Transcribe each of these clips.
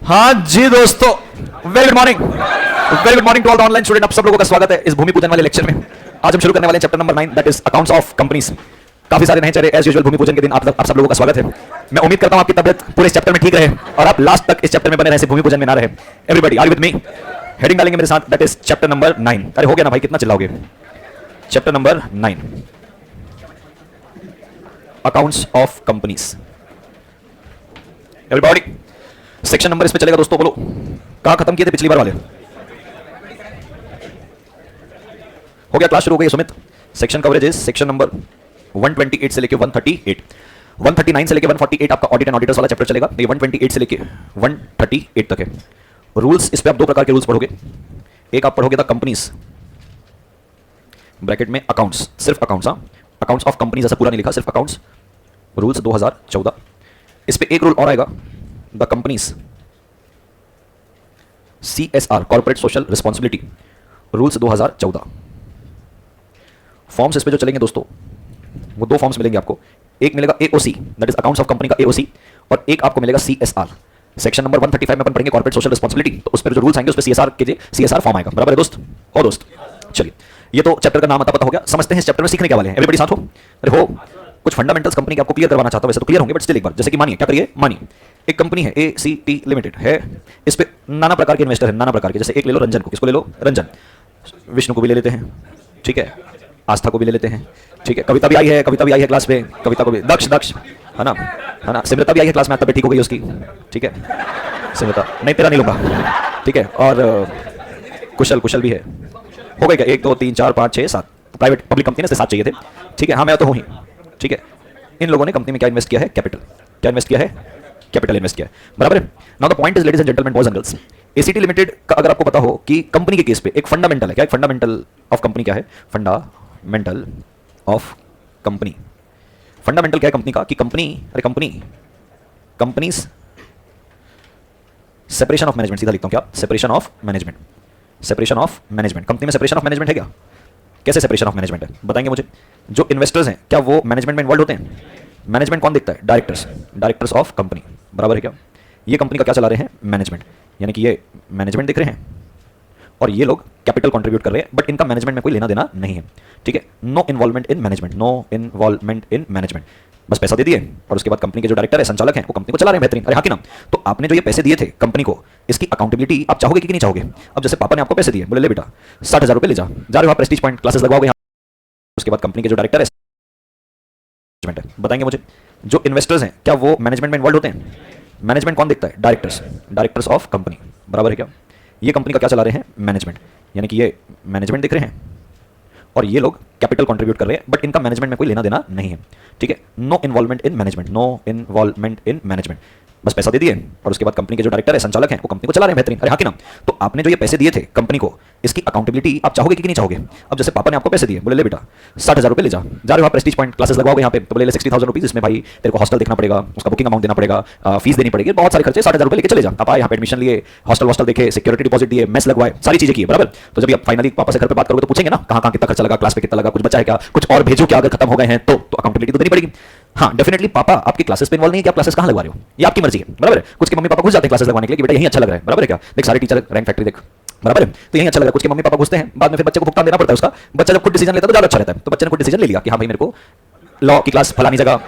हाँ जी दोस्तों, very good morning to all the online student. आप सब लोगों का स्वागत है इस भूमि पूजन वाले लेक्चर में। आज हम शुरू करने वाले हैं chapter number 9, that is accounts of companies. काफी सारे नए चेहरे एज यूजुअल भूमि पूजन के दिन आप सब लोगों का स्वागत है। मैं उम्मीद करता हूं आपकी तबियत पूरे इस चैप्टर में ठीक रहे और आप लास्ट तक इस चैप्टर में बने रहे, भूमि पूजन में ना रहे। Everybody are with me? Heading डालेंगे मेरे साथ, दैट इज चैप्टर नंबर 9। अरे हो गया ना भाई, कितना चिल्लाओगे? Chapter number 9, accounts of companies. Everybody section number इसमें चलेगा दोस्तों, बोलो कहां खत्म किए थे पिछली बार वाले? हो गया, क्लास शुरू हो गई Sumit. Section coverage is section number 128 से लेके 138, 139 से लेके 148 आपका ऑडिट एंड ऑडिटर्स वाला चैप्टर चलेगा। ये 128 से लेके 138 तक है। रूल्स, इस पे आप दो प्रकार के रूल्स पढ़ोगे। एक आप पढ़ोगे द कंपनीज, ब्रैकेट में अकाउंट्स, सिर्फ अकाउंट्स। अकाउंट्स ऑफ कंपनीज ऐसा पूरा नहीं लिखा, सिर्फ अकाउंट्स। रूल्स 2014। इस पे एक रूल और आएगा, the companies CSR, corporate social responsibility, rules 2014। Forms इस पे जो चलेंगे दोस्तों, वो दो फॉर्म्स मिलेंगे आपको। एक मिलेगा AOC, that is accounts of company का AOC, और एक आपको मिलेगा CSR। सेक्शन नंबर 135 में अपन पढ़ेंगे कॉर्पोरेट सोशल रिस्पॉन्सिबिलिटी, तो उस पर जो रूल्स आएंगे उस पर CSR फॉर्म आएगा। बराबर है दोस्त? हो दोस्त, चलिए ये तो चैप्टर का नाम आता पता हो गया। समझते हैं इस चैप्टर में सीखने क्या वाले हैं। एवरीबॉडी साथ हो? अरे हो, कुछ फंडामेंटल्स कंपनी के आपको क्लियर करवाना चाहता हूं। वैसे तो क्लियर होंगे बट स्टिल एक बार, जैसे कि मानिए, क्या करिए, मानिए एक कंपनी है ACT लिमिटेड है। इस पे नाना प्रकार के इन्वेस्टर हैं, नाना प्रकार के। जैसे एक ले लो रंजन को, किसको ले लो? रंजन। विष्णु को भी ले लेते हैं, ठीक है, आस्था को भी ले लेते हैं, ठीक है, कविता भी आई है, क्लास में, कविता को भी, दक्ष है ना, सिमरता भी आई है क्लास में, तबियत ठीक हो गई उसकी, ठीक है, सिमरता नहीं, तेरा नहीं लूंगा, ठीक है, और कुशल भी है। हो गए क्या? 1 2 3 4 5 6 7 प्राइवेट पब्लिक कंपनी से 7 चाहिए थे, ठीक है। हाँ मैं तो हूँ ही, ठीक है। इन लोगों ने कंपनी में क्या इन्वेस्ट किया है? कैपिटल। क्या इन्वेस्ट किया है? कैपिटल इन्वेस्ट किया है। बराबर है। Now the point is, ladies and gentleman, boys and girls, ACT limited का अगर आपको पता हो कि कंपनी के केस पे एक फंडामेंटल है। क्या? एक फंडामेंटल ऑफ कंपनी क्या है? Fundamental of company. फंडामेंटल क्या है कंपनी का? कि कंपनीज सेपरेशन ऑफ मैनेजमेंट। सीधा लिखता हूं क्या? Separation of management. कंपनी में सेपरेशन ऑफ मैनेजमेंट है क्या? कैसे सेपरेशन ऑफ मैनेजमेंट है बताएंगे मुझे? जो इन्वेस्टर्स हैं क्या वो मैनेजमेंट में इन्वॉल्व होते हैं? मैनेजमेंट कौन देखता है? Directors of company. बराबर है क्या? ये कंपनी का क्या चला रहे हैं? मैनेजमेंट। यानी कि ये मैनेजमेंट देख रहे हैं और ये लोग कैपिटल कंट्रीब्यूट कर रहे हैं, बट इनका मैनेजमेंट में कोई लेना देना नहीं है, ठीक है। नो इन्वॉल्वमेंट इन मैनेजमेंट, बस पैसा दे दिए और उसके बाद कंपनी के जो डायरेक्टर है, संचालक हैं, वो कंपनी को चला रहे हैं बेहतरीन। अरे हाँ कि ना? तो आपने जो ये पैसे दिए थे कंपनी को, इसकी अकाउंटेबिलिटी आप चाहोगे कि नहीं चाहोगे? अब जैसे पापा ने आपको पैसे दिए, बोले ले बेटा 60,000 रुपये ले जा रहे हो आप, प्रेस्टीज पॉइंट क्लासेस लगवाओगे। उसके बाद कंपनी के जो डायरेक्टर है, बताएंगे मुझे, जो इन्वेस्टर्स हैं क्या वो मैनेजमेंट में इन्वॉल्व होते हैं? मैनेजमेंट कौन देखता है? Directors of company. बराबर है क्या? ये कंपनी का क्या चला रहे हैं? मैनेजमेंट। यानी कि ये मैनेजमेंट देख रहे हैं और ये लोग कैपिटल कंट्रीब्यूट कर रहे हैं, बट इनका मैनेजमेंट में कोई लेना देना नहीं है, ठीक है। नो इन्वॉल्वमेंट इन मैनेजमेंट, बस पैसा दे दिए और उसके बाद कंपनी के जो डायरेक्टर है, संचालक हैं, वो कंपनी को चला रहे हैं बेहतरीन। अरे हाँ कि ना? तो आपने जो ये पैसे दिए थे कंपनी को, इसकी अकाउंटेबिलिटी आप चाहोगे कि नहीं चाहोगे? अब जैसे पापा ने आपको पैसे दिए, बोले ले बेटा 60,000 रुपये ले जा रहे हो आप, प्रेस्टीज पॉइंट क्लासेस लगवाओगे यहाँ पे, तो बोले ले 60,000 रुपीज़, इसमें भाई तेरे को हॉस्टल देखना पड़ेगा, उसका बुकिंग अमाउंट देना पड़ेगा, फीस देनी पड़ेगी, बहुत सारे खर्चे, 60,000 रुपये लेके चले जा। आप आए यहाँ पे एडमिशन लिए, हॉस्टल देखे, सिक्योरिटी डिपॉजिट दिए, मेस लगवाए, सारी चीजें की। बराबर? तो जब आप फाइनली पापा से घर पे बात करोगे तो पूछेंगे ना कहाँ कितना खर्चा लगा, क्लास पे कितना लगा, कुछ बचा है क्या, कुछ और भेजो क्या, अगर खत्म हो गए हैं तो अकाउंटेबिलिटी तो देनी पड़ेगी। हाँ डेफिनेटली पापा आपकी क्लासेस पे इन्वॉल्व नहीं है कि आप क्लासेस कहाँ लगवा रहे हो, ये आपकी मर्जी है। बराबर है? कुछ के मम्मी पापा घुस जाते हैं क्लासेस लगवाने के लिए कि बेटा यही अच्छा लग रहा है। बराबर है क्या? देख सारे टीचर रैंक फैक्ट्री देख, बराबर है, तो यही अच्छा लगा। कुछ के मम्मी पापा घुसते हैं, बाद में फिर बच्चे को भुगतान देना पड़ता है उसका। बच्चा जब खुद डिसीजन लेता है तो ज्यादा अच्छा रहता है। तो बच्चे ने खुद डिसीजन ले लिया कि हाँ भाई मेरे को लॉ की क्लास फलानी जगह,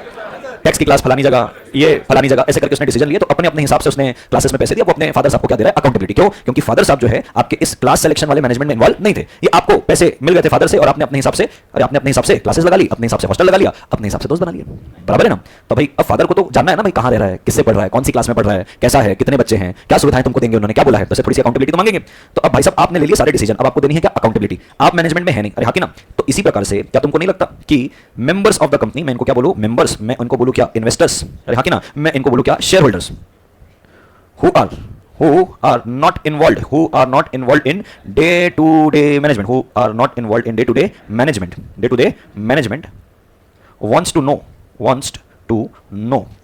टैक्स की क्लास फलानी जगह, ये फलानी जगह, ऐसे करके उसने डिसीजन लिया। तो अपने हिसाब से उसने क्लासेस में पैसे दिए। वो अपने फादर साहब को क्या दे रहा है? अकाउंटेबिलिटी। क्यों? क्योंकि फादर साहब जो है आपके इस क्लास सिलेक्शन वाले मैनेजमेंट में इन्वॉल्व नहीं थे। ये आपको पैसे मिल गए थे फादर से और आपने अपने हिसाब से क्लासेस लगा ली, अपने हिसाब से हॉस्टल लगा लिया, अपने हिसाब से दोस्त बना लिया। बराबर है ना? तो भाई अब फादर को तो जानना है ना भाई कहाँ रह रहा है, किससे पढ़ रहा है, कौन सी क्लास में पढ़ रहा है, कैसा है, कितने बच्चे हैं, क्या सुविधाएं तुमको देंगे, उन्होंने क्या बोला है, तो थोड़ी सी अकाउंटेबिलिटी तो मांगेंगे। तो अब भाई साहब आपने ले लिया सारे डिसीजन, अब आपको देनी है क्या? अकाउंटेबिलिटी। आप मैनेजमेंट में है नहीं। अरे हाँ कि ना? तो इसी प्रकार से क्या तुमको नहीं लगता कि मेंबर्स ऑफ द कंपनी, मैं इनको क्या बोलूं? मेंबर्स। मैं उनको बोलूं क्या? इन्वेस्टर्स। अरे हाँ कि ना? मैं इनको बोलूं क्या? Share holders. who are not involved in day to day management, wants to know,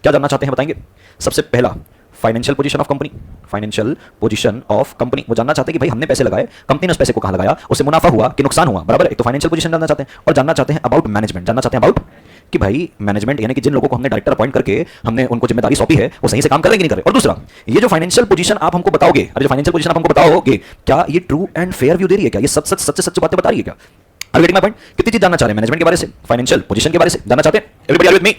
क्या जानना चाहते हैं बताएंगे? सबसे पहला फाइनेंशियल पोजीशन ऑफ कंपनी, वो जानना चाहते हैं कि भाई हमने पैसे लगाए, कंपनी ने उस पैसे को कहां लगाया, उससे मुनाफा हुआ कि नुकसान हुआ। बराबर? एक तो फाइनेंशियल पोजीशन जानना चाहते हैं और जानना चाहते हैं अबाउट मैनेजमेंट, जानना चाहते हैं अबाउट कि भाई मैनेजमेंट यानी कि जिन लोगों को हमने डायरेक्टर अपॉइंट करके हमने उनको जिम्मेदारी सौंपी है वो सही से काम कर रहे कि नहीं कर रहे। और दूसरा, ये जो फाइनेंशियल पोजीशन आप हमको बताओगे, अरे जो फाइनेंशियल पोजीशन आप हमको बताओगे, क्या ये ट्रू एंड फेयर व्यू दे रही है? क्या ये सच सच सच बातें बता रही है? क्या are you getting my point? कितनी चीज जानना चाह रहे हैं मैनेजमेंट के बारे से, फाइनेंशियल पोजीशन के बारे से जानना चाहते हैं? Everybody are with me?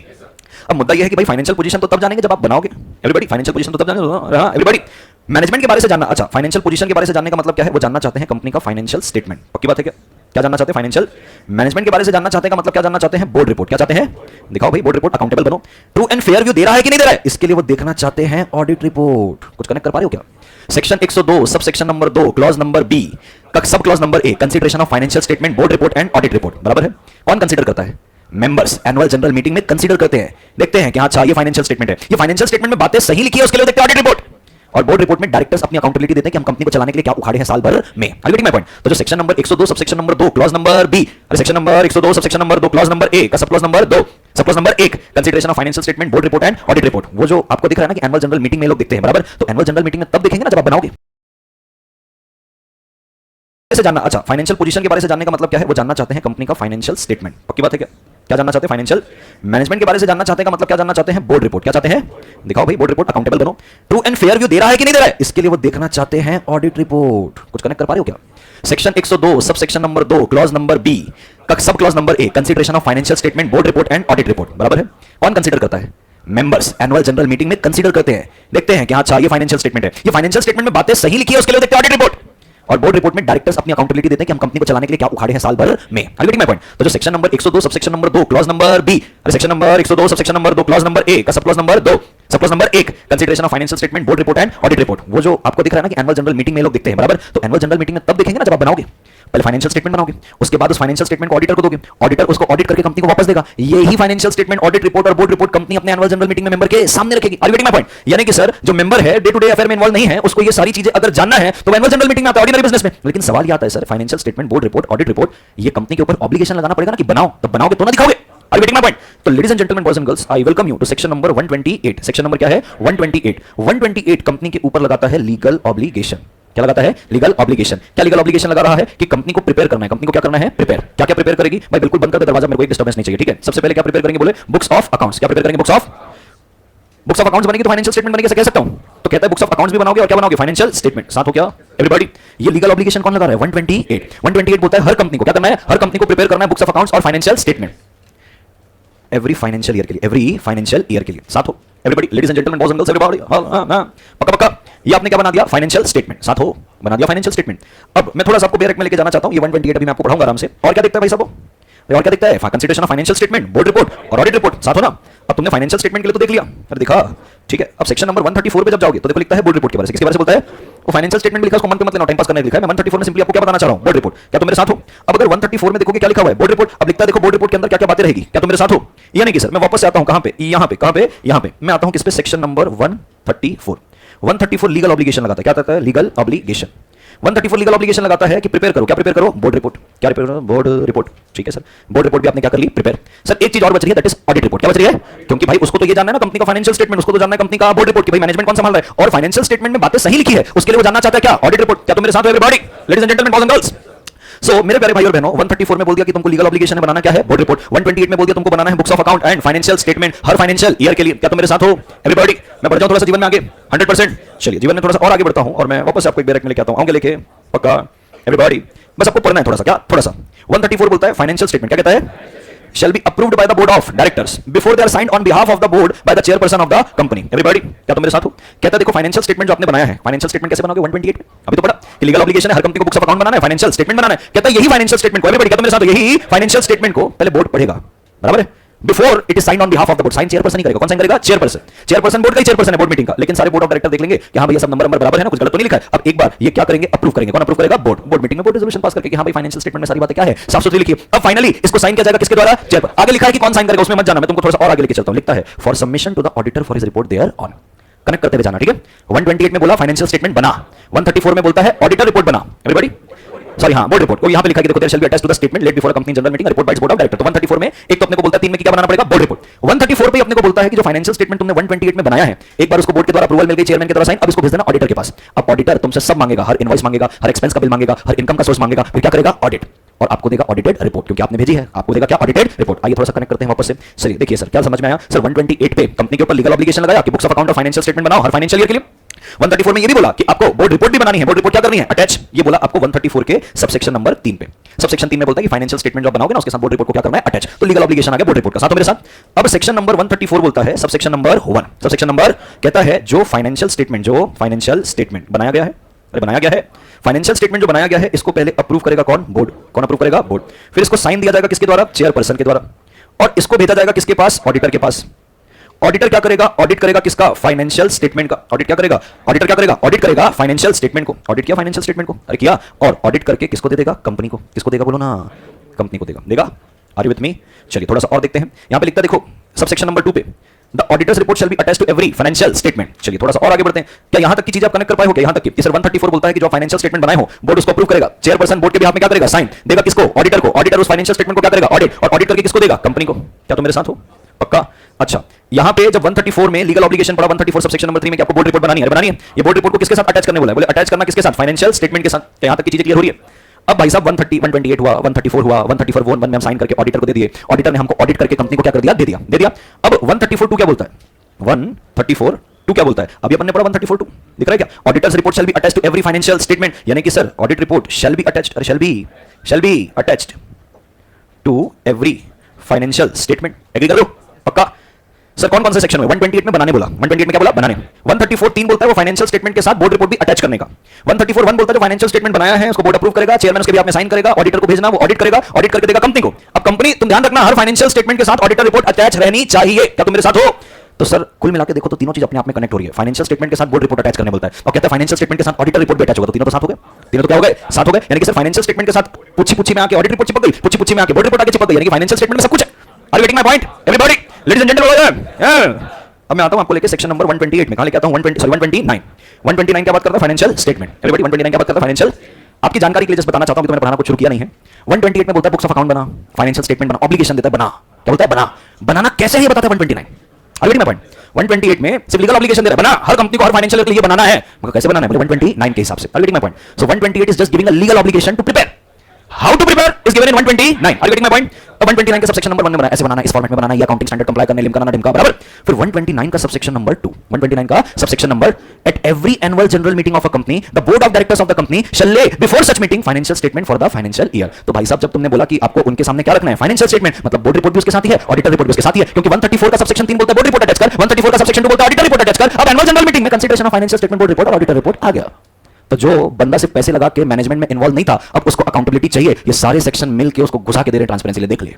अब मुद्दा यह है कि भाई फाइनेंशियल पोजीशन तो तब जानेंगे जब आप बनाओगे। एवरीबॉडी फाइनेंशियल पोजीशन तो तब जानेंगे। हां एवरीबॉडी, मैनेजमेंट के बारे से जानना। अच्छा, फाइनेंशियल पोजीशन के बारे से जानने का मतलब क्या है? वो जानना चाहते हैं कंपनी का फाइनेंशियल स्टेटमेंट। पक्की बात है क्या? क्या जानना चाहते हैं? फाइनेंशियल। मैनेजमेंट के बारे से जानना चाहते हैं का मतलब क्या जानना चाहते हैं? Board report. क्या चाहते हैं? दिखाओ भाई बोर्ड रिपोर्ट, अकाउंटेबल बनो। ट्रू एंड फेयर व्यू दे रहा है कि नहीं दे रहा है, इसके लिए वो देखना चाहते हैं ऑडिट रिपोर्ट। कुछ कनेक्ट कर पा रहे हो क्या? Section 102 sub section number 2 clause number B का sub clause number A, consideration of financial statement, board report and audit report. बराबर है? कौन कंसीडर करता है? मेंबर्स एनुअल जनरल मीटिंग में कंसीडर करते हैं, देखते हैं कि अच्छा ये फाइनेंशियल स्टेटमेंट है, ये फाइनेंशियल स्टेटमेंट में बातें सही लिखी है, उसके लिए देखते हैं ऑडिट रिपोर्ट। और बोर्ड रिपोर्ट में डायरेक्टर्स अपनी अकाउंटेबिलिटी देते हैं कि हम कंपनी को चलाने के लिए क्या उखाड़े हैं साल भर में। Are you getting my point? तो जो section number 102 sub section number 2 clause number B, अरे section number 102 sub section number 2 clause number A का sub clause number 2 sub clause number 1, consideration of financial statement, board report and audit report, वो जो आपको दिख रहा है ना कि एनुअल जनरल मीटिंग में लोग देखते हैं। बराबर? तो एनुअल जनरल मीटिंग में तब देखेंगे ना जब आप बनाओगे से जानना। अच्छा, फाइनेंशियल पोजीशन के बारे से जानने का मतलब क्या है? वो जानना चाहते हैं कंपनी का फाइनेंशियल स्टेटमेंट। पक्की बात है क्या? क्या जानना चाहते हैं? फाइनेंशियल। मैनेजमेंट के बारे से जानना चाहते हैं का मतलब क्या जानना चाहते हैं? Board report. क्या चाहते हैं? दिखाओ भाई बोर्ड रिपोर्ट, अकाउंटेबल बनो। ट्रू एंड फेयर व्यू दे रहा है कि नहीं दे रहा है, इसके लिए वो देखना चाहते हैं ऑडिट रिपोर्ट। कुछ कनेक्ट कर पा रहे हो क्या? Section 102 sub section number 2 clause number B का sub clause number A, consideration of financial statement, board report and audit report. बराबर है? कौन कंसीडर करता है? मेंबर्स एनुअल जनरल मीटिंग में कंसीडर करते हैं, देखते हैं कि अच्छा ये फाइनेंशियल स्टेटमेंट है, ये फाइनेंशियल स्टेटमेंट में बातें सही लिखी है, उसके लिए देखते हैं ऑडिट रिपोर्ट। और बोर्ड रिपोर्ट में डायरेक्टर्स अपनी अकाउंटेबिलिटी देते हैं कि हम कंपनी को चलाने के लिए क्या उखाड़े हैं साल भर में। Are you getting my point? तो जो section number 102 sub section number 2 clause number B, अरे section number 102 sub section number 2 clause number A का sub clause number 2 sub clause number 1, consideration of financial statement, board report and audit report, वो जो आपको दिख रहा है ना कि एनुअल जनरल मीटिंग में लोग देखते हैं। बराबर? तो एनुअल जनरल मीटिंग में तब देखेंगे ना जब आप बनाओगे। पहले फाइनेंशियल स्टेटमेंट बनाओगे, उसके बाद उस फाइनेंशियल स्टेटमेंट को ऑडिटर को दोगे, ऑडिटर उसको ऑडिट करके कंपनी को वापस देगा। यही फाइनेंशियल स्टेटमेंट, ऑडिट रिपोर्ट और बोर्ड रिपोर्ट कंपनी अपने एनुअल जनरल मीटिंग में मेंबर के सामने रखेगी। Are you getting my point? यानी कि सर जो मेंबर है डे टू डे अफेयर में इन्वॉल्व नहीं है, उसको ये सारी चीजें अगर जानना है तो एनुअल जनरल मीटिंग में आता है, ऑर्डिनरी बिजनेस में। लेकिन सवाल ये आता है sir financial statement, board report, audit report, ये कंपनी के ऊपर ऑब्लिगेशन लगाना पड़ेगा ना कि बनाओ, तब बनाओगे तो ना दिखाओगे। Are you getting my point? तो ladies and gentleman, boys and girls, I welcome you to section number 128। Section number क्या है? 128। 128 कंपनी के ऊपर लगाता है लीगल ऑब्लिगेशन। क्या लगाता है? Legal obligation. क्या लीगल ऑब्लिगेशन लगा रहा है? कि कंपनी को प्रिपेयर करना है। कंपनी को क्या करना है? प्रिपेयर। क्या क्या प्रिपेयर करेगी? भाई बिल्कुल बंद कर दे दरवाजा, मेरे को एक डिस्टर्बेंस नहीं चाहिए, ठीक है? सबसे पहले क्या प्रिपेयर करेंगे? बोले बुक्स ऑफ अकाउंट्स। क्या प्रिपेयर करेंगे? बुक्स ऑफ अकाउंट्स बनेगी तो फाइनेंशियल स्टेटमेंट बनेगी, ऐसा कह सकता हूं? तो कहता है बुक्स ऑफ अकाउंट्स भी बनाओगे और क्या बनाओगे? Financial statement. साथ हो क्या एवरीबॉडी? ये लीगल ऑब्लिगेशन कौन लगा रहा है? 128। 128 बोलता है हर कंपनी को क्या करना है? हर कंपनी को प्रिपेयर करना है बुक्स ऑफ अकाउंट्स और financial statement every financial year के लिए। एवरी फाइनेंशियल ईयर के लिए। साथ हो everybody, ladies and gentleman, boys and girls, everybody. पक्का पक्का। ये आपने क्या बना दिया? Financial statement. साथ हो बना दिया फाइनेंशियल स्टेटमेंट। अब मैं थोड़ा सा आपको बेरेक में लेके जाना चाहता हूं। ये 128 अभी मैं आपको पढ़ाऊंगा आराम से। और क्या दिखता है भाई साहब? और क्या दिखता है? Consideration of financial statement, board report और ऑडिट रिपोर्ट। साथ हो ना? अब तुमने फाइनेंशियल स्टेटमेंट के लिए तो देख लिया, अरे दिखा, ठीक है। अब सेक्शन नंबर 134 पे जब जाओगे तो देखो लिखता है बोर्ड रिपोर्ट के बारे से। किसके बारे से बोलता है? वो फाइनेंशियल स्टेटमेंट में लिखा है, उसको मन पे मत लेना, टाइम पास करने लिखा है। मैं 134 में सिंपली आपको क्या बताना चाह रहा हूं? Board report. क्या तुम मेरे साथ हो? अब अगर 134 में देखोगे क्या लिखा हुआ है? Board report. अब लिखता है देखो बोर्ड रिपोर्ट के अंदर क्या क्या बातें रहेगी। क्या तुम मेरे साथ हो? यानी कि सर मैं वापस से आता हूं कहां पे? यहां पे। कहां पे? यहां पे मैं आता हूं किस पे? Section number 134। 134 लीगल ऑब्लिगेशन लगाता है। क्या कहता है? Legal obligation. 134 लीगल ऑब्लिगेशन लगाता है कि प्रिपेयर करो। क्या प्रिपेयर करो? Board report. क्या प्रिपेयर करो? Board report. ठीक है सर, बोर्ड रिपोर्ट भी आपने क्या कर ली? प्रिपेयर। सर एक चीज और बच रही है, दैट इज ऑडिट रिपोर्ट। क्या बच रही है? क्योंकि भाई उसको तो ये जानना है ना कंपनी का फाइनेंशियल स्टेटमेंट, उसको तो जानना है कंपनी का बोर्ड रिपोर्ट कि भाई मैनेजमेंट कौन संभाल रहा है और फाइनेंशियल स्टेटमेंट में बातें सही लिखी है, उसके लिए वो जानना चाहता है क्या? Audit report. क्या तुम मेरे साथ हो everybody, ladies and gentleman, boys and girls? So मेरे प्यारे भाई और बहनों, 134 में बोल दिया कि तुमको लीगल ऑब्लिगेशन है, बनाना क्या है? Board report. 128 में बोल दिया तुमको बनाना है books of account and financial statement her financial year के लिए। क्या तुम मेरे साथ हो एवरीबॉडी? मैं बढ़ जाऊं थोड़ा सा जीवन में आगे 100%। चलिए जीवन में थोड़ा सा और आगे बढ़ता हूं और मैं वापस से आपको एक बैरक में लेके आता हूं, आगे लेके। पक्का एवरीबॉडी? बस आपको पढ़ना है थोड़ा सा। क्या? थोड़ा सा। 134 बोलता है फाइनेंशियल स्टेटमेंट क्या कहता है? shall be approved by the board of directors before they are signed on behalf of the board by the chairperson of the company. Everybody, क्या तुम मेरे साथ हो? कहता है देखो फाइनेंशियल स्टेटमेंट जो आपने बनाया है, फाइनेंशियल स्टेटमेंट कैसे बनाओगे? 128 अभी तो पढ़ा कि लीगल ऑब्लिगेशन है, हर कंपनी को बुक्स ऑफ अकाउंट बनाना है, फाइनेंशियल स्टेटमेंट बनाना है। कहता है यही फाइनेंशियल स्टेटमेंट को, एवरीबॉडी क्या तुम मेरे साथ हो? यही फाइनेंशियल स्टेटमेंट को पहले बोर्ड पढ़ेगा, बराबर है? Before it is sign on behalf of the board. Sign chairperson ही करेगा। कौन साइन करेगा? चेयरपर्सन। चेयरपर्सन बोर्ड का ही चेयरपर्सन है बोर्ड मीटिंग का, लेकिन सारे बोर्ड ऑफ डायरेक्टर देख लेंगे कि हां भाई ये सब नंबर बराबर है ना, कुछ गलत तो नहीं लिखा है। अब एक बार ये क्या करेंगे? अप्रूव करेंगे। कौन अप्रूव करेगा? बोर्ड। बोर्ड मीटिंग में बोर्ड रेजोल्यूशन पास करके कि हां भाई फाइनेंशियल स्टेटमेंट में सारी बातें क्या है, साफ सुथरी लिखी है। अब फाइनली इसको साइन किया जाएगा किसके द्वारा? चेयर। आगे लिखा है कि कौन साइन करेगा, उसमें मत जाना, मैं तुमको थोड़ा सा और आगे लेके चलता हूं। लिखता है for submission to the auditor for his report there on. Connect करते हुए जाना, ठीक है? 128 में बोला फाइनेंशियल स्टेटमेंट बना, 134 में बोलता है ऑडिटर रिपोर्ट बना। एवरीबॉडी सॉरी, हाँ बोर्ड रिपोर्ट को यहाँ पे लिखा कि देखो there shall be attached to the statement laid before a company general meeting report by board of director. तो 134 में एक तो अपने को बोलता है, 3 में क्या बनाना पड़ेगा? Board report. 134 पे अपने को बोलता है कि जो फाइनेंशियल स्टेटमेंट तुमने 128 में बनाया है, एक बार उसको बोर्ड के द्वारा अप्रूवल मिल गई, चेयरमैन के द्वारा साइन, अब इसको भेज देना ऑडिटर के पास। अब ऑडिटर तुमसे सब मांगेगा, हर इनवॉइस मांगेगा, हर एक्सपेंस का बिल मांगेगा, हर इनकम का सोर्स मांगेगा, फिर क्या करेगा? ऑडिट। और आपको देगा ऑडिटेड रिपोर्ट, क्योंकि आपने भेजी है, आपको देगा क्या, ऑडिटेड रिपोर्ट। आइए थोड़ा सा कनेक्ट करते हैं वापस से। चलिए देखिए सर क्या समझ में आया सर, 128 पे कंपनी के ऊपर लीगल ऑब्लिगेशन लगाया कि बुक्स ऑफ अकाउंट और फाइनेंशियल स्टेटमेंट बनाओ हर फाइनेंशियल ईयर के लिए। 134 में ये भी बोला कि आपको बोर्ड रिपोर्ट भी बनानी है। बोर्ड रिपोर्ट क्या करनी है, अटैच। ये बोला आपको 134 के सबसेक्शन नंबर 3 पे। सबसेक्शन 3 में बोलता है कि फाइनेंशियल स्टेटमेंट जो बनाओगे ना उसके साथ बोर्ड रिपोर्ट को क्या करना है, अटैच। तो लीगल ऑब्लिगेशन आ गया बोर्ड रिपोर्ट का साथ। तो मेरे साथ अब सेक्शन नंबर 134 बोलता है, सबसेक्शन नंबर 1, सबसेक्शन नंबर कहता है जो फाइनेंशियल स्टेटमेंट बनाया गया है, अरे बनाया गया है, फाइनेंशियल स्टेटमेंट जो बनाया गया है इसको पहले अप्रूव करेगा कौन, बोर्ड। कौन अप्रूव करेगा, बोर्ड। फिर इसको साइन दिया जाएगा किसके द्वारा, चेयरपर्सन के द्वारा, और इसको भेजा जाएगा किसके पास, ऑडिटर के पास। ऑडिटर क्या करेगा, ऑडिट करेगा किसका, फाइनेंशियल स्टेटमेंट का। ऑडिट क्या करेगा, ऑडिटर क्या करेगा, ऑडिट करेगा फाइनेंशियल स्टेटमेंट को। ऑडिट किया फाइनेंशियल स्टेटमेंट को, अरे किया, और ऑडिट करके किसको दे देगा, कंपनी को। किसको देगा बोलो ना, कंपनी को देगा। Are you with me? चलिए थोड़ा सा और देखते हैं। यहां पे लिखता है देखो सबसेक्शन नंबर 2 पे, the auditors report shall be attached to every financial statement. चलिए थोड़ा सा और आगे बढ़ते हैं। क्या यहां तक की चीज आप कनेक्ट कर पाए हो क्या, यहां तक की? सर 134 बोलता है कि जो फाइनेंशियल स्टेटमेंट बनाए हो बोर्ड उसको अप्रूव करेगा, चेयरपर्सन बोर्ड के भी हाथ में क्या करेगा, साइन देगा किसको, ऑडिटर को। ऑडिटर उस फाइनेंशियल स्टेटमेंट को क्या करेगा, ऑडिट, और ऑडिट करके किसको देगा, कंपनी को। क्या तुम मेरे साथ हो, पक्का? अच्छा यहां पे जब 134 में लीगल ऑब्लिगेशन पड़ा, 134 सबसेक्शन नंबर 3 में कि आपको बोर्ड रिपोर्ट बनानी है, बनानी है। ये बोर्ड रिपोर्ट को किसके साथ अटैच करने बोला है, बोले अटैच करना किसके साथ, फाइनेंशियल स्टेटमेंट के साथ। यहां तक की चीजें क्लियर हो रही है। अब भाई साहब 130 128 हुआ, 134 हुआ, 134 1 में हम साइन करके ऑडिटर को दे दिए, ऑडिटर ने हमको ऑडिट करके कंपनी को क्या कर दिया, दे दिया। अब 134 2 क्या बोलता है, 134 2 क्या बोलता है, अभी अपन ने पढ़ा 134 2 दिख रहा है क्या, auditors report shall be attached to every financial statement, यानी कि sir audit report shall be attached, shall be attached to every financial statement. Agree कर लो, पक्का? सर कौन से सेक्शन में, 128 में बनाने बोला, 128 में क्या बोला, बनाने। 134 3 बोलता है वो फाइनेंशियल स्टेटमेंट के साथ बोर्ड रिपोर्ट भी अटैच करने का। 134 1 बोलता है जो फाइनेंशियल स्टेटमेंट बनाया है उसको बोर्ड अप्रूव करेगा, चेयरमैन उसके भी हाथ में साइन करेगा, ऑडिटर को भेजना, वो ऑडिट करेगा, ऑडिट करके देगा कंपनी को। अब कंपनी, तुम ध्यान रखना, हर फाइनेंशियल स्टेटमेंट के साथ ऑडिटर रिपोर्ट अटैच रहनी चाहिए। क्या तुम मेरे साथ हो? तो सर कुल मिला के देखो तो तीनों चीज अपने आप में कनेक्ट हो रही है। फाइनेंशियल स्टेटमेंट के साथ बोर्ड रिपोर्ट अटैच करने बोलता है, और कहता है फाइनेंशियल स्टेटमेंट के साथ ऑडिटर रिपोर्ट भी अटैच होगा, तो तीनों तो साथ हो गए। तीनों तो क्या हो गए, साथ हो गए। यानी कि सर फाइनेंशियल स्टेटमेंट के साथ पुच्छी में आके ऑडिट रिपोर्ट चिपक गई, पुच्छी में आके बोर्ड रिपोर्ट आके चिपक गई, यानी कि फाइनेंशियल स्टेटमेंट में सब कुछ है। Are you getting my point everybody, ladies and gentleman? अब मैं आता हूं आपको लेके सेक्शन नंबर 128 में। कहां लेके आता हूं, 129 क्या बात करता है, फाइनेंशियल स्टेटमेंट। एवरीबॉडी 129 क्या बात करता है, फाइनेंशियल। आपकी जानकारी के लिए जस्ट बताना चाहता हूं कि तो मैंने पढ़ाना कुछ शुरू किया नहीं है। 128 में बोलता है बुक्स ऑफ अकाउंट बना, फाइनेंशियल स्टेटमेंट बना, ऑब्लिगेशन देता है बना। क्या बोलता है, बना। बनाना कैसे है बताता है 129। Are you getting my point? 128 में सिर्फ लीगल ऑब्लिगेशन दे रहा है, बना, हर कंपनी को हर फाइनेंशियल ईयर के लिए बनाना है, मगर कैसे बनाना है, 129 के हिसाब से। Are you getting my point? So 128 is just giving a legal obligation to prepare. How to prepare is given in 129। Are you getting my point? 129 का सबसेक्शन नंबर 1 में बनाना, ऐसे बनाना, इस फॉर्मेट में बनाना, ये अकाउंटिंग स्टैंडर्ड कंप्लाई करने, लिम कराना, dim का बराबर। फिर 129 का सबसेक्शन नंबर 2, 129 का subsection number, at every annual general meeting of a company the board of directors of the company shall lay before such meeting financial statement for the financial year. तो भाई साहब जब तुमने बोला कि आपको उनके सामने क्या रखना है, फाइनेंशियल स्टेटमेंट, मतलब बोर्ड रिपोर्ट भी उसके साथ ही है, ऑडिटर रिपोर्ट भी उसके साथ ही है, क्योंकि 134 का सबसेक्शन 3 बोलता है बोर्ड रिपोर्ट अटैच कर, 134 का सबसेक्शन 2 बोलता है ऑडिटर रिपोर्ट अटैच कर। अब एनुअल जनरल मीटिंग में consideration of financial statement, board report और ऑडिटर रिपोर्ट आ गया। तो जो बंदा सिर्फ पैसे लगा के मैनेजमेंट में इन्वॉल्व नहीं था, अब उसको अकाउंटेबिलिटी चाहिए, ये सारे सेक्शन मिलके उसको घुसा के दे रहे, ट्रांसपेरेंसी ले, देख लिए।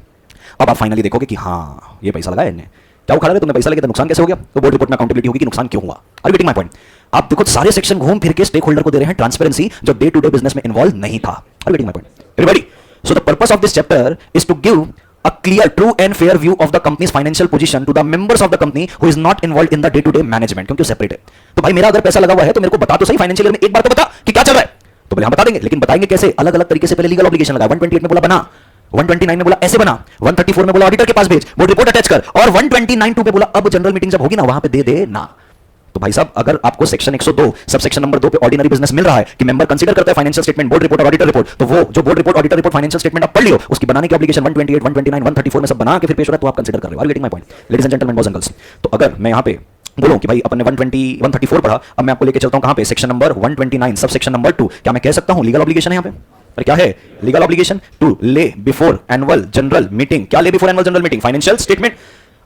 अब आप फाइनली देखोगे कि हाँ ये पैसा लगाया इन्हें, क्या उखाड़ा रहे, तुमने पैसा लेके तो नुकसान कैसे हो गया, तो बोर्ड रिपोर्ट में अकाउंटेबिलिटी होगी कि नुकसान क्यों हुआ। Are you getting my point? आप देखो सारे सेक्शन घूम फिर के स्टेक होल्डर को दे रहे हैं ट्रांसपेरेंसी, जो डे टू डे बिजनेस में इन्वॉल्व नहीं था। Are you getting my point everybody? So the purpose of this chapter is to give a clear, true and fair view of the company's financial position to the members of the company who is not involved in the day-to-day management, क्योंकि separate है। तो भाई मेरा अगर पैसा लगा हुआ है तो मेरे को बता तो सही फाइनेंशियल ईयर में एक बार तो बता कि क्या चल रहा है। तो बोले हम बता देंगे, लेकिन बताएंगे कैसे, अलग अलग तरीके से। पहले लीगल ऑब्लिगेशन लगा, 128 में बोला बना, 129 में बोला ऐसे बना, 134 में बोला ऑडिटर के पास भेज, बोर्ड रिपोर्ट अटैच कर, और 129 2 पे बोला अब जनरल मीटिंग जब होगी ना वहां पे दे दे ना। तो भाई साहब अगर आपको सेक्शन 102 सबसेक्शन नंबर 2 पे ऑर्डिनरी बिजनेस मिल रहा है कि मेंबर कंसीडर करता है फाइनेंशियल स्टेटमेंट, बोर्ड रिपोर्ट और ऑडिटर रिपोर्ट, तो वो जो board report, auditor report, financial statement आप पढ़ लियो, उसकी बनाने की ऑब्लिगेशन 128 129 134 में सब बना के फिर पेश हो रहा है, तो आप कंसीडर कर रहे हो। Are you getting my point ladies and gentleman, boys and girls? तो अगर मैं यहां पे बोलूं कि भाई अपन ने 120 134 पढ़ा, अब मैं आपको लेके चलता हूं कहां पे, सेक्शन नंबर 129 सबसेक्शन नंबर 2। क्या मैं कह सकता हूं लीगल ऑब्लिगेशन है यहां पे? पर क्या है legal obligation? To lay before annual general meeting. क्या lay before annual general meeting? Financial statement.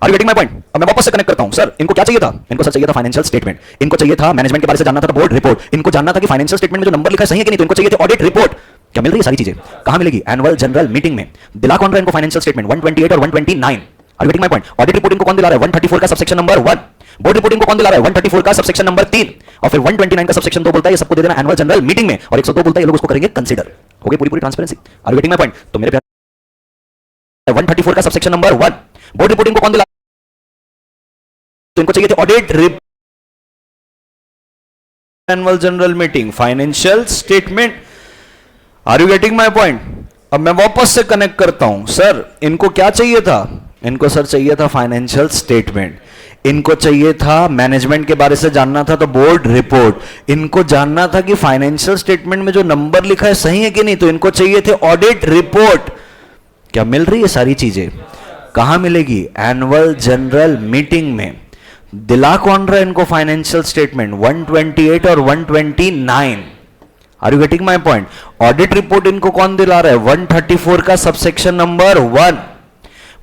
Are you getting my point? अब मैं वापस से कनेक्ट करता हूं। सर इनको क्या चाहिए था? इनको सर चाहिए था फाइनेंशियल स्टेटमेंट, इनको चाहिए था मैनेजमेंट के बारे में जानना था बोर्ड रिपोर्ट, इनको जानना था कि फाइनेंशियल स्टेटमेंट में जो नंबर लिखा है सही है कि नहीं, तो इनको चाहिए थे ऑडिट रिपोर्ट। क्या मिल रही है सारी चीजें? कहां मिलेगी? एनुअल जनरल मीटिंग में। दिला कौन रहा है इनको फाइनेंशियल स्टेटमेंट? 128 और 129। Are you getting my point? Audit report इनको कौन दिला रहा है? 134 का सबसेक्शन नंबर 1। बोर्ड रिपोर्ट इनको कौन दिला रहा है? 134 का सबसेक्शन नंबर 3। और फिर 129 का सबसेक्शन 2 बोलता है ये सबको दे देना एनुअल जनरल मीटिंग में, और 102 बोलता है ये लोग उसको करेंगे कंसीडर। हो गई पूरी पूरी transparency. Are you getting my point? तो मेरे 134 का सबसेक्शन नंबर 1, बोर्ड रिपोर्ट इनको कौन दिला, तो इनको चाहिए थे audit report, annual general meeting, financial statement. Are you getting my point? अब मैं वापस से कनेक्ट करता हूं। सर इनको क्या चाहिए था? इनको सर चाहिए था फाइनेंशियल स्टेटमेंट, इनको चाहिए था मैनेजमेंट के बारे से जानना था तो बोर्ड रिपोर्ट, इनको जानना था कि फाइनेंशियल स्टेटमेंट में जो नंबर लिखा है सही है कि नहीं, तो इनको चाहिए थे ऑडिट रिपोर्ट। क्या मिल रही है सारी चीजें? कहां मिलेगी? एनुअल जनरल मीटिंग में। दिला कौन रहा है इनको फाइनेंशियल स्टेटमेंट? 128 और 129। Are you getting my point? Audit report इनको कौन दिला रहा है? 134 का सबसेक्शन नंबर 1।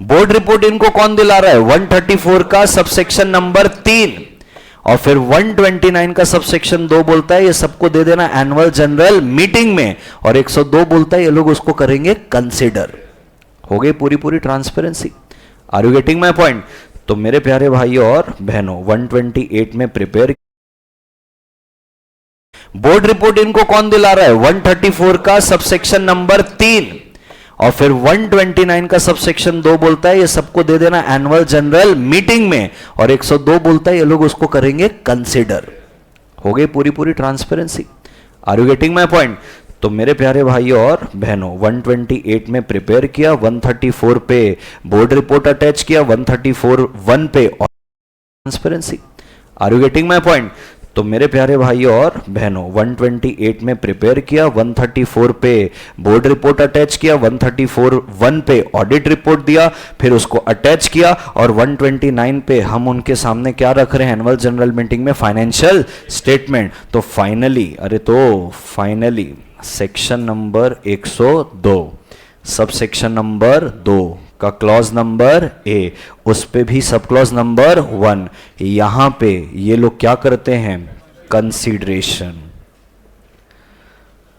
बोर्ड रिपोर्ट इनको कौन दिला रहा है? 134 का सबसेक्शन नंबर 3। और फिर 129 का सबसेक्शन 2 बोलता है ये सबको दे देना एनुअल जनरल मीटिंग में, और 102 बोलता है ये लोग उसको करेंगे कंसिडर। हो गई पूरी पूरी transparency. Are you getting my point? तो मेरे प्यारे भाइयों और बहनों, 128 में प्रिपेयर। बोर्ड रिपोर्ट इनको कौन दिला रहा है? 134 का सबसेक्शन नंबर 3। और फिर 129 का सबसेक्शन 2 बोलता है ये सबको दे देना एनुअल जनरल मीटिंग में, और 102 बोलता है ये लोग उसको करेंगे कंसिडर। हो गई पूरी पूरी transparency. Are you getting my point? तो मेरे प्यारे भाइयों और बहनों, 128 में प्रिपेयर किया, 134 पे बोर्ड रिपोर्ट अटैच किया, 134 1 पे transparency. Are you getting my point? तो मेरे प्यारे भाइयों और बहनों, 128 में प्रिपेयर किया, 134 पे बोर्ड रिपोर्ट अटैच किया, 134 1 पे ऑडिट रिपोर्ट दिया, फिर उसको अटैच किया, और 129 पे हम उनके सामने क्या रख रहे हैं एनुअल जनरल मीटिंग में? Financial statement. तो finally section number 102 sub section number 2 का क्लॉज नंबर ए, उस पे भी सब क्लॉज नंबर 1, यहां पे ये लोग क्या करते हैं?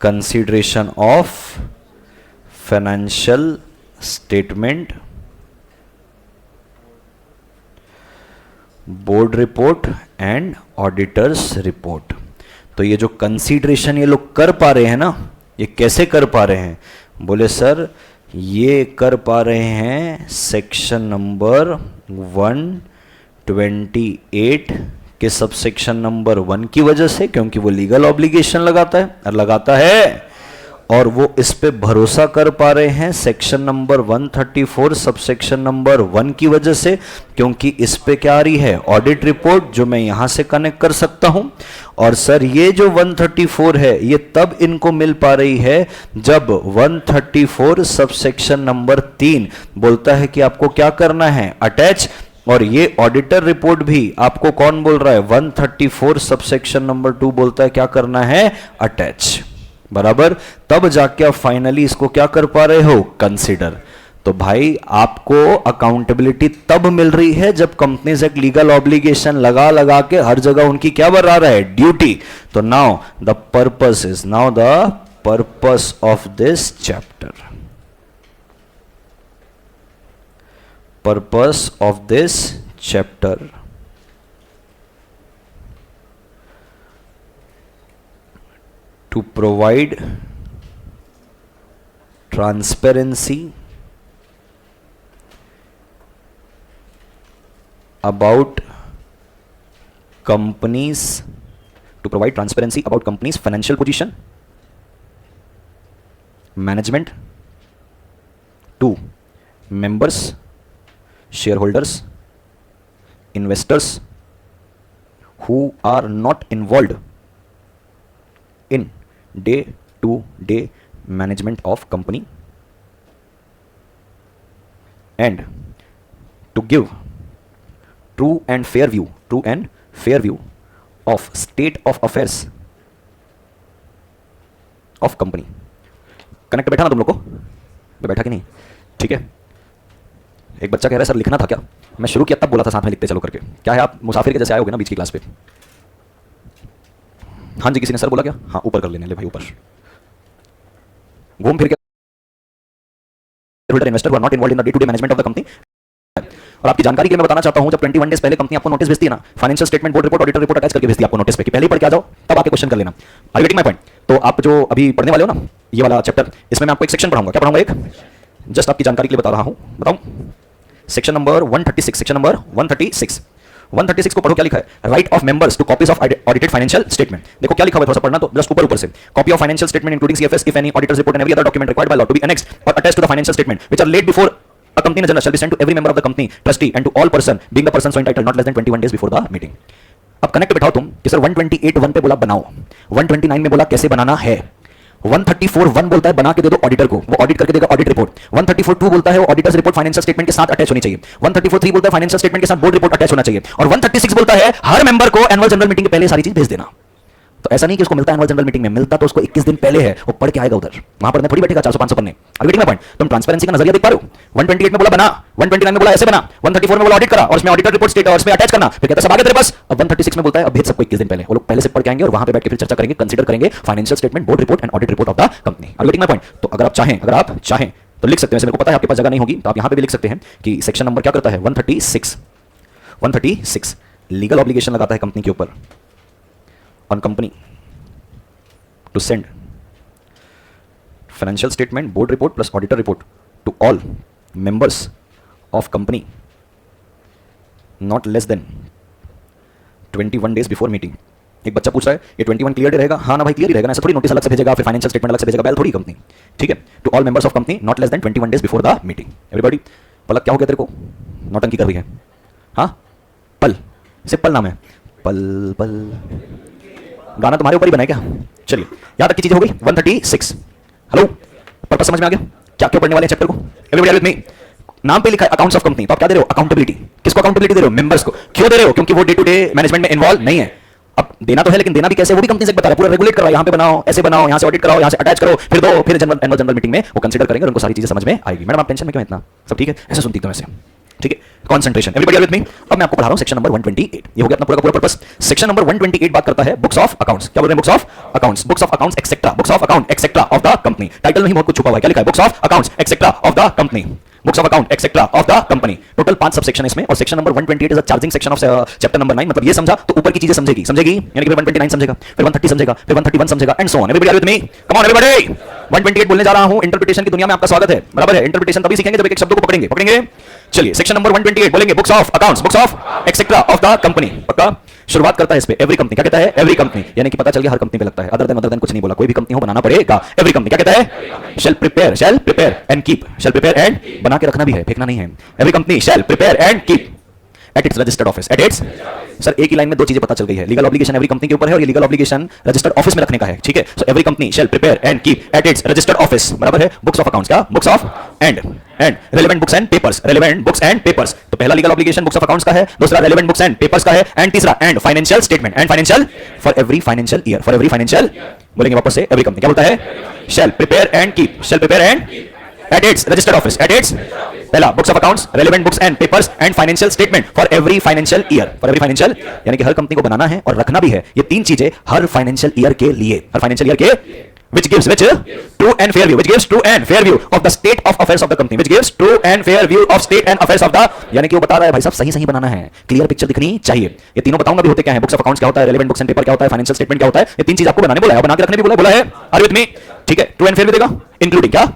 Consideration of financial statement, board report and auditors report. तो ये जो कंसीडरेशन ये लोग कर पा रहे हैं ना, ये कैसे कर पा रहे हैं? बोले सर ये कर पा रहे हैं सेक्शन नंबर 128 के सबसेक्शन नंबर 1 की वजह से, क्योंकि वो लीगल ऑब्लिगेशन लगाता है, और वो इस पे भरोसा कर पा रहे हैं सेक्शन नंबर 134 सबसेक्शन नंबर 1 की वजह से, क्योंकि इस पे क्या आ रही है? ऑडिट रिपोर्ट, जो मैं यहां से कनेक्ट कर सकता हूं। और सर ये जो 134 है ये तब इनको मिल पा रही है जब 134 सबसेक्शन नंबर 3 बोलता है कि आपको क्या करना है? अटैच। और ये ऑडिटर रिपोर्ट भी आपको कौन बोल रहा है? 134 सबसेक्शन नंबर 2 बोलता है क्या करना है? अटैच। बराबर। तब जाके आप फाइनली इसको क्या कर पा रहे हो? कंसिडर। तो भाई आपको अकाउंटेबिलिटी तब मिल रही है जब कंपनीज एक लीगल ऑब्लिगेशन लगा के हर जगह उनकी क्या बन रहा है? ड्यूटी। तो now the purpose of this chapter, purpose of this chapter to provide transparency about companies, financial position, management, to members, shareholders, investors who are not involved in day-to-day management of company, and to give true and fair view of state of affairs of company। Connect बैठा ना तुम लोग को? बैठा कि नहीं? ठीक है। एक बच्चा कह रहा है सर लिखना था क्या? मैं शुरू किया तब बोला था साथ में लिखते चलो करके। क्या है, आप मुसाफिर के जैसे आए होगे ना बीच की क्लास पे? हाँ जी, किसी ने सर बोला क्या? हाँ, ऊपर कर लेने, ले भाई ऊपर। घूम फिर के investor not involved in the day to day management of the company. और आपकी जानकारी के लिए मैं बताना चाहता हूं, जब 21 डेज पहले कंपनी आपको नोटिस भेजती है ना, financial statement, board report, auditor report attach करके भेजती है आपको नोटिस पे कि पहले ही पढ़ के आ जाओ, तब आके क्वेश्चन कर लेना। Are you getting my point? तो आप जो अभी पढ़ने वाले हो ना ये वाला चैप्टर, इसमें मैं आपको एक सेक्शन पढ़ाऊंगा। क्या पढ़ाऊंगा? एक जस्ट आपकी जानकारी के लिए बता रहा हूं, बताऊं। सेक्शन नंबर 136, सेक्शन नंबर 136 को पढ़ो। क्या लिखा है? Right of members two copies of audited financial statement. देखो क्या लिखा हुआ है, थोड़ा सा पढ़ना, तो जस्ट ऊपर से। Copy of financial statement including CFS if any auditors report and every other document required by law to be annexed or attached to the financial statement which are laid before A company in a journal shall be sent to every member of the company, trustee, and to all person being the person so entitled not less than 21 days before the meeting. अब connect बिठाओ तुम कि sir 128(1) पे बोला बनाओ, 129 में बोला कैसे बनाना है, 134(1) बोलता है बना के दे दो ऑडिटर को, वो ऑडिट करके देगा ऑडिट रिपोर्ट, 134(2) बोलता है वो ऑडिटर्स रिपोर्ट फाइनेंशियल स्टेटमेंट के साथ अटैच होनी चाहिए, 134(3) बोलता है फाइनेंशियल स्टेटमेंट के साथ बोर्ड रिपोर्ट अटैच होना चाहिए, और 136 बोलता है हर मेंबर को एनुअल जनरल मीटिंग के पहले सारी चीज भेज देना। तो ऐसा नहीं कि उसको मिलता है एनुअल जनरल मीटिंग में, मिलता तो उसको 21 दिन पहले है, वो पढ़ के आएगा उधर, वहां पढ़ने थोड़ी बैठेगा 400-500 पन्ने। अभी गेटिंग माय पॉइंट, तुम ट्रांसपेरेंसी का नजरिया देख पा रहे हो, 128 में बोला बना, 129 में बोला ऐसे बना, 134 में बोला ऑडिट करा और उसमें ऑडिटर रिपोर्ट स्टेट और उसमें अटैच करना, फिर कहता है सब आगे तेरे पास। अब 136 में बोलता है अब भेज सबको 21 दिन पहले, वो लोग पहले से पढ़ के आएंगे और वहां पे बैठ के फिर चर्चा करेंगे, कंसीडर करेंगे financial statement, board report and audit report of the company. अभी गेटिंग माय पॉइंट, तो अगर आप चाहें तो लिख सकते हैं, मेरे को पता है आपके पास जगह नहीं होगी तो आप यहां पे भी लिख सकते हैं कि सेक्शन नंबर क्या करता है 136 लीगल ऑब्लिगेशन लगाता है कंपनी के ऊपर, on company to send financial statement, board report plus auditor report to all members of company not less than 21 days before meeting। एक बच्चा पूछ रहा है ये 21 क्लियर रहेगा, हाँ ना भाई क्लियर ही रहेगा ना, ऐसा थोड़ी नोटिस अलग से भेजेगा फिर फाइनेंशियल स्टेटमेंट अलग से भेजेगा, बैल थोड़ी कंपनी, ठीक है। To all members of company not less than 21 days before the meeting. Everybody, Palak क्या हो गया तेरे को, नौटंकी कर रही है, हाँ पल, सिर्फ पल नाम है, पल पल, गाना तुम्हारे ऊपर ही बना है क्या। चलिए यहां तक की चीजें हो गई। 136 हेलो, पर्पस समझ में आ गया, क्या क्यों पढ़ने वाले हैं चैप्टर को। एवरीबॉडी विद मी, नाम पे लिखा है अकाउंट्स ऑफ कंपनी, तो आप क्या दे रहे हो, अकाउंटेबिलिटी। किसको अकाउंटेबिलिटी दे रहे हो, मेंबर्स को। क्यों दे रहे हो, क्योंकि वो डे टू डे मैनेजमेंट में इन्वॉल्व नहीं है। अब देना तो है लेकिन देना भी कैसे वो भी कंपनी से बता रहा है, पूरा रेगुलेट कर रहा है, यहाँ पे बनाओ, ऐसे बनाओ, यहाँ से ऑडिट कराओ, यहाँ से अटैच करो, फिर दो, फिर एनुअल जनरल मीटिंग में वो कंसीडर करेंगे और उनको सारी चीजें समझ में आएगी। मैडम आप टेंशन में क्यों इतना, सब ठीक है, ऐसे सुनती तो ऐसे, ठीक है। Concentration, everybody with me. अब मैं आपको पढ़ा रहा हूं सेक्शन नंबर 128, ये हो गया अपना पूरा का पूरा पर्पस। सेक्शन नंबर 128 बात करता है बुक्स ऑफ अकाउंट्स। क्या बोल रहे हैं, books of accounts, books of accounts etcetera, books of account etcetera of the company. Title में ही बहुत कुछ छुपा हुआ है, क्या लिखा है, books of accounts etcetera of the company, books of account etcetera of the company. Total 5 sub section इसमें, और section number 128 is a charging section of chapter number 9। मतलब ये समझा तो ऊपर की चीजें समझेगी, यानी कि 129 समझेगा, फिर 130 समझेगा, फिर 131 समझेगा, and so on. Everybody with me, come on everybody. 128 बोलने जा रहा हूं, इंटरप्रिटेशन की दुनिया में आपका स्वागत है, बराबर है। इंटरप्रिटेशन तभी सीखेंगे जब एक शब्द को पकड़ेंगे। चलिए सेक्शन नंबर 128 बोलेंगे books of accounts, books of etcetera of the company. पक्का शुरुआत करता है इस पे, एवरी कंपनी। क्या कहता है, एवरी कंपनी, यानी कि पता चल गया हर कंपनी पे लगता है, अदर देन कुछ नहीं बोला, कोई भी कंपनी हो बनाना पड़ेगा। एवरी कंपनी क्या कहता है, shall prepare and keep, shall prepare and बना के रखना भी है, फेंकना नहीं है। Every company shall prepare and keep at its registered office, at its. Sir एक ही लाइन में दो चीजें पता चल गई है, लीगल ऑब्लिगेशन एवरी कंपनी के ऊपर है और ये लीगल ऑब्लिगेशन रजिस्टर्ड ऑफिस में रखने का है, ठीक है। So every company shall prepare and keep at its registered office, बराबर है। बुक्स ऑफ अकाउंट्स, क्या books of and relevant books and papers, relevant books and papers. तो पहला legal obligation books of accounts का है, दूसरा रेलेवेंट बुक्स एंड पेपर्स का है, एंड तीसरा and financial statement, and financial for every financial year, for every financial. बोलेंगे वापस से, एवरी कंपनी क्या बोलता है, shall prepare and keep, shall prepare and at its registered office, at its पहला books of accounts, relevant books and papers and financial statement for every financial year, for every financial, यानी कि हर company को बनाना है और रखना भी है। ये तीन चीजें हर फाइनेंशियल ईयर के लिए, हर फाइनेंशियल ईयर के which gives true and fair view of the state of affairs of the company, which gives true and fair view of state and affairs of the, यानी कि वो बता रहा है भाई साहब सही सही बनाना है, क्लियर पिक्चर दिखनी चाहिए। ये तीनों बताऊंगा भी होते क्या है, बुक्स ऑफ अकाउंट्स क्या होता है, रेलेवेंट बुक्स एंड पेपर क्या होता है, फाइनेंशियल स्टेटमेंट क्या होता है, ये तीन चीज आपको बनाने बोला है, बना के रखने भी बोला है। आर विद मी, ठीक है। ट्रू एंड फेयर भी देगा, इंक्लूडिंग क्या,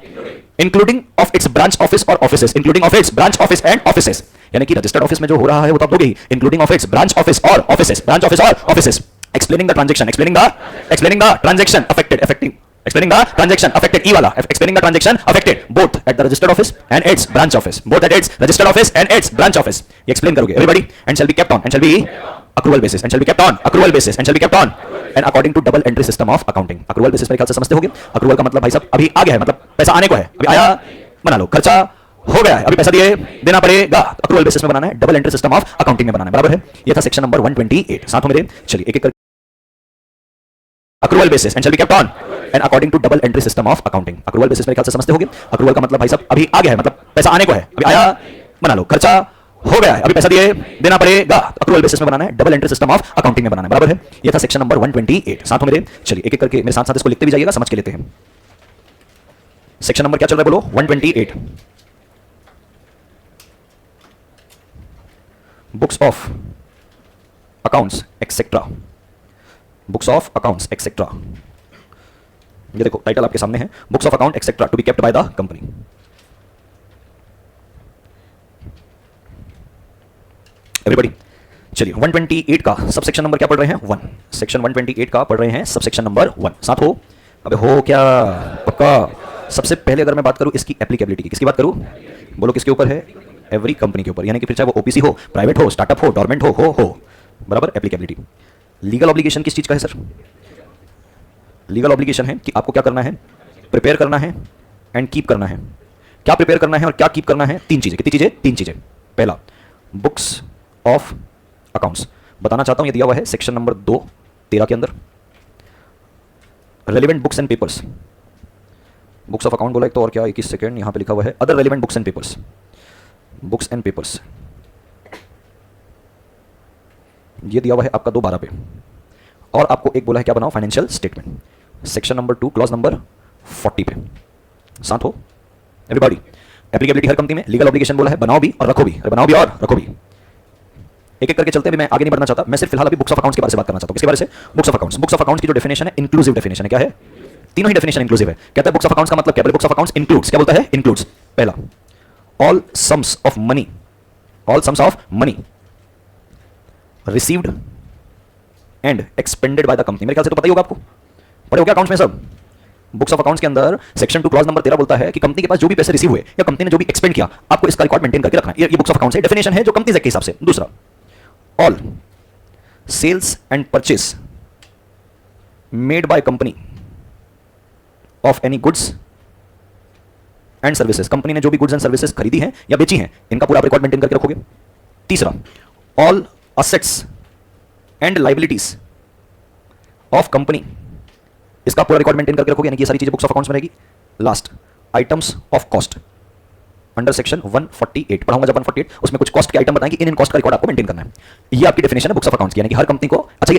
including of its branch office और offices, including of its branch office and offices, यानी कि रजिस्टर्ड ऑफिस में जो हो रहा है वो तो आप दोगे ही, including of its branch office और ऑफिसेस, ब्रांच ऑफिस और offices. Explaining the transaction, explaining the transaction affected, explaining the transaction affected, E वाला, explaining the transaction affected both at the registered office and its branch office, both at its registered office and its branch office. ये explain करोगे everybody, and shall be kept on, and shall be accrual basis, and shall be kept on accrual basis, and shall be kept on and according to double entry system of accounting. accrual basis मेरे ख्याल से समझते होगे। accrual का मतलब भाई साहब अभी आ गया है, मतलब पैसा आने को है, अभी आया बना लो, खर्चा हो गया है, अभी पैसा दिए देना पड़ेगा, accrual basis में बनाना है, double entry system of accounting में बनाना है, बराबर है। ये था सेक्शन नंबर 128, साथ में मेरे। चलिए एक एक करके, accrual basis and shall be kept on and according to double entry system of accounting. accrual basis मेरे ख्याल से समझते होगे। accrual का मतलब भाई साहब अभी आ गया है, मतलब पैसा आने को है, अभी आया बना लो, खर्चा हो गया है, अभी पैसा दिए देना पड़ेगा, accrual basis में बनाना है, double entry system of accounting में बनाना है, बराबर है। ये था सेक्शन नंबर 128, साथ में मेरे। चलिए एक एक करके मेरे साथ साथ इसको लिखते भी जाइएगा, समझ के लेते हैं। सेक्शन नंबर क्या चल रहा है बोलो, 128, books of accounts etcetera, books of accounts etcetera. ये देखो टाइटल आपके सामने है, books of account etcetera to be kept by the company. Everybody चलिए 128 का सब सेक्शन नंबर क्या पढ़ रहे हैं, 1। सेक्शन 128 का पढ़ रहे हैं सब सेक्शन नंबर 1, साथ हो। अबे हो क्या, पक्का सबसे पहले अगर मैं बात करूं इसकी एप्लीकेबिलिटी की, किसकी बात करूं? बोलो किसके ऊपर है? एवरी कंपनी के ऊपर, यानी कि फिर चाहे वो ओपीसी हो, प्राइवेट हो, स्टार्टअप हो, गवर्नमेंट हो, बराबर एप्लीकेबिलिटी। लीगल ऑब्लिगेशन किस चीज का है सर? लीगल ऑब्लिगेशन है कि आपको क्या करना है? प्रिपेयर करना है एंड कीप करना है। क्या प्रिपेयर करना है और क्या कीप करना है? तीन चीजें। कितनी चीजें? तीन चीजें। पहला, बुक्स ऑफ अकाउंट्स, बताना चाहता हूं ये दिया हुआ है सेक्शन नंबर 2(13) के अंदर। Relevant books and papers, books of account बोला एक तो, और क्या 21 सेकेंड यहां पे लिखा हुआ है other relevant books and papers, books and papers ये दिया हुआ है आपका 2(12) पे। और आपको एक बोला है क्या बनाओ? Financial statement, section number 2 clause number 40 पे। साथ हो एवरीबॉडी? एप्लीकेबिलिटी हर कंपनी में। लीगल ऑब्लिगेशन बोला है बनाओ भी और रखो भी, अरे बनाओ भी और रखो भी। एक एक करके चलते हैं, मैं आगे नहीं बढ़ना चाहता, मैं सिर्फ फिलहाल अभी बुक्स ऑफ अकाउंट्स के बारे से बात करना चाहता हूं। किसके बारे से? Books of accounts. Books of accounts की जो डेफिनेशन है इंक्लूसिव डेफिनेशन है। क्या है? तीनों ही डेफिनेशन इंक्लूसिव है। कहता है बुक्स ऑफ अकाउंट्स का मतलब क्या? बुक्स ऑफ अकाउंट्स इंक्लूड्स, क्या बोलता है? इंक्लूड्स। पहला, all sums of money, all sums of money received and expanded bye the company. मेरे ख्याल से तो पता ही होगा आपको, पढ़े हो क्या अकाउंट्स में सब? बुक्स ऑफ अकाउंट्स के अंदर सेक्शन 2 क्लॉज नंबर 13 बोलता है कि कंपनी के पास जो भी पैसे रिसीव हुए या कंपनी ने जो भी एक्सपेंड किया, आपको इसका रिकॉर्ड मेंटेन करके रखना है। ये बुक्स ऑफ अकाउंट्स है, डेफिनेशन है जो कंपनीज एक्ट के हिसाब से। दूसरा, all sales and purchase made by company of any goods and services, company ने जो भी गुड्स एंड सर्विसेज खरीदी हैं या बेची हैं, इनका पूरा रिकॉर्ड मेंटेन करके रखोगे। तीसरा, all assets and liabilities of company, इसका पूरा रिकॉर्ड मेंटेन करके रखोगे, यानी कि ये सारी चीजें बुक्स ऑफ अकाउंट्स में रहेगी। Last, items of cost under section 148, पढ़ाऊंगा जब 148, उसमें कुछ कॉस्ट के आइटम बताएंगे, इन कॉस्ट का रिकॉर्ड आपको मेंटेन करना है। ये आपकी डेफिनेशन है बुक्स ऑफ अकाउंट्स की, यानी कि हर कंपनी को, अच्छा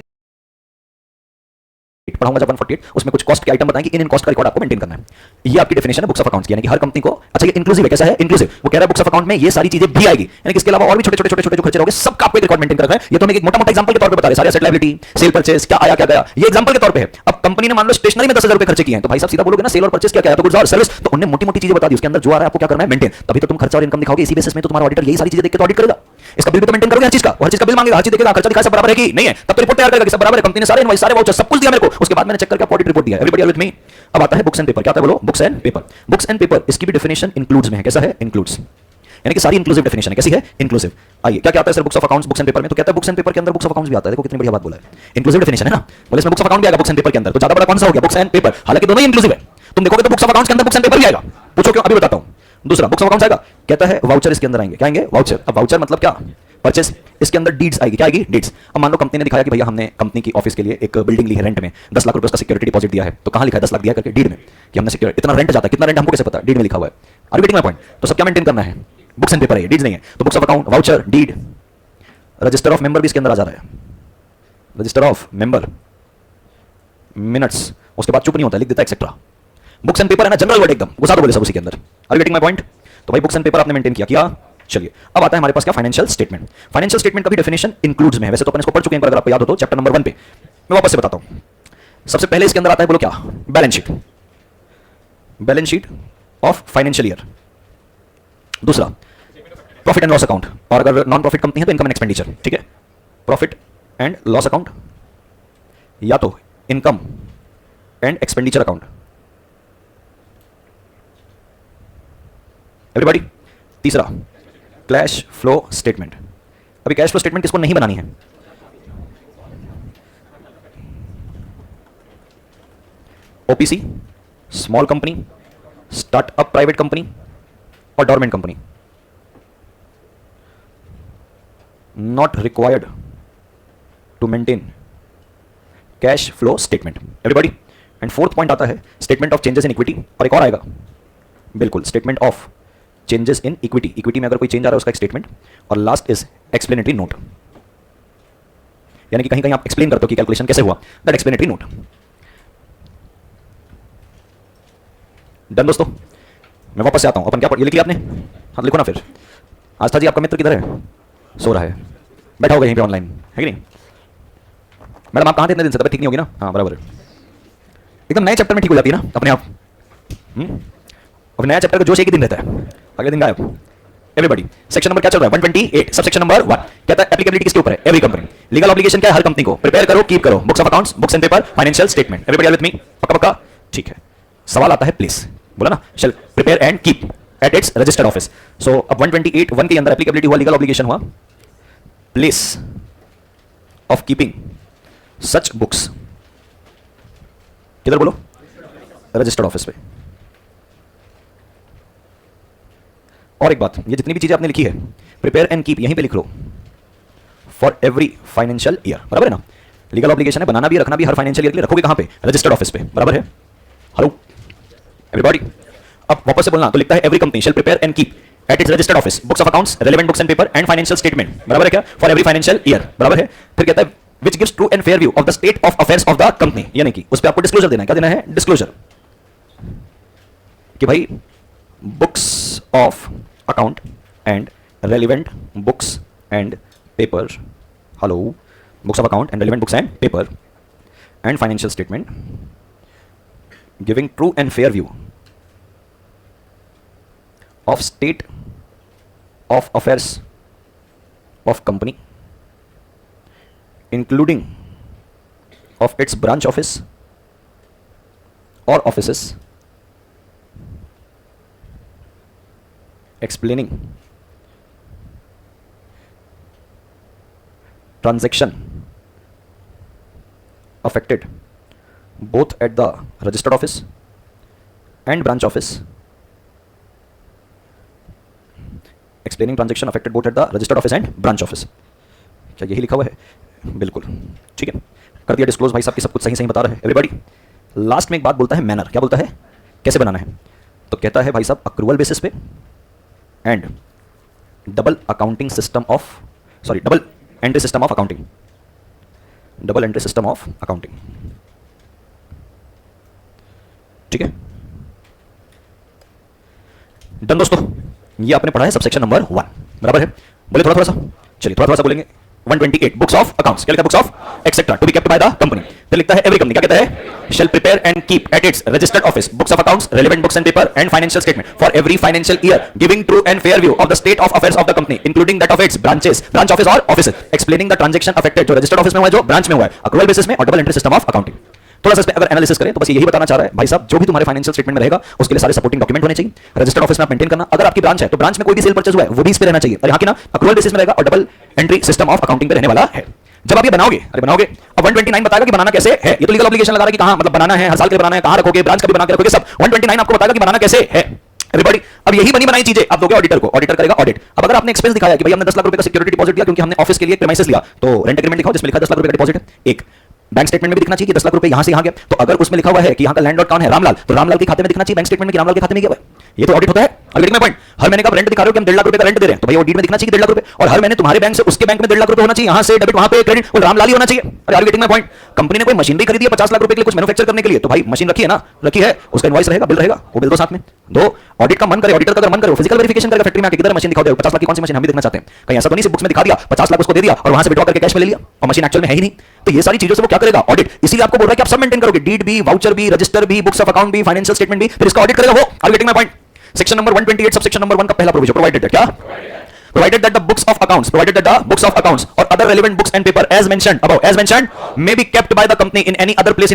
पढ़ाऊंगा जब 148, उसमें कुछ कॉस्ट के आइटम बताएंगे, इन कॉस्ट का रिकॉर्ड आपको मेंटेन करना है। ये आपकी डेफिनेशन है बुक्स ऑफ अकाउंट्स की, यानी कि हर कंपनी को, अच्छा ये इंक्लूसिव है, कैसा है? इंक्लूसिव। वो कह रहा है बुक्स ऑफ अकाउंट में ये सारी चीजें भी आएगी, यानी कि इसके अलावा और भी छोटे छोटे छोटे छोटे जो खर्चे होंगे, सबका आपको एक रिकॉर्ड मेंटेन करना है। ये तो हम एक मोटा मोटा एग्जांपल के तौर पे बता रहे हैं, सारे एसेट लायबिलिटी, सेल परचेस, क्या आया क्या गया, ये एग्जांपल के तौर पे है। अब कंपनी ने मान लो स्टेशनरी में 10,000 रुपए खर्चे किए हैं, तो भाई साहब सीधा बोलोगे ना सेल और परचेस क्या क्या है, तो गुड्स और सर्विस, तो उन्होंने मोटी मोटी चीजें बता दी, उसके अंदर जो आ रहा है आपको क्या करना है? मेंटेन। तभी तो तुम खर्चा और इनकम दिखाओगे, इसी बेसिस में तो तुम्हारा ऑडिटर यही सारी चीजें देख के तो ऑडिट करेगा। इसका बिल भी तो मेंटेन करोगे हर चीज का, हर चीज का बिल मांगेगा, हर चीज देखेगा, खर्चा दिखाया सब बराबर है कि नहीं है, तब तो रिपोर्ट तैयार करेगा कि सब बराबर है, कंपनी ने सारे इनवॉइस, सारे वाउचर, सब कुछ दिया मेरे को, उसके बाद मैंने चेक करके ऑडिट रिपोर्ट दिया। Everybody are with me? अब आता है बुक्स एंड पेपर। क्या आता है बोलो? Books and paper. Books and paper, इसकी भी डेफिनेशन इंक्लूड्स में है। कैसा है? इंक्लूड्स, यानी कि सारी इंक्लूसिव डेफिनेशन है। कैसी है? इंक्लूसिव। आइए क्या क्या आता है sir books of accounts, books and paper में? तो कहता है बुक्स एंड पेपर के अंदर बुक्स ऑफ अकाउंट्स भी आता है। देखो कितनी बढ़िया बात बोला है, इंक्लूसिव डेफिनेशन है ना, बोले इसमें बुक्स ऑफ अकाउंट भी आएगा बुक्स एंड पेपर के अंदर, तो ज्यादा बड़ा कौन सा हो गया? Books and paper. हालांकि दोनों ही इंक्लूसिव है, तुम देखोगे तो बुक्स ऑफ अकाउंट्स के अंदर बुक्स एंड पेपर भी आएगा। पूछो क्यों? अभी बताता हूं। दूसरा, बुक्स ऑफ अकाउंट्स आएगा, कहता है वाउचर इसके अंदर आएंगे। क्या आएंगे? वाउचर। अब वाउचर मतलब क्या? परचेस। इसके अंदर डीड्स आएगी। क्या आएगी? डीड्स। अब मान लो कंपनी ने दिखाया कि भैया हमने कंपनी की ऑफिस के लिए एक बिल्डिंग ली है रेंट में, 10 लाख रुपए उसका सिक्योरिटी डिपॉजिट दिया है, तो कहां लिखा है 10 लाख दिया करके? डीड में, कि हमने सिक्योरिटी इतना रेंट जाता है, कितना रेंट हमको कैसे पता? डीड में लिखा हुआ है। Are you getting my point? तो सब क्या मेंटेन करना है? बुक्स एंड पेपर है, डीड्स नहीं है। तो books of account, voucher, deed, register of member भी इसके अंदर आ जा रहा है, रजिस्टर ऑफ मेंबर, मिनट्स, उसके बाद चुप नहीं होता, लिख देता एक्सेट्रा। बुक्स एंड पेपर है ना, जनरल वर्ड एकदम, घुसा दो बोले सब उसी के अंदर। Are you getting my point? तो भाई बुक्स एंड पेपर आपने मेंटेन किया। चलिए अब आता है हमारे पास क्या? Financial statement. फाइनेंशियल स्टेटमेंट का भी डेफिनेशन इंक्लूड्स में है, वैसे तो अपन इसको पढ़ चुके हैं, पर अगर आपको याद हो तो चैप्टर नंबर 1 पे मैं वापस से बताता हूं। सबसे पहले इसके अंदर आता है बोलो क्या? Balance sheet, balance sheet of financial year. दूसरा, प्रॉफिट एंड लॉस अकाउंट, और अगर नॉन प्रॉफिट कंपनी है तो इनकम एंड एक्सपेंडिचर। ठीक है, प्रॉफिट एंड लॉस अकाउंट या तो income and expenditure account. Everybody? तीसरा, कैश फ्लो स्टेटमेंट। अभी कैश फ्लो स्टेटमेंट किसको नहीं बनानी है? OPC, small company, startup private company और government company. Not required to maintain cash flow statement. Everybody? And fourth point आता है statement of changes in equity, और एक और आएगा बिल्कुल, statement of changes in equity, equity में अगर कोई चेंज आ रहा है उसका एक स्टेटमेंट, और लास्ट इज एक्सप्लेनेटरी नोट, यानी कि कहीं कहीं आप एक्सप्लेन करते हो कि कैलकुलेशन कैसे हुआ, दैट एक्सप्लेनेटरी नोट। डन दोस्तों? मैं वापस से आता हूं, अपन क्या ये लिख लिया आपने? हाँ लिखो ना फिर। आस्था जी आपका मित्र किधर है? सो रहा है, बैठा होगा यहीं पे ऑनलाइन, है कि नहीं? मैडम आप कहाँ थे इतने दिन से? तबियत ठीक नहीं होगी ना? हाँ बराबर है, एकदम नए चैप्टर में ठीक हो जाती है ना अपने आप। अब नया चैप्टर का जोश एक ही दिन रहता है, अगले दिन गायब। एवरीबॉडी, सेक्शन नंबर क्या चल रहा है? 128, सब सेक्शन नंबर 1 कहता है एप्लीकेबिलिटी किसके ऊपर है? Every company. लीगल ऑब्लिगेशन क्या है? हर कंपनी को। प्रिपेयर करो, कीप करो, books of accounts, books and paper, financial statement. Everybody are with me? पक्का पक्का? ठीक है। सवाल आता है प्लेस, बोला ना, shall prepare and keep at its registered office. So अब 128(1) के अंदर एप्लीकेबिलिटी हुआ, लीगल ऑब्लिगेशन हुआ, place of keeping such books किधर बोलो, रजिस्टर्ड ऑफिस पे। और एक बात, ये जितनी भी चीजें आपने लिखी है प्रिपेयर एंड कीप यहीं पे लिख लो फॉर एवरी फाइनेंशियल ईयर, बराबर है ना। लीगल ऑब्लिगेशन है, बनाना भी रखना भी हर फाइनेंशियल ईयर के लिए, रखोगे कहां पे, रजिस्टर्ड ऑफिस पे, बराबर है। हेलो एवरीबॉडी, अब वापस से बोलना, तो लिखता है every company shall prepare and keep at its registered office books of accounts, relevant books and paper and financial statement, बराबर है क्या, फॉर एवरी फाइनेंशियल ईयर, बराबर है। फिर कहता है which gives true and fair view of the state of affairs of the company, यानी कि उस पर आपको डिस्क्लोजर देना है, क्या देना है, डिस्क्लोजर, कि भाई books of account and relevant books and paper, hello, books of account and relevant books and paper and financial statement giving true and fair view of state of affairs of company including of its branch office or offices, explaining transaction affected both at the registered office and branch office, explaining transaction affected both at the registered office and branch office. क्या यही लिखा हुआ है, बिल्कुल ठीक है, कर दिया डिस्क्लोज भाई साहब की, सब कुछ सही सही बता रहे हैं एवरीबॉडी। लास्ट में एक बात बोलता है मैनर, क्या बोलता है, कैसे बनाना है, तो कहता है भाई साहब अक्रूवल बेसिस पे and double accounting system of, sorry double entry system of accounting, double entry system of accounting, ठीक है डन दोस्तों। ये आपने पढ़ा है सबसेक्शन नंबर 1, बराबर है। बोले थोड़ा थोड़ा सा, चलिए थोड़ा थोड़ा सा बोलेंगे। 128 बुक्स ऑफ अकाउंट्स, क्या लिखा है, books of etcetera to be kept by the company. फिर लिखता है एवरी कंपनी, क्या कहता है, shall prepare and keep at its registered office books of accounts, relevant books and paper and financial statement for every financial year giving true and fair view of the state of affairs of the company including that of its branches, branch office और offices, explaining the transaction affected, जो registered office में हुआ है, जो branch में हुआ है, accrual basis में और double entry system of accounting. थोड़ा सा इस पे अगर एनालिसिस करें तो बस यही बताना चाह रहा है भाई साहब, जो भी तुम्हारे फाइनेंशियल स्टेटमेंट में रहेगा उसके लिए सारे सपोर्टिंग डॉक्यूमेंट होने चाहिए, रजिस्टर्ड ऑफिस में आप मेंटेन करना। अगर आपकी ब्रांच है तो ब्रांच में कोई भी सेल परचेज हुआ है वो भी इस पे रहना चाहिए, और यहाँ की ना अक्रूवल बेसिस में रहेगा और double entry system of accounting पे रहने वाला है। जब आप ये बनाओगे, अरे बनाओगे, अब 129 बताएगा कि बनाना कैसे है। ये तो लीगल ऑब्लिगेशन लगा रहा है कि कहां, मतलब बनाना है, हर साल के लिए बनाना है, कहां रखोगे, ब्रांच का भी बना के रखोगे, सब 129 आपको बताएगा कि बनाना कैसे है एवरीबॉडी। अब यही बनी बनाई चीजें आप दोगे ऑडिटर को, ऑडिटर करेगा ऑडिट। अब अगर आपने एक्सपेंस दिखाया कि भाई हमने 10 लाख रुपए का सिक्योरिटी डिपॉजिट दिया क्योंकि हमने ऑफिस के लिए प्रीमाइसेस लिया, तो रेंट एग्रीमेंट दिखाओ जिसमें लिखा 10 लाख रुपए का डिपॉजिट है। एक बैंक स्टेटमेंट में भी दिखना चाहिए कि 10 लाख रुपए यहां से यहां गया, तो अगर उसमें लिखा हुआ है कि यहां का लैंडलॉर्ड कौन है, रामलाल, तो रामलाल के खाते में दिखना चाहिए बैंक स्टेटमेंट में कि रामलाल के खाते में गया है। ये तो ऑडिट होता है। अगर में पॉइंट, हर महीने का रेंट दिखा रहे हो कि हम 1.5 लाख रुपए का रेंट दे रहे हैं, तो भाई ऑडिट में दिखना चाहिए 1.5 लाख रुपए, और हर महीने तुम्हारे बैंक से उसके बैंक में 1.5 लाख रुपए होना चाहिए, यहां से डेबिट वहां पे क्रेडिट, वो रामलाल ही होना चाहिए। अरे are getting my point. Company ने कोई मशीनरी खरीदी है 50 लाख रुपए के लिए कुछ मैन्युफैक्चर करने के लिए, तो भाई मशीन रखी है ना, रखी है, उसका इनवॉइस रहेगा, बिल रहेगा, वो बिल दो साथ में। दो ऑडिट का मन करे, ऑडिटर का अगर मन करे फिजिकल वेरिफिकेशन करेगा फैक्ट्री में आके, किधर मशीन दिखाओ, 50 लाख की कौन सी मशीन हम भी देखना चाहते हैं। कहीं ऐसा तो नहीं बुक्स में दिखा दिया 50 लाख उसको दे दिया और वहां से विड्रॉ करके कैश में ले लिया और मशीन एक्चुअल में है ही नहीं। तो ये सारी चीजों से वो क्या करेगा, ऑडिट। इसीलिए आपको बोल रहा है कि आप सब मेंटेन करोगे, डीड भी, वाउचर भी, रजिस्टर भी, बुक्स ऑफ अकाउंट भी, फाइनेंशियल स्टेटमेंट भी, फिर इसका ऑडिट करेगा वो। Are getting my point. Section number 128 subsection number 1 का पहला प्रोविजन प्रोवाइडेड है क्या, provided that the books of accounts or other relevant books and paper as mentioned may be kept by the company in any other place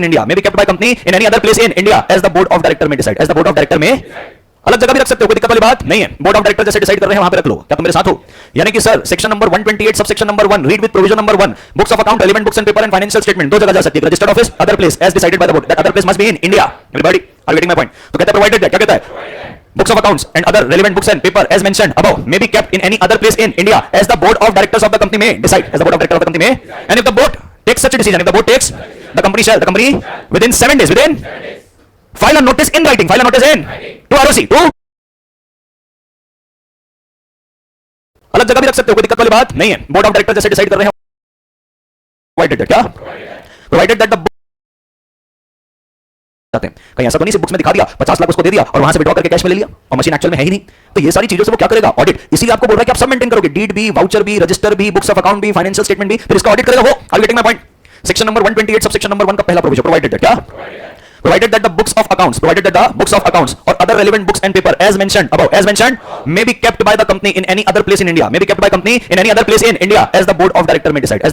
in India, as the board of director may decide, अलग जगह भी रख सकते हो, कोई दिक्कत वाली बात नहीं है। बोर्ड ऑफ डायरेक्टर जैसे डिसाइड कर रहे हैं वहां पे रख लो, क्या तुम मेरे साथ हो। यानी कि sir section number 128 subsection number 1 read with provision number 1 books of account, relevant books and paper and financial statement दो जगह जा सकती है, registered office, other place as decided by the board, that other place must be in India. Everybody are getting my point. तो कहता है provided that, क्या कहता है, books of accounts and other relevant books and paper as mentioned above may be kept in any other place in India as the board of directors of the company may decide, and if the board takes such a decision, the company within 7 days file a notice in writing to ROC, to अलग जगह भी रख सकते हो, कोई दिक्कत वाली बात नहीं है। बोर्ड ऑफ डायरेक्टर जैसे डिसाइड कर रहे हैं, प्रोवाइडेड दैट द हैं। कहीं ऐसा तो नहीं बुक्स में दिखा दिया 50 लाख उसको दे दिया और वहां से विड्रॉ करके कैश में ले लिया और मशीन एक्चुअल में है ही नहीं। तो ये सारी चीजों से वो क्या करेगा, ऑडिट। इसीलिए आपको बोल रहा है कि आप सब मेंटेन करोगे, डीड भी, वाउचर भी, रजिस्टर भी, बुक्स ऑफ अकाउंट भी, फाइनेंशियल स्टेटमेंट भी, फिर इसका ऑडिट करेगा वो। Are getting my point. Section number 128 subsection number 1 का पहला प्रोविजन प्रोवाइडेड है क्या, provided that the books of accounts or other relevant books and paper as mentioned may be kept by the company in any other place in India, as the board of director may decide,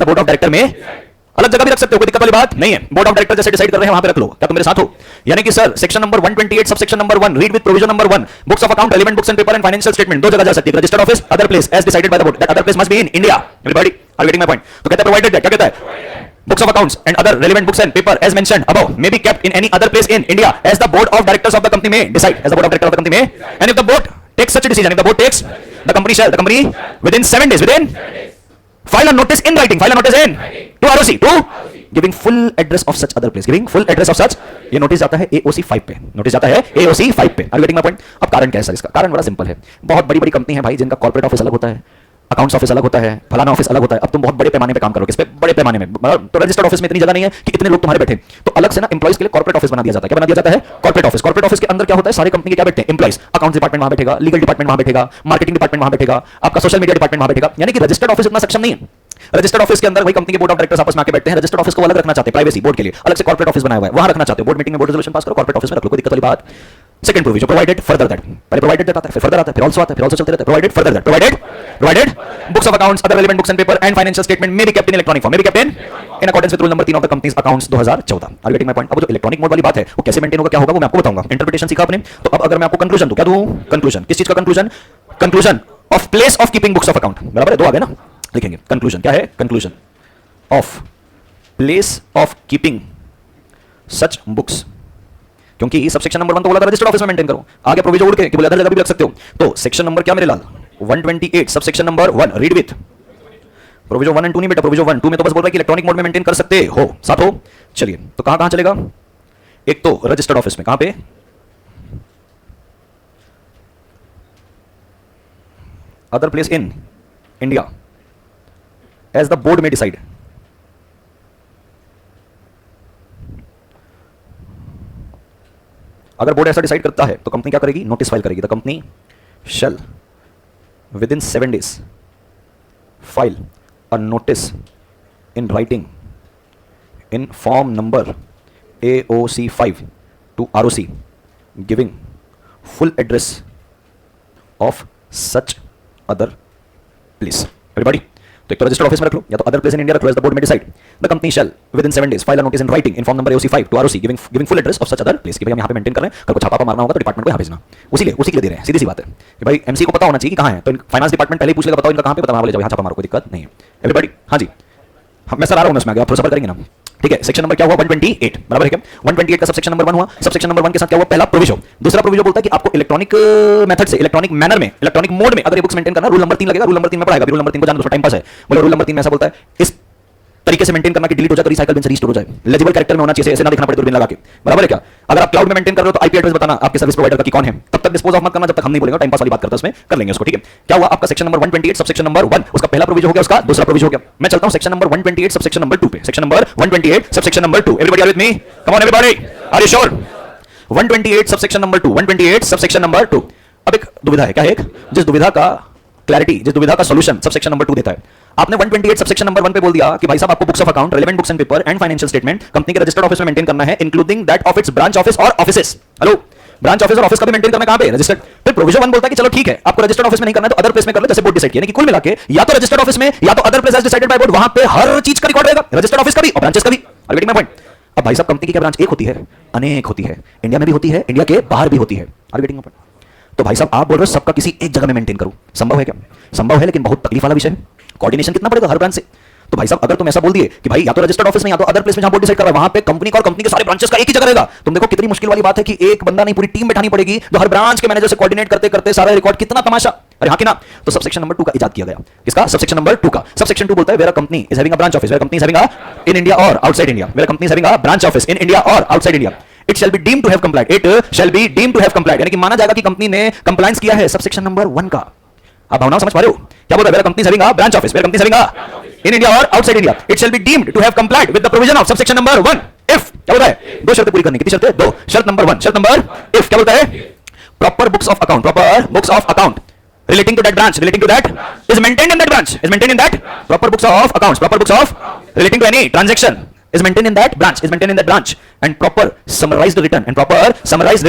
अलग जगह भी रख सकते हो, कोई दिक्कत वाली बात नहीं है। बोर्ड ऑफ डायरेक्टर जैसे डिसाइड कर रहे हैं वहां पे रख लो। क्या तुम मेरे साथ हो? यानी कि sir section number 128 sub section number 1 read with provision number 1 books of account relevant books and paper and financial statement दो जगह जा सकती है, registered office other place as decided by the board, that other place must be in India. Everybody are getting my point? तो कहता है provided that, क्या कहता है? Books of accounts and other relevant books and paper as mentioned above may be kept in any other place in India as the board of directors of the company may decide, as the board of directors of the company may, and if the board takes such a decision, if the board takes, the company within 7 days file a notice in writing, file a notice in to ROC to giving full address of such other place, giving full address of such, ये notice जाता है AOC 5 पे, notice जाता है AOC 5 पे। Are you getting my point? अब कारण क्या है सर इसका? कारण बड़ा सिंपल है। बहुत बड़ी बड़ी कंपनी है भाई जिनका कॉर्पोरेट ऑफिस अलग होता है, अकाउंट्स ऑफिस अलग होता है, फलाना ऑफिस अलग होता है। अब तुम बहुत बड़े पैमाने पे काम करो, किस पे? बड़े पैमाने में। तो रजिस्टर्ड ऑफिस में इतनी जगह नहीं है कि इतने लोग तुम्हारे बैठे, तो अलग से ना एम्प्लॉइज के लिए कॉर्पोरेट ऑफिस बना दिया जाता है। क्या बना दिया जाता है? Corporate office. कॉर्पोरेट ऑफिस के अंदर क्या होता है? सारे कंपनी के क्या बैठते हैं? एम्प्लॉइज। अकाउंट्स डिपार्टमेंट वहां बैठेगा, लीगल डिपार्टमेंट वहां बैठेगा, मार्केटिंग डिपार्टमेंट वहां बैठेगा, आपका सोशल मीडिया डिपार्टमेंट वहां बैठेगा। यानी कि रजिस्टर्ड ऑफिस इतना सक्षम नहीं है। रजिस्टर्ड ऑफिस के अंदर वही कंपनी के बोर्ड ऑफ डायरेक्टर्स आपस में आके बैठते हैं। रजिस्टर्ड ऑफिस को अलग रखना चाहते हैं, प्राइवेसी बोर्ड के लिए अलग से कॉर्पोरेट ऑफिस बनाया हुआ है, वहां रखना चाहते हो। बोर्ड मीटिंग में बोर्ड रेजोल्यूशन पास करो, कॉर्पोरेट ऑफिस में रख लो, कोई दिक्कत वाली बात। Second provision provided further that, पहले प्रोवाइडेड आता है, फिर फर्दर आता है, फिर आल्सो आता है, फिर आल्सो चलते रहता है। Provided further that, provided books of accounts other relevant books and paper and financial statement may be kept in electronic form, may be kept in accordance with rule number 3 of the companies accounts 2014। Are getting my point? अब जो electronic mode वाली बात है वो कैसे maintain होगा, क्या होगा, वो मैं आपको बताऊंगा। इंटरप्रिटेशन सीखा आपने, तो अब अगर मैं आपको कंक्लूजन दूं, क्या दूं? कंक्लूजन। किस चीज का conclusion? Conclusion of place of keeping books of account. बराबर है, दो आ गए ना, लिखेंगे। कंक्लूजन क्या है? Conclusion of place of keeping such books, क्योंकि सब सेक्शन नंबर 1 तो बोला था रजिस्टर्ड ऑफिस में मेंटेन करो, आगे प्रोविजन उड़ के कि बोले अदर जगह भी रख सकते हो। तो सेक्शन नंबर क्या मेरे लाल? 128 sub section number 1 read with provision 1 and 2 नहीं बेटा, प्रोविजन 1 2 में तो बस बोल रहा है कि इलेक्ट्रॉनिक मोड में मेंटेन कर सकते हो, साथ हो। चलिए, तो कहां कहां चलेगा? एक तो रजिस्टर्ड ऑफिस में, कहां पे? Other place in India as the board में डिसाइड। अगर बोर्ड ऐसा डिसाइड करता है तो कंपनी क्या करेगी? नोटिस फाइल करेगी। The company shall within 7 days file a notice in writing in form number AOC 5 to ROC giving full address of such other place. Everybody, तो एक तो रजिस्टर्ड ऑफिस में रख लो या तो अदर प्लेस इन इंडिया रख लो, as the board में decide. The company shall within 7 days file a notice in writing in form number AOC 5 to ROC giving full address of such other place, कि भाई हम यहां पे maintain कर रहे हैं, कल को छापा मारना होगा तो डिपार्टमेंट को यहां भेजना, उसी के लिए दे रहे हैं। सीधी सी बात है कि भाई MC को पता होना चाहिए कि कहां है, तो फाइनेंस डिपार्टमेंट पहले ही पूछ लेगा बताओ इनका कहां पे, पता बोले जाओ यहां छापा मारो, कोई दिक्कत नहीं है। एवरीबॉडी, हां जी, मैं सर आ रहा हूं, मैं इसमें आगे आप थोड़ा सफर करेंगे ना, ठीक है। सेक्शन नंबर क्या हुआ? 128, बराबर है क्या? 128 का सब सेक्शन नंबर 1 हुआ। सब सेक्शन नंबर 1 के साथ क्या हुआ? पहला प्रोविजन। दूसरा प्रोविजन बोलता है कि आपको इलेक्ट्रॉनिक मेथड से, इलेक्ट्रॉनिक मैनर में, इलेक्ट्रॉनिक मोड में अगर ये बुक्स मेंटेन करना, रूल नंबर 3 लगेगा। रूल नंबर 3 में पढ़ाएगा, रूल नंबर 3 को जान दो, टाइम पास है। बोले रूल नंबर 3 में ऐसा बोलता है इस तरीके से मेंटेन करना कि डिलीट हो जाए तो रिसाइकल बिन से रिस्टोर हो जाए, लेजिबल कैरेक्टर में होना चाहिए, ऐसे ना देखना पड़े दूरबीन लगा के, बराबर है क्या? अगर आप क्लाउड में मेंटेन कर रहे हो तो आईपी एड्रेस बताना आपके सर्विस प्रोवाइडर का कि कौन है, तब तक डिस्पोज ऑफ मत करना जब तक हम नहीं बोलेंगे। टाइम पास वाली बात करते हैं उसमें, कर लेंगे उसको, ठीक है। क्या हुआ आपका section number 128 sub section number 1, उसका पहला प्रोविजन हो गया, उसका दूसरा प्रोविजन हो गया। मैं चलता हूं section number 128 sub section number 2 पे। Section number 128 sub section number 2, everybody are with me? Come on everybody, are you sure? 128 sub section number 2, 128 sub section number 2। अब एक दुविधा है, क्या है? एक जिस दुविधा का क्लैरिटी, जिस दुविधा का सॉल्यूशन सब सेक्शन नंबर 2 देता है। आपने 128 सब सेक्शन नंबर 1 पे बोल दिया कि भाई साहब आपको books of account, relevant books and paper and financial statement company के रजिस्टर्ड ऑफिस में मेंटेन करना है, including that of its branch office और ऑफिसेस। हेलो, ब्रांच ऑफिस और ऑफिस का भी मेंटेन करना कहां पे? रजिस्टर्ड। फिर प्रोविजन 1 बोलता है कि चलो ठीक है, आपको रजिस्टर्ड ऑफिस में नहीं करना है तो अदर प्लेस में कर लो, जैसे बोर्ड डिसाइड किया। यानी कि कुल मिला के या तो रजिस्टर्ड ऑफिस में या तो other place as decided by board, वहां पे हर चीज का रिकॉर्ड रहेगा, रजिस्टर्ड ऑफिस का भी और ब्रांचेस का भी। Are getting my point? अब भाई साहब कंपनी की क्या ब्रांच एक होती है? अनेक होती है। इंडिया में भी होती है, इंडिया के बाहर भी होती है। Are getting my point? तो भाई साहब आप बोल रहे हो सबका किसी एक जगह में मेंटेन करूं, संभव है क्या? संभव है, लेकिन बहुत तकलीफ वाला विषय है। कोऑर्डिनेशन कितना पड़ेगा हर ब्रांच से। तो भाई साहब अगर तुम ऐसा बोल दिए कि भाई या तो रजिस्टर्ड ऑफिस में या तो अदर प्लेस में जहां बोर्ड डिसाइड कर रहा है वहां पे कंपनी का और कंपनी के सारे ब्रांचेस का एक ही जगह रहेगा, तुम देखो कितनी मुश्किल वाली बात है कि एक बंदा नहीं पूरी टीम बैठानी पड़ेगी जो हर ब्रांच के मैनेजर से कोऑर्डिनेट करते करते सारा रिकॉर्ड, कितना तमाशा। अरे हाँ कि ना? तो सब सेक्शन नंबर 2 का इजाद किया गया। किसका? सब सेक्शन नंबर 2 का। सब सेक्शन 2 बोलता है where a company is having a branch office, where company is having a in India और outside India, where company is having a branch office in India और outside India, it shall be deemed to have complied, it shall be deemed to have complied, यानी कि माना जाएगा कि company ने compliance किया है सब सेक्शन नंबर 1 का। आप भावना समझ पा रहे हो? क्या बोल रहा है? Where company is having a branch office, where company is having a in India or outside India, it shall be deemed to have complied with the provision of subsection number 1 if, क्या बोलता है? दो शर्तें पूरी करनी। कितनी शर्तें? दो। शर्त नंबर 1, शर्त नंबर if क्या बोलता है? proper books of account, proper books of account relating to that branch, relating to that is maintained in that branch, is maintained in that proper books of accounts, proper books of relating to any transaction is maintained in that branch, is maintained in that branch, and proper summarized return, and proper summarized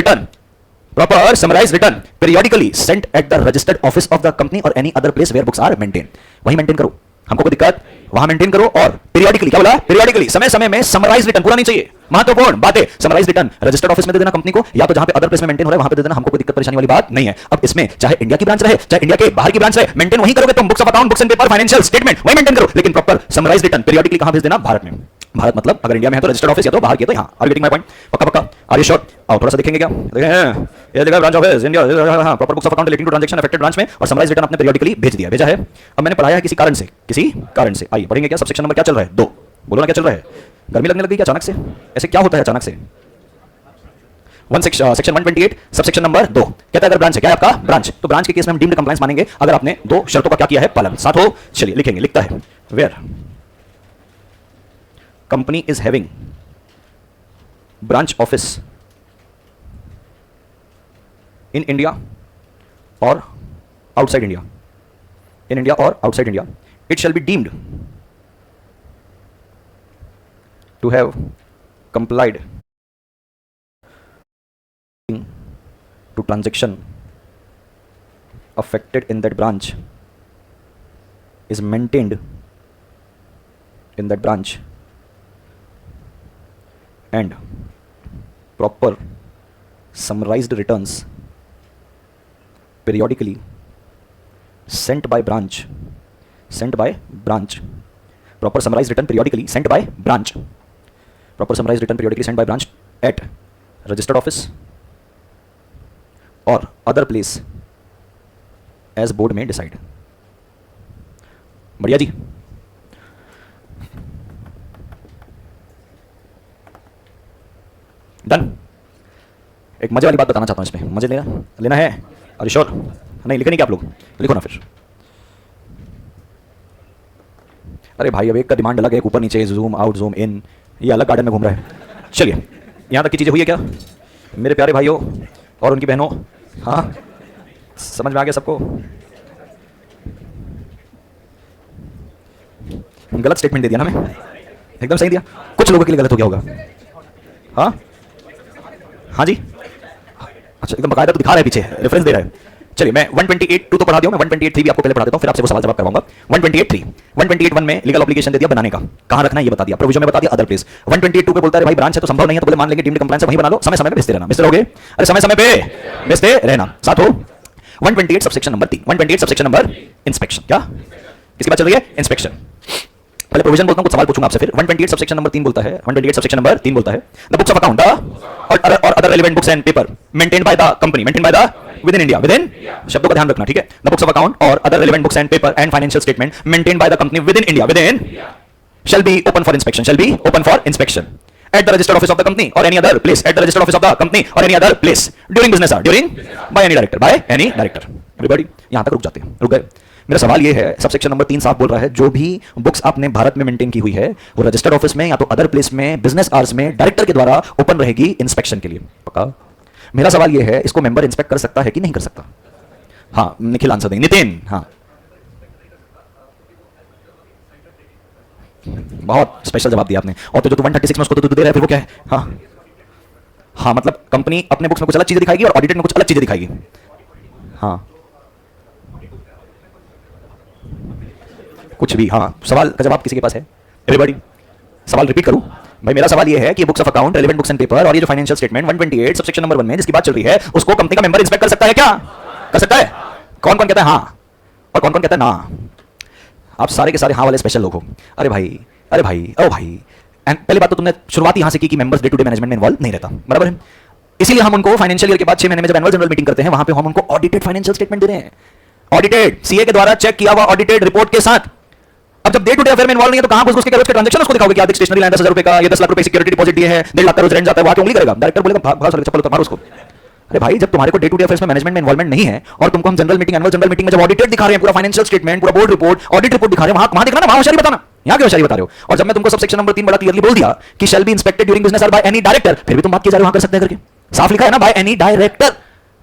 return periodically sent at the registered office of the company or any other place where books are maintained, वही maintain करो, हमको कोई दिक्कत वहां maintain करो, और periodically, क्या बोला, पीरियडिकली, समय समय में समराइज रिटर्न, पूरा नहीं चाहिए, महत्वपूर्ण बातें, समराइज रिटर्न रजिस्टर्ड ऑफिस में दे देना कंपनी को, या तो जहां पे अदर प्लेस में मेंटेन हो रहा है वहां पे दे देना, हमको कोई दिक्कत परेशानी वाली बात नहीं है। अब इसमें चाहे इंडिया की ब्रांच रहे, चाहे इंडिया के बाहर की ब्रांच रहे, मेंटेन वहीं करोगे तुम, books of account, books and paper, financial statement वहीं मेंटेन करो, लेकिन प्रॉपर समराइज रिटर्न पीरियडिकली कहां भेज देना, भारत में। भारत मतलब अगर इंडिया में है तो रजिस्टर्ड ऑफिस, या तो बाहर किया तो यहां। Are getting my point? पक्का पक्का, आर यू श्योर? आओ थोड़ा सा देखेंगे, क्या देखें, ये देखा ब्रांच ऑफिस इंडिया, हां, proper books of account relating to transaction affected branch में, और समराइज रिटर्न आपने पीरियडिकली भेज दिया, भेजा है। अब मैंने पढ़ाया है किसी कारण से, किसी कारण से, आइए पढ़ेंगे क्या, सबसेक्शन नंबर क्या चल रहा है, 2, बोलो ना क्या चल रहा है, गर्मी लगने लगी क्या अचानक से, ऐसे क्या होता है अचानक से? सेक्शन 128 सबसेक्शन नंबर 2 कहता है अगर ब्रांच है, क्या है आपका, ब्रांच, तो ब्रांच के केस में हम डीम्ड कंप्लायंस मानेंगे अगर आपने 2 शर्तों का क्या किया है, पालन। साथ हो, चलिए लिखेंगे, लिखता है, where company is having branch office in India और आउटसाइड इंडिया, इन इंडिया और outside India, it shall be deemed to have complied to transaction affected in that branch is maintained in that branch, and proper summarized returns periodically sent by branch, proper summarized return periodically sent by branch, proper summarized return periodically sent by branch at registered office और other place as board में decide. बढ़िया जी, done. एक मजे वाली बात बताना चाहता हूं, इसमें मजे लेना है, अरे श्योर नहीं, लिखे नहीं क्या आप लोग, लिखो ना फिर। अरे भाई अब एक का डिमांड अलग है, ऊपर नीचे, जूम आउट जूम इन, ये अलग गार्डन में घूम रहा है। चलिए यहां तक की चीजें हुई है क्या मेरे प्यारे भाइयों और उनकी बहनों? हाँ, समझ में आ गया सबको? गलत स्टेटमेंट दे दिया ना मैं, एकदम सही दिया, कुछ लोगों के लिए गलत हो गया होगा। हाँ हाँ जी, अच्छा एकदम बकायदा तो दिखा रहा है, पीछे रेफरेंस दे रहा है। चलिए मैं 128.2 तो पढ़ा दिया, मैं 128.3 भी आपको पहले पढ़ा देता हूँ, फिर आपसे वो सवाल जवाब करवाऊंगा। 128.3, 128.1 में लीगल ऑब्लिगेशन दे दिया बनाने का, कहां रखना है ये बता दिया, प्रोविजन में बता दिया, अदर प्लेस। 128.2 पे बोलता है भाई ब्रांच है तो संभव नहीं है, तो बोले मान लेंगे डीम्ड कंप्लायंस है, वहीं बना लो, समय समय पे भेजते रहना, भेजते रहोगे, अरे समय समय पे भेजते रहना। साथ हो 128 subsection number 3, 128 subsection number inspection, क्या किसकी बात चल रही है, इंस्पेक्शन। पहले प्रोविजन बोलता हूं, कुछ सवाल पूछूंगा आपसे, फिर 128 सबसेक्शन नंबर 3 बोलता है, 128 सबसेक्शन नंबर 3 बोलता है द बुक्स ऑफ अकाउंट और other relevant books and paper maintained by the company, maintained by the with in India, with in, शब्दों का ध्यान रखना, ठीक है। द बुक्स ऑफ अकाउंट और other relevant books and paper and financial statement maintained by the company within India, with in, shall be open for inspection, shall be open for inspection at the registered office of the company or any other place, at the registered office of the company or any other place during business hour, during by any director, by any director। everybody यहां तक रुक जाते हैं, रुक गए। मेरा सवाल ये है, सबसेक्शन नंबर 3 साफ बोल रहा है जो भी बुक्स आपने भारत में मेंटेन की हुई है वो रजिस्टर्ड ऑफिस में या तो अदर प्लेस में बिजनेस आवर्स में डायरेक्टर के द्वारा ओपन रहेगी इंस्पेक्शन के लिए, पक्का। मेरा सवाल ये है, इसको मेंबर इंस्पेक्ट कर सकता है कि नहीं कर सकता? हाँ निखिल आंसर देंगे, नितिन हाँ, बहुत स्पेशल जवाब दिया आपने। और तो जो 136 में उसको तो दे रहा है, फिर वो क्या है? हाँ हाँ, मतलब कंपनी अपने बुक्स में कुछ अलग चीजें दिखाएगी और ऑडिटेड में कुछ अलग चीजें दिखाएगी। हाँ कुछ भी, हाँ सवाल का जवाब किसी के पास है? एवरीबॉडी, सवाल रिपीट करूं भाई, मेरा सवाल ये है कि books of account, relevant books and paper और ये जो फाइनेंशियल स्टेटमेंट 128 सबसेक्शन नंबर 1 में जिसकी बात चल रही है उसको कंपनी का मेंबर इंस्पेक्ट कर सकता है क्या? कर सकता है? कौन कौन कहता है हाँ और कौन कौन कहता है ना? आप सारे के सारे हाँ वाले स्पेशल लोग हो। अरे भाई अरे भाई ओ भाई, एंड पहली बात तो तुमने शुरुआत यहां से की कि members day to day management में इन्वॉल्व नहीं रहता, बराबर है। इसीलिए हम उनको फाइनेंशियल ईयर के बाद 6 महीने में जब एनुअल जनरल मीटिंग करते हैं वहां पे हम उनको ऑडिटेड फाइनेंशियल स्टेटमेंट दे रहे हैं, ऑडिटेड सीए के द्वारा चेक किया हुआ ऑडिटेड रिपोर्ट के साथ। अब जब डे टू डे अफेयर में इन्वॉल्व नहीं है तो कहां घुस के रोज के ट्रांजैक्शन उसको दिखाओगे कि आज स्टेशनरी लाइन 10,000 रुपए का, ये 10 लाख रुपए सिक्योरिटी डिपॉजिट दिए हैं, 1.5 लाख का रोज रेंट जाता है, वहां क्यों नहीं करेगा? डायरेक्टर बोलेगा भाग साले चप्पल उतार मारो उसको। अरे भाई जब तुम्हारे को डे टू डे अफेयर्स में मैनेजमेंट में इन्वॉल्वमेंट नहीं है और तुमको हम general meeting, annual general meeting में जब ऑडिटेड दिखा रहे हैं, पूरा फाइनेंशियल स्टेटमेंट, पूरा बोर्ड रिपोर्ट, ऑडिट रिपोर्ट दिखा रहे हैं, वहां दिखना ना, वहां होशियारी बताना, यहां क्यों होशियारी बता रहे हो? और जब मैं तुमको सबसेक्शन नंबर 3 बड़ा क्लियरली बोल दिया कि shall be inspected during business hour by any director, फिर भी तुम बात किए जा रहे हो वहां कर सकते हैं करके, साफ लिखा है ना बाय एनी डायरेक्टर,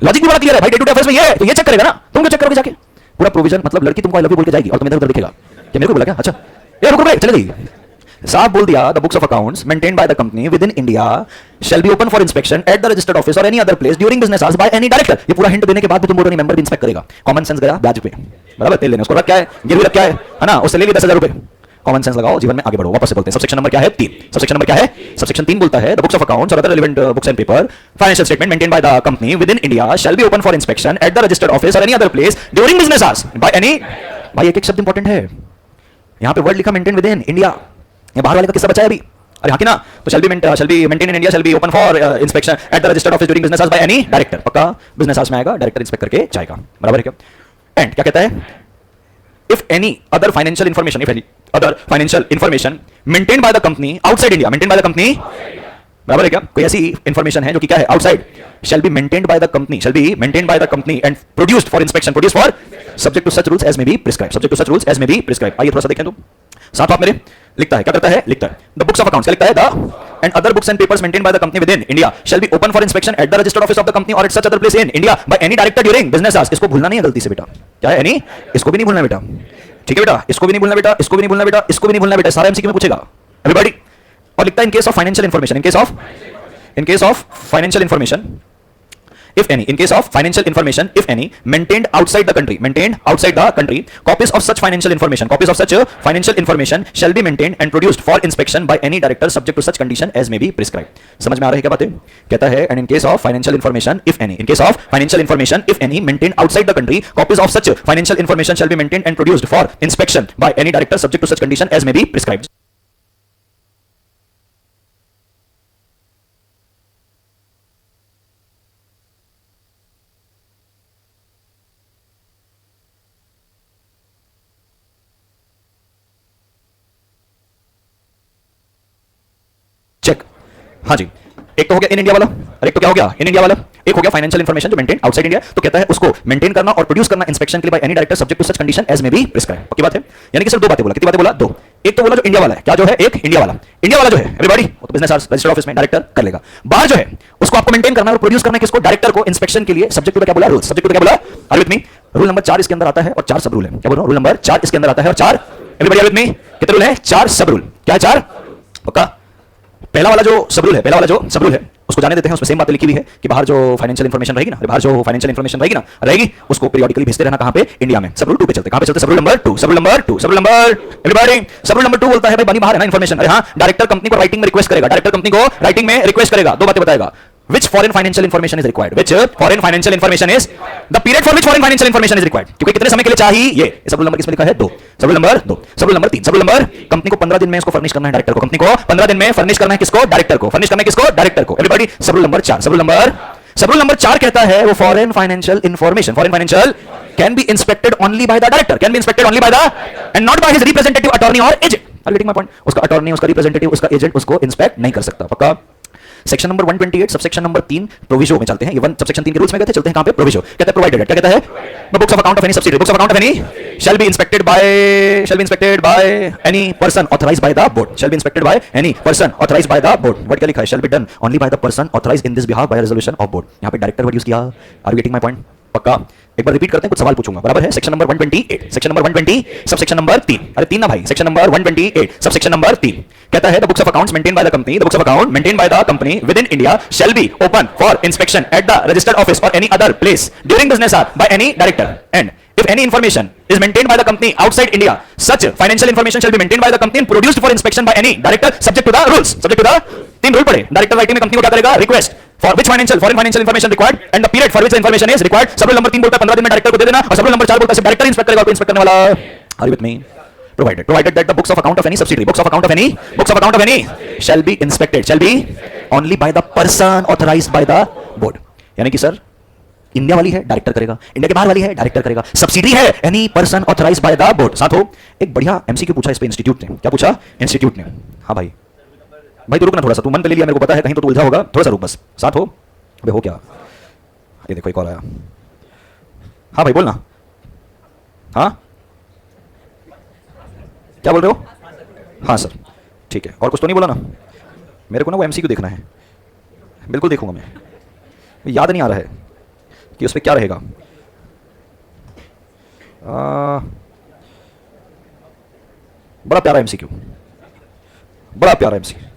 लॉजिक भी बड़ा क्लियर है भाई। डे टू डे अफेयर्स में ये है तो ये चेक करेगा ना, तुम क्यों चेक करोगे जाके? पूरा प्रोविजन, मतलब लड़की तुमको आई लव यू बोल के जाएगी और तुम इधर उधर दिखेगा कि मेरे को बोला क्या? अच्छा ये रुको भाई, चले गई, साफ बोल दिया the books of accounts maintained by the company within India shall be open for inspection at the registered office और any other place during business hours by any director. ये पूरा हिंट देने के बाद भी तुम बोल रहे हो मेंबर भी इंस्पेक्ट करेगा, कॉमन सेंस गया ब्याज पे, बराबर। तेल लेने उसको रख क्या है, गिरवी रख क्या है ना, उससे ले ली 10,000 रुपए, कॉमन सेंस लगाओ, जीवन में आगे बढ़ो। वापस से बोलते हैं, सबसेक्शन नंबर क्या है? 3। सबसेक्शन नंबर क्या है? सबसेक्शन 3 बोलता है द बुक्स ऑफ अकाउंट्स और other relevant books and paper, financial statement maintain by the company within India shall be open for inspection at the registered office और any other place during business hours by any. भाई एक एक शब्द important है यहां पे, word लिखा maintain within India, ये बाहर वाले का किस्सा बचा है अभी। अरे हाँ कि ना, तो shall be maintain in India, shall be open for inspection at the registered office during business hours by any director. पक्का बिजनेस आवर्स में आएगा, डायरेक्टर इंस्पेक्ट करके जाएगा, बराबर है क्या? एंड क्या कहता है? if any other financial information maintained by the company outside India, maintained by the company, बराबर है क्या? कोई ऐसी इंफॉर्मेशन है जो कि क्या है? Outside, shall be maintained by the company, shall be maintained by the company and produced for inspection, produced for subject to such rules as may be prescribed, subject to such rules as may be prescribed। आइए थोड़ा सा देखें तो साथ आप मेरे, लिखता है क्या करता है? लिखता है द बुक्स ऑफ अकाउंट्स, क्या लिखता है? The and other books and papers maintained by the company within India shall be open for inspection at the registered office of the company or at such other place in India by any director during business hours। इसको भूलना नहीं है गलती से बेटा, क्या है? any, इसको भी नहीं भूलना बेटा, ठीक है बेटा? इसको भी नहीं भूलना बेटा, इसको भी नहीं भूलना बेटा, इसको भी नहीं भूलना बेटा, सारा एमसीक्यू में पूछेगा एवरीबॉडी। और लिखता है in case of financial information, in case of financial information if any, in case of financial information if any maintained outside the country, copies of such financial information shall be maintained and produced for inspection by any director subject to such condition as may be prescribed। समझ में आ रही है क्या बातें? कहता है and in case of financial information if any, in case of financial information if any maintained outside the country, copies of such financial information shall be maintained and produced for inspection by any director subject to such condition as may be prescribed। Check, हाँ जी, एक तो हो गया in India वाला, और एक तो क्या हो गया? इन इंडिया वाला। एक हो गया फाइनेंशियल इंफॉर्मेशन जो मेंटेन आउटसाइड इंडिया, तो कहता है उसको मेंटेन करना और प्रोड्यूस करना इंस्पेक्शन के लिए by any director subject to such condition as may be prescribe. पक्की बात है? यानी कि सिर्फ दो बातें बोला। कितनी बातें बोला? दो। एक तो बोला जो इंडिया वाला है, क्या जो है? एक इंडिया वाला जो है एवरीबॉडी, वो तो बिजनेस आवर्स रजिस्टर्ड ऑफिस में डायरेक्टर कर लेगा। बाहर जो है उसको आपको मेंटेन करना है और प्रोड्यूस करना है किसको? डायरेक्टर को, इंस्पेक्शन के लिए सब्जेक्ट टू क्या बोला? रूल्स। सब्जेक्ट टू क्या बोला? Are with me? Rule number 4 इसके अंदर आता है और 4 सब रूल है। क्या बोल रहा हूं? रूल नंबर 4 इसके अंदर आता है और 4, एवरीबॉडी आर विद मी? कितने रूल है? 4 सब रूल। क्या है? 4। पक्का? पहला वाला जो सब रूल है उसको जाने देते हैं, उसमें सेम बातें लिखी हुई है कि बाहर जो फाइनेंशियल इंफॉर्मेशन रहेगी ना, रहेगी उसको पीरियडिकली भेजते रहना। कहां पे? इंडिया में। सब रूल 2 पे चलते हैं। कहां पे चलते हैं? सब रूल नंबर 2 एवरीबॉडी। सब रूल नंबर 2 बोलता है भाई बनी बाहर है ना इंफॉर्मेशन, अरे हां, डायरेक्टर कंपनी को राइटिंग में रिक्वेस्ट करेगा, दो बातें बताएगा। Which foreign financial information is required? Which foreign financial information is the period for which foreign financial information is required? क्योंकि कितने समय के लिए चाहिए? सब रूल नंबर किसमें लिखा है? 2। सब रूल नंबर 2। सब रूल नंबर 3। सब रूल नंबर कंपनी को 15 दिन में इसको फर्निश करना है डायरेक्टर को। कंपनी को 15 दिन में फर्निश करना है किसको? डायरेक्टर को। फर्निश करना है किसको? डायरेक्टर को। एवरीबॉडी, सब rule number 4। Sub rule number 4 कहता है वो foreign financial can be inspected only by the director, can be inspected only by the and not by his representative, attorney और agent. Are you getting my point? उसका attorney, उसका representative, उसका agent उसको inspect नहीं कर सकता। पक्का? Section number 128 subsection number 3 proviso में चलते हैं। ये सबसेक्शन 3 के रूल्स में गए थे, चलते हैं कहां पे? प्रोविजो। कहता है प्रोवाइडेड, क्या कहता है? The books of account of any subsidiary, books of account of any shall be inspected by any person authorised by the board, shall be inspected by any person authorised by the board. Word क्या लिखा है? Shall be done only by the person authorised in this behalf by resolution of board. यहां पे director word use किया। Are you getting my point? पक्का? एक बार repeat करते हैं, कुछ सवाल पूछूंगा, बराबर है? Section number 128, section number 120 subsection number 3, अरे 3 ना भाई, सेक्शन नंबर 128 सबसेक्शन नंबर 3 कहता है the books of accounts maintain by the company, the books of account maintain by the company within India shall be open for inspection at the registered office और any other place during business hour by any director and if any information is maintained by the company outside India, such financial information shall be maintained by the company and produced for inspection by any director subject to the rules, subject to the 3 rule पढ़े। Director writing में company को क्या करेगा? Request for which foreign financial information required and the period for which the information is required। सब rule number 3 बोलता है 15 दिन में डायरेक्टर को दे देना, और सब रूल नंबर 4 बोलता है डायरेक्टर इंस्पेक्ट करेगा, इंस्पेक्ट करने वाला। Are you with me? provided that the books of account of any subsidiary, books of account of any shall be inspected only by the person authorized by the board। यानी कि sir India वाली है director करेगा, India के बाहर वाली है director करेगा, सब्सिडी है any person authorised by the board. साथ हो एक बढ़िया एमसीक्यू पूछा इस पे इंस्टीट्यूट ने। क्या पूछा? इंस्टीट्यूट ने। हाँ भाई तो रुकना थोड़ा सा, तू मन पे ले लिया, मेरे को पता है कहीं तो तू उलझा होगा, थोड़ा सा रुक बस। साथ हो अबे हो क्या? ये देखो एक और आया। हाँ भाई बोलना। हाँ क्या बोल रहे हो? हाँ सर ठीक है, और कुछ तो नहीं बोला ना? मेरे को ना वो एमसीक्यू देखना है, बिल्कुल देखूंगा मैं, याद नहीं आ रहा है कि उस पर क्या रहेगा। बड़ा प्यारा एमसीक्यू, बड़ा प्यारा एमसीक्यू।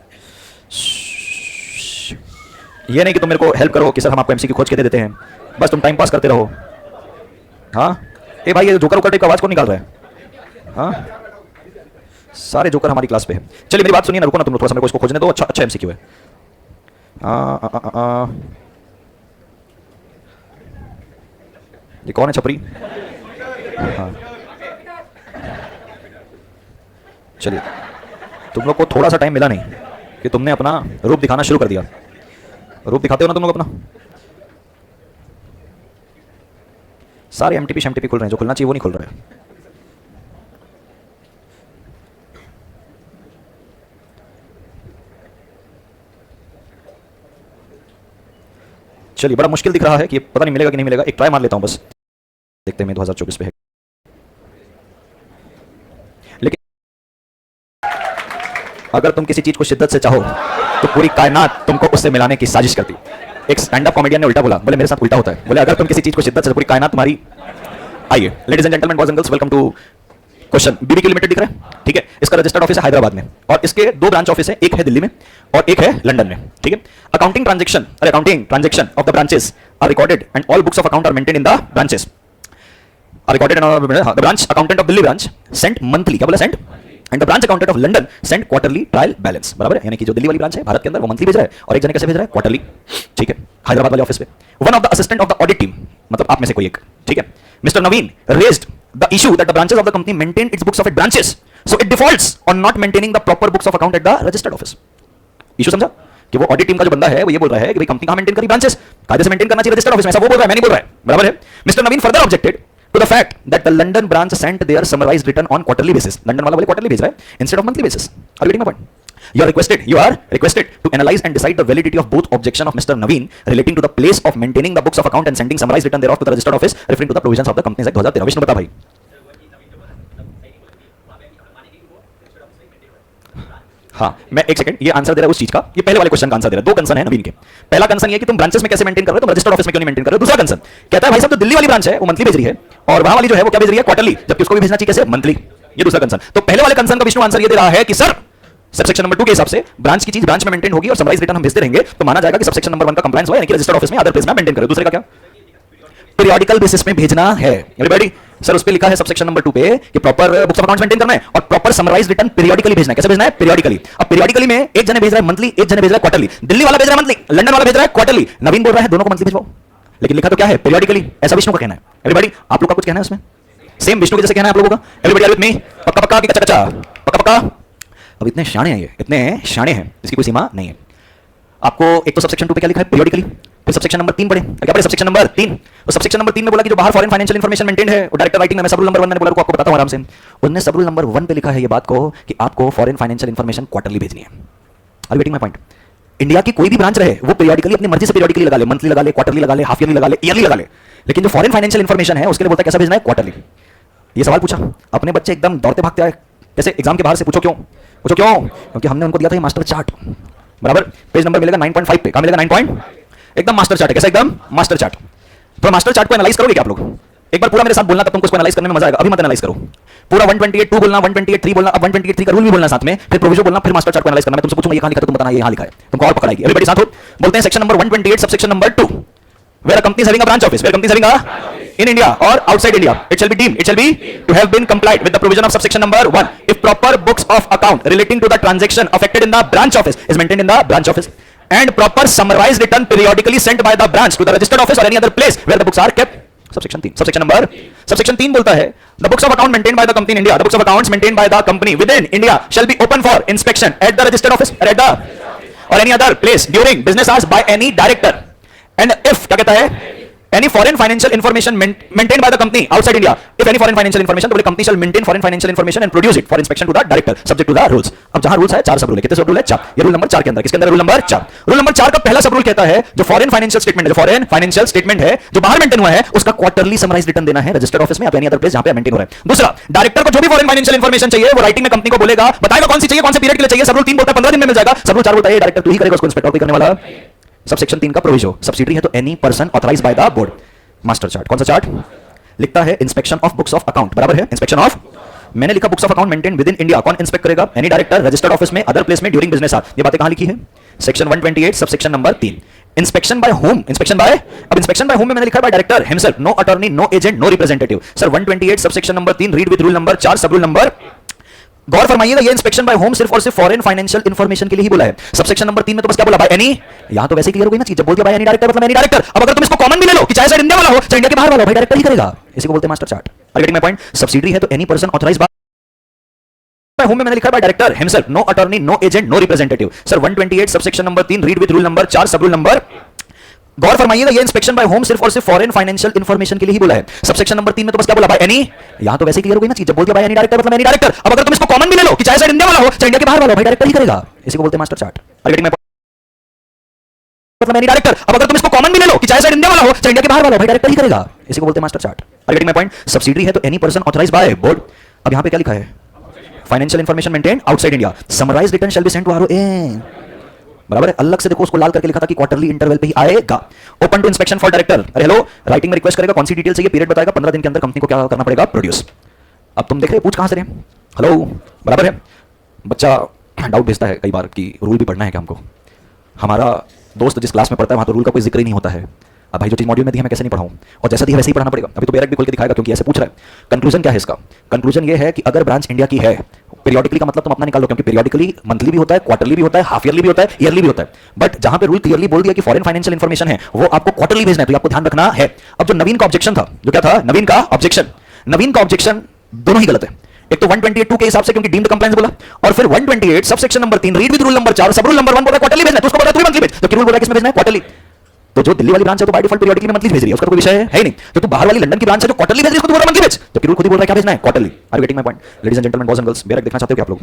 ये नहीं कि तुम मेरे को हेल्प करो कि सर हम आपको एमसीक्यू खोज के दे देते हैं, बस तुम टाइम पास करते रहो। हाँ ए भाई, ये जोकर उकर टाइप का आवाज कौन निकाल रहा है? हाँ सारे जोकर हमारी क्लास पे है। चलिए मेरी बात सुनिए ना, रुको ना तुम लोग थोड़ा सा, मेरे को इसको खोजने दो। अच्छा अच्छा एमसीक्यू है। ये कौन है छपरी? हाँ चलिए, तुम लोग को थोड़ा सा टाइम मिला नहीं कि तुमने अपना रूप दिखाना शुरू कर दिया। रूप दिखाते हो ना तुम लोग अपना? सारे एमटीपी शेमटीपी खुल रहे हैं, जो खुलना चाहिए वो नहीं खुल रहा है। चलिए, बड़ा मुश्किल दिख रहा है कि ये पता नहीं मिलेगा कि नहीं मिलेगा। एक ट्राई मार लेता हूं बस, देखते हैं मैं 2024 पे है। लेकिन अगर तुम किसी चीज को शिद्दत से चाहो तो पूरी कायनात तुमको उससे मिलाने की साजिश करती। एक स्टैंड अप कॉमेडियन ने उल्टा बोला, बोले मेरे साथ उल्टा होता है। बोले अगर तुम किसी चीज को शिद्दत से, पूरी कायनात तुम्हारी। आइए ladies and gentleman, boys and girls, welcome to question. BBK limited दिख रहा है, ठीक है? इसका रजिस्टर्ड ऑफिस है हैदराबाद में, और इसके 2 ब्रांच ऑफिस है, एक है दिल्ली में और एक है लंदन में, ठीक है? Accounting transaction of the branches are recorded and all books of account are maintain in the branches are recorded and the branch accountant of Delhi branch sent monthly, क्या बोला? Sent. And the branch accountant of London sent quarterly trial balance, बराबर है? यानी कि जो दिल्ली वाली branch है भारत के अंदर, वो मंथली भेज रहा है, और एक जने कैसे भेज रहा है? क्वार्टरली, ठीक है? हैदराबाद वाले ऑफिस पे one of the assistant of the audit team, मतलब आप में से कोई एक, ठीक है? Mister Naveen raised the issue that the branches of the company maintain its books of its branches, so it defaults on not maintaining the proper books of account at the registered office. Issue समझा? कि वो audit team का जो बंदा है वो ये बोल रहा है कि भाई कंपनी कहां मेंटेन करी? ब्रांचेस। कायदे से मेंटेन करना चाहिए रजिस्टर्ड ऑफिस में, ऐसा वो बोल रहा है, मैं नहीं बोल रहा है, बराबर है? Mister Naveen further objected to the fact that the London branch sent their summarised return on quarterly basis. London वाला बोले क्वार्टरली भेज रहा है instead of monthly basis. Are you getting my point? You are requested to analyze and decide the validity of both objection of Mr. Naveen relating to the place of maintaining the books of account and sending summarized return thereof to the registered office referring to the provisions of the Companies Act 2013। Vishnu बता भाई। हाँ, मैं एक second, ये answer दे रहा है उस चीज का, ये पहले वाले क्वेश्चन का आंसर दे रहा है। 2 कंसर्न है नवीन के। पहला कंसर्न ये कि तुम ब्रांचेस में कैसे मेंटेन कर रहे हो, तुम रजिस्टर्ड ऑफिस में क्यों नहीं मेंटेन कर रहे हो। दूसरा कंसर्न कहता है भाई साहब तो दिल्ली वाली ब्रांच है वो मंथली भेज रही है, और वहां वाली जो है वो क्या भेज रही है? क्वार्टरली, जबकि उसको भी भेजना चाहिए कैसे? मंथली। ये दूसरा कंसर्न। तो पहले वाले कंसर्न का विष्णु आंसर ये दे रहा है कि सर सबसेक्शन नंबर 2 के हिसाब से ब्रांच की चीज ब्रांच में मेंटेन होगी और समराइज रिटर्न हम भेजते रहेंगे, तो माना जाएगा कि सबसेक्शन नंबर 1 का कंप्लायंस हुआ, यानी कि रजिस्टर्ड ऑफिस में अदर प्लेस में मेंटेन करें। दूसरे का क्या? पीरियोडिकल बेसिस में भेजना है। एवरीबॉडी, सर उस पे लिखा है सबसेक्शन नंबर 2 पे कि proper books of accounts maintain करना है और प्रॉपर समराइज रिटर्न पीरियोडिकली भेजना है। कैसे भेजना है? पीरियोडिकली। अब पीरियोडिकली में एक जने भेज रहा है मंथली, एक जने भेज रहा है क्वार्टरली। दिल्ली वाला भेज रहा है मंथली, लंदन वाला भेज रहा है क्वार्टरली। नवीन बोल रहा है दोनों को मंथली भेजवाओ, लेकिन लिखा तो क्या है? पीरियोडिकली। ऐसा विष्णु का कहना है। एवरीबॉडी, आप लोग का कुछ कहना है उसमें? सेम विष्णु के जैसे कहना है आप लोगों का? Everybody are with me? पक्का पक्का कि कच्चा कच्चा? पक्का पक्का? अब इतने शाणे हैं, ये इतने शाणे हैं, इसकी कोई सीमा नहीं है। आपको एक तो सबसेक्शन 2 पे क्या लिखा है? पीरियोडिकली। फिर सबसेक्शन नंबर 3 पढ़े, क्या पढ़े? Subsection number 3। और सबसेक्शन नंबर 3 में बोला कि जो बाहर फॉरेन फाइनेंशियल इंफॉर्मेशन मेंटेन है वो डायरेक्टर राइटिंग में, सब रूल नंबर 1 मैंने बोला, आपको बताता हूं आराम से। उन्होंने सब रूल नंबर 1 पे लिखा है ये बात को कि आपको फॉरेन फाइनेंशियल इंफॉर्मेशन क्वार्टरली भेजनी है। Are you getting my point? India की कोई भी ब्रांच रहे वो पीरियोडिकली अपनी मर्जी से पीरियोडिकली लगा ले, मंथली लगा ले, क्वार्टरली लगा ले, हाफ ईयरली लगा ले, ईयरली लगा ले, लेकिन जो फॉरेन फाइनेंशियल इंफॉर्मेशन है उसके लिए बोलता है कैसा भेजना है? क्वार्टरली। ये सवाल पूछा, अपने बच्चे एकदम दौड़ते भागते आए, जैसे एग्जाम के बाहर से पूछो क्यों? पूछो क्यों? क्योंकि हमने उनको दिया था ये मास्टर चार्ट, बराबर? पेज नंबर मिलेगा 9.5 पे। कहां मिलेगा? 9 पॉइंट, एकदम मास्टर चार्ट है। कैसा? एकदम मास्टर चार्ट। तो मास्टर चार्ट को एनालाइज करोगे क्या आप लोग? एक बार पूरा मेरे साथ बोलना, तब तुमको इसको एनालाइज करने में मजा आएगा। अभी मत एनालाइज करो पूरा। 128.2 बोलना, 128.3 बोलना, अब 128.3 का रूल भी बोलना साथ में, फिर प्रोविजन बोलना, फिर मास्टर चार्ट को एनालाइज करना। मैं तुमसे पूछूंगा ये कहां लिखा है, तुम बताना ये यहां लिखा है, तुमको और पकड़ाएगी। एवरीबॉडी साथ हो, बोलते हैं section number 128 subsection number 2, where a company is having a branch office, where company is having a in India or outside India, it shall be to have been complied with the provision of subsection number 1 if proper books of account relating to the transaction affected in the branch office is maintained in the branch office and proper summarized return periodically sent by the branch to the registered office or any other place where the books are kept. Subsection 3. Subsection 3 बोलता है the books of account maintained by the company in India, the books of accounts maintained by the company within India shall be open for inspection at the registered office or at the or any other place during business hours by any director. And if क्या कहता है? Any foreign financial information maintained by the company outside India, if any foreign financial information, तो बोले company shall maintain foreign financial information and produce it for inspection to the director, subject to the rules. अब जहां rules है 4 sub rule है। कितने सब rule है? 4। ये रूल नंबर 4 के अंदर, किसके अंदर? Rule number 4। रूल नंबर 4 का पहला सब रूल कहता है जो फॉरेन फाइनेंशियल स्टेटमेंट है, जो फॉरेन फाइनेंशियल स्टेटमेंट है जो बाहर मेंटेन हुआ है उसका क्वार्टरली समराइज रिटर्न देना है रजिस्टर्ड ऑफिस में या एनी अदर प्लेस जहां पे मेंटेन हो रहा है। दूसरा, डायरेक्टर को जो भी फॉरेन फाइनेंशियल इंफॉर्मेशन चाहिए वो राइटिंग में कंपनी को बोलेगा, बताएगा कौन सी चाहिए, कौन से पीरियड के लिए चाहिए। सब रूल 3 बोलता है 15 दिन में मिल जाएगा। सब रूल 4 बोलता है डायरेक्टर तू ही करेगा, उसको इंस्पेक्टर कोई करने वाला। सबसेक्शन 3 का प्रोविजन, सब्सिडी है तो any person authorised by the board. Master chart, कौन सा चार्ट? लिखता है inspection of books of account, बराबर है? इंस्पेक्शन ऑफ, मैंने लिखा books of account maintain within India, कौन इंस्पेक्ट करेगा? एनी डायरेक्टर, रजिस्टर्ड ऑफिस में, अदर प्लेस में, ड्यूरिंग बिजनेस आवर। ये बातें कहां लिखी है? Section 128 subsection number 3। Inspection by whom, inspection by, अब इंस्पेक्शन बाय होम में मैंने लिखा है by director himself, no attorney, no agent, no representative. Sir 128 subsection number 3 read with rule number 4 sub rule number गौर फरमाइएगा, ये इंस्पेक्शन बाय होम सिर्फ और सिर्फ foreign financial information के लिए ही बोला है। सबसेक्शन नंबर 3 में तो बस क्या बोला, बाय एनी। यहां तो वैसे ही क्लियर हो गई ना चीज, जब बोल दिया बाय एनी डायरेक्टर मतलब एनी डायरेक्टर। अब अगर तुम इसको कॉमन भी ले लो कि चाहे साइड इंडिया वाला हो चाहे इंडिया के बाहर वाला हो, भाई डायरेक्टर ही करेगा। इसी को बोलते हैं master chart. Are getting my point? Subsidiary है तो any person authorised by whom में मैंने लिखा है by director himself, no attorney, no agent, no representative. Sir 128 subsection number 3 read with rule number 4 sub rule number. गौर फरमाइएगा, ये inspection by home सिर्फ और सिर्फ फॉरेन फाइनेंशियल इन्फॉर्मेशन के लिए ही बोला है। सबसेक्शन नंबर 3 में तो बस क्या बोला, बाय एनी। यहां तो वैसे ही क्लियर हो गई ना चीज, जब बोल दिया बाय एनी डायरेक्टर मतलब एनी डायरेक्टर। अब अगर तुम इसको कॉमन भी ले लो कि चाहे साइड इंडिया वाला हो चाहे इंडिया के बाहर वाला हो, भाई डायरेक्टर ही करेगा। इसी को बोलते हैं master chart. Are getting my मतलब एनी डायरेक्टर। अब अगर तुम इसको कॉमन भी ले लो कि चाहे साइड इंडिया वाला हो चाहे इंडिया के बाहर वाला हो, भाई डायरेक्टर ही करेगा। इसी को बोलते हैं master chart. Are getting my point? Subsidiary है तो any person authorised by board. अब यहां पे क्या लिखा है, financial information maintain outside India, summarise return shall be sent to ROA. बराबर है, अलग से देखो उसको लाल करके लिखा था कि क्वार्टरली इंटरवल पे ही आएगा। Open to inspection for director. अरे हेलो, राइटिंग में रिक्वेस्ट करेगा, कौन सी डिटेल चाहिए, पीरियड बताएगा, 15 दिन के अंदर कंपनी को क्या करना पड़ेगा, प्रोड्यूस। अब तुम देख रहे पूछ कहां से रहे, हेलो। बराबर है, बच्चा डाउट भेजता है कई बार कि रूल भी पढ़ना है क्या हमको। हमारा दोस्त जिस क्लास में पढ़ता है वहां तो रूल का कोई जिक्र ही नहीं होता है। अब भाई जो चीज मॉड्यूल में दी है मैं कैसे नहीं पढ़ाऊं, और जैसा दी है वैसे ही पढ़ाना पड़ेगा। अभी तो बेरक भी खोल के दिखाएगा क्योंकि ऐसे पूछ रहा है। कंक्लूजन क्या है इसका? कंक्लूजन ये है कि अगर ब्रांच इंडिया की है, पीरियोडिकली का मतलब तुम अपना निकाल लो, क्योंकि पीरियोडिकली मंथली भी होता है, क्वार्टरली भी होता है, हाफ ईयरली भी होता है, ईयरली भी होता है। बट जहां पे रूल क्लियरली बोल दिया कि फॉरेन फाइनेंशियल इंफॉर्मेशन है वो आपको क्वार्टरली भेजना है, तो आपको ध्यान रखना है। अब जो नवीन का ऑब्जेक्शन था, जो क्या था नवीन का ऑब्जेक्शन, नवीन का ऑब्जेक्शन दोनों ही गलत है। एक तो 128 के हिसाब से क्योंकि डीम्ड कंप्लायंस बोला, और फिर 128 subsection number 3 read with rule number 4 sub rule number 1 बोला क्वार्टरली भेजना है, तो उसको बोला तू मंथली भेज, तो रूल बोला किसमें भेजना है, क्वार्टरली। तो जो दिल्ली वाली ब्रांच है तो बाय डिफॉल्ट पीरियोडिकली मंथली भेज रही है, उसका कोई विषय है ही नहीं। तो तू बाहर वाली लंदन की ब्रांच है जो क्वार्टरली भेज रही है, उसको बोल रहा मंथली भेज, तो रूल खुद ही बोल रहा है क्या भेजना है, quarterly. Are getting my point? Ladies and gentleman, boys and girls, बेरक देखना चाहते हो क्या आप लोग?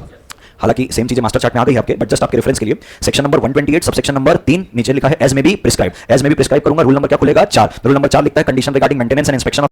हालांकि सेम चीजें मास्टर चार्ट में आ गई है आपके, बट जस्ट आपके रेफरेंस के लिए सेक्शन नंबर 128 सबसेक्शन नंबर 3 नीचे लिखा है एज में बी प्रिस्क्राइब। एज में बी प्रिस्क्राइब करूंगा, रूल नंबर क्या खुलेगा 4, रूल नंबर 4 लिखता है condition regarding maintenance and inspection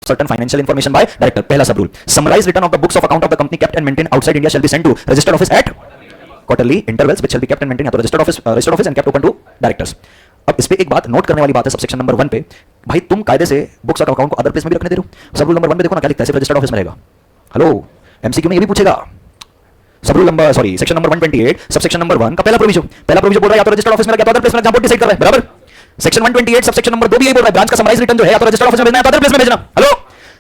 certain financial information by director. पहला सब rule, summarize return of the books of account of the company kept and maintained outside India shall be sent to registered office at quarterly intervals which shall be kept and maintained या तो registered office and kept open to directors. अब इस पे एक बात note करने वाली बात है सबसेक्शन नंबर 1 पे, भाई तुम कायदे से बुक्स ऑफ अकाउंट को अदर प्लेस में भी रखने दे रहे हो। सब रूल नंबर 1 पे देखो ना क्या लिखता है, सिर्फ रजिस्टर्ड ऑफिस में रहेगा। हेलो, एमसीक्यू में ये भी पूछेगा। सब rule number section number 128 subsection number 1 का पहला प्रोविजन बोल रहा है या तो रजिस्टर्ड ऑफिस में या तो अदर प्लेस में, जहां बोर्ड डिसाइड कर रहा है, बराबर। सेक्शन 128 सबसेक्शन नंबर 2 भी यही बोल रहा है, ब्रांच का समराइज रिटर्न जो है या तो रजिस्टर्ड ऑफिस में भेजना है या तो अदर प्लेस में भेजना। हेलो,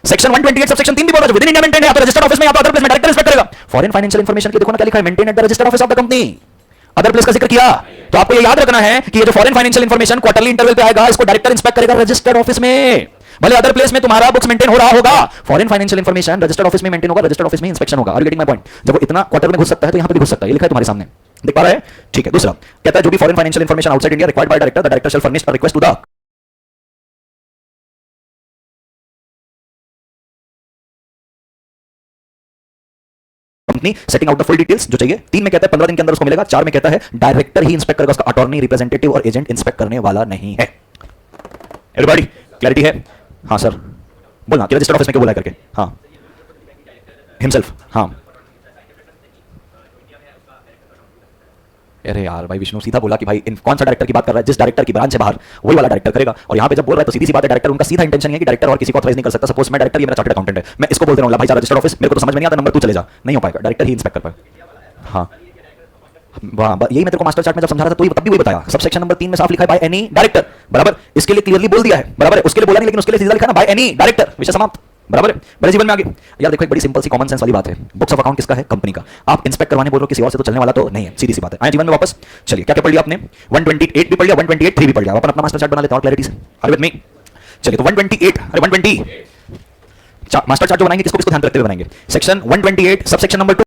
सेक्शन 128 सबसेक्शन 3 भी बोल रहा है विद इन इंडिया मेंटेन है या तो रजिस्टर्ड ऑफिस में या तो अदर प्लेस में, डायरेक्टर इंस्पेक्ट करेगा। फॉरेन फाइनेंशियल इंफॉर्मेशन के देखो ना क्या लिखा है, maintain at the registered office of the company. Other place का जिक्र किया तो आपको ये याद रखना है कि ये जो foreign financial information quarterly interval पे आएगा, इसको डायरेक्टर इंस्पेक्ट करेगा रजिस्टर्ड ऑफिस में। भले अदर प्लेस में तुम्हारा बुक्स मेंटेन हो रहा होगा, foreign financial information registered office में मेंटेन होगा, रजिस्टर्ड ऑफिस में इंस्पेक्शन होगा। Are you getting my point? जब वो इतना क्वार्टर में घुस सकता है तो यहां पे भी घुस सकता है, ये लिखा है तुम्हारे सामने, देख पा रहे हैं? ठीक है। दूसरा कहता है जो भी foreign financial information outside India required by director, the director shall furnish a request to the company setting out the full details. जो चाहिए 3 में कहता है 15 दिन के अंदर उसको मिलेगा, 4 में कहता है डायरेक्टर ही इंस्पेक्ट करेगा, उसका अटॉर्नी, रिप्रेजेंटेटिव और एजेंट इंस्पेक्ट करने वाला नहीं है। एवरीबॉडी क्लैरिटी है? हाँ सर, बोलना कि रजिस्टर्ड ऑफिस में क्यों बोला है करके। हाँ, हिमसेल्फ। हाँ, अरे यार भाई विष्णु सीधा बोला कि भाई इन कौन सा डायरेक्टर की बात कर रहा है, जिस डायरेक्टर की ब्रांच है बाहर वही वाला डायरेक्टर करेगा। और यहाँ पे जब बोल रहा है तो सीधी सी बात है, डायरेक्टर उनका सीधा इंटेंशन है कि डायरेक्टर और किसी को ऑथराइज नहीं कर सकता। सपोज मैं डायरेक्टर, ये मेरा चार्टर्ड अकाउंटेंट है, मैं इसको बोलते रहूंगा भाई रजिस्टर्ड ऑफिस, मेरे को तो समझ में नहीं आता, नंबर 2 चले जा, नहीं हो पाएगा, डायरेक्टर ही इंस्पेक्ट कर पाएगा। हाँ, यही मैं तेरे को मास्टर चार्ट में जब समझा रहा था तो तब भी वही बताया। सबसेक्शन नंबर 3 में साफ लिखा है बाय एनी डायरेक्टर, बराबर। इसके लिए क्लियरली बोल दिया है, बराबर है, उसके लिए बोला नहीं लेकिन उसके लिए सीधा लिखा ना बाय एनी डायरेक्टर, विषय समाप्त, बराबर है। बड़े जीवन में आगे यार देखो एक बड़ी सिंपल सी कॉमन सेंस वाली बात है, बुक्स ऑफ अकाउंट किसका है? कंपनी का। आप इंस्पेक्ट करवाने बोल रहे हो किसी और से तो चलने वाला तो नहीं है, सीधी सी बात है। आए जीवन में वापस चलिए, क्या क्या पढ़ लिया आपने? 128 भी पढ़ लिया, 128 3 भी पढ़ लिया। अपन अपना मास्टर चार्ट बना लेते हैं और क्लैरिटी से। Are with me? चलिए तो 128, अरे 120 मास्टर चार्ट जो बनाएंगे किसको किसको ध्यान रखते हुए बनाएंगे? सेक्शन 128 सबसेक्शन नंबर 2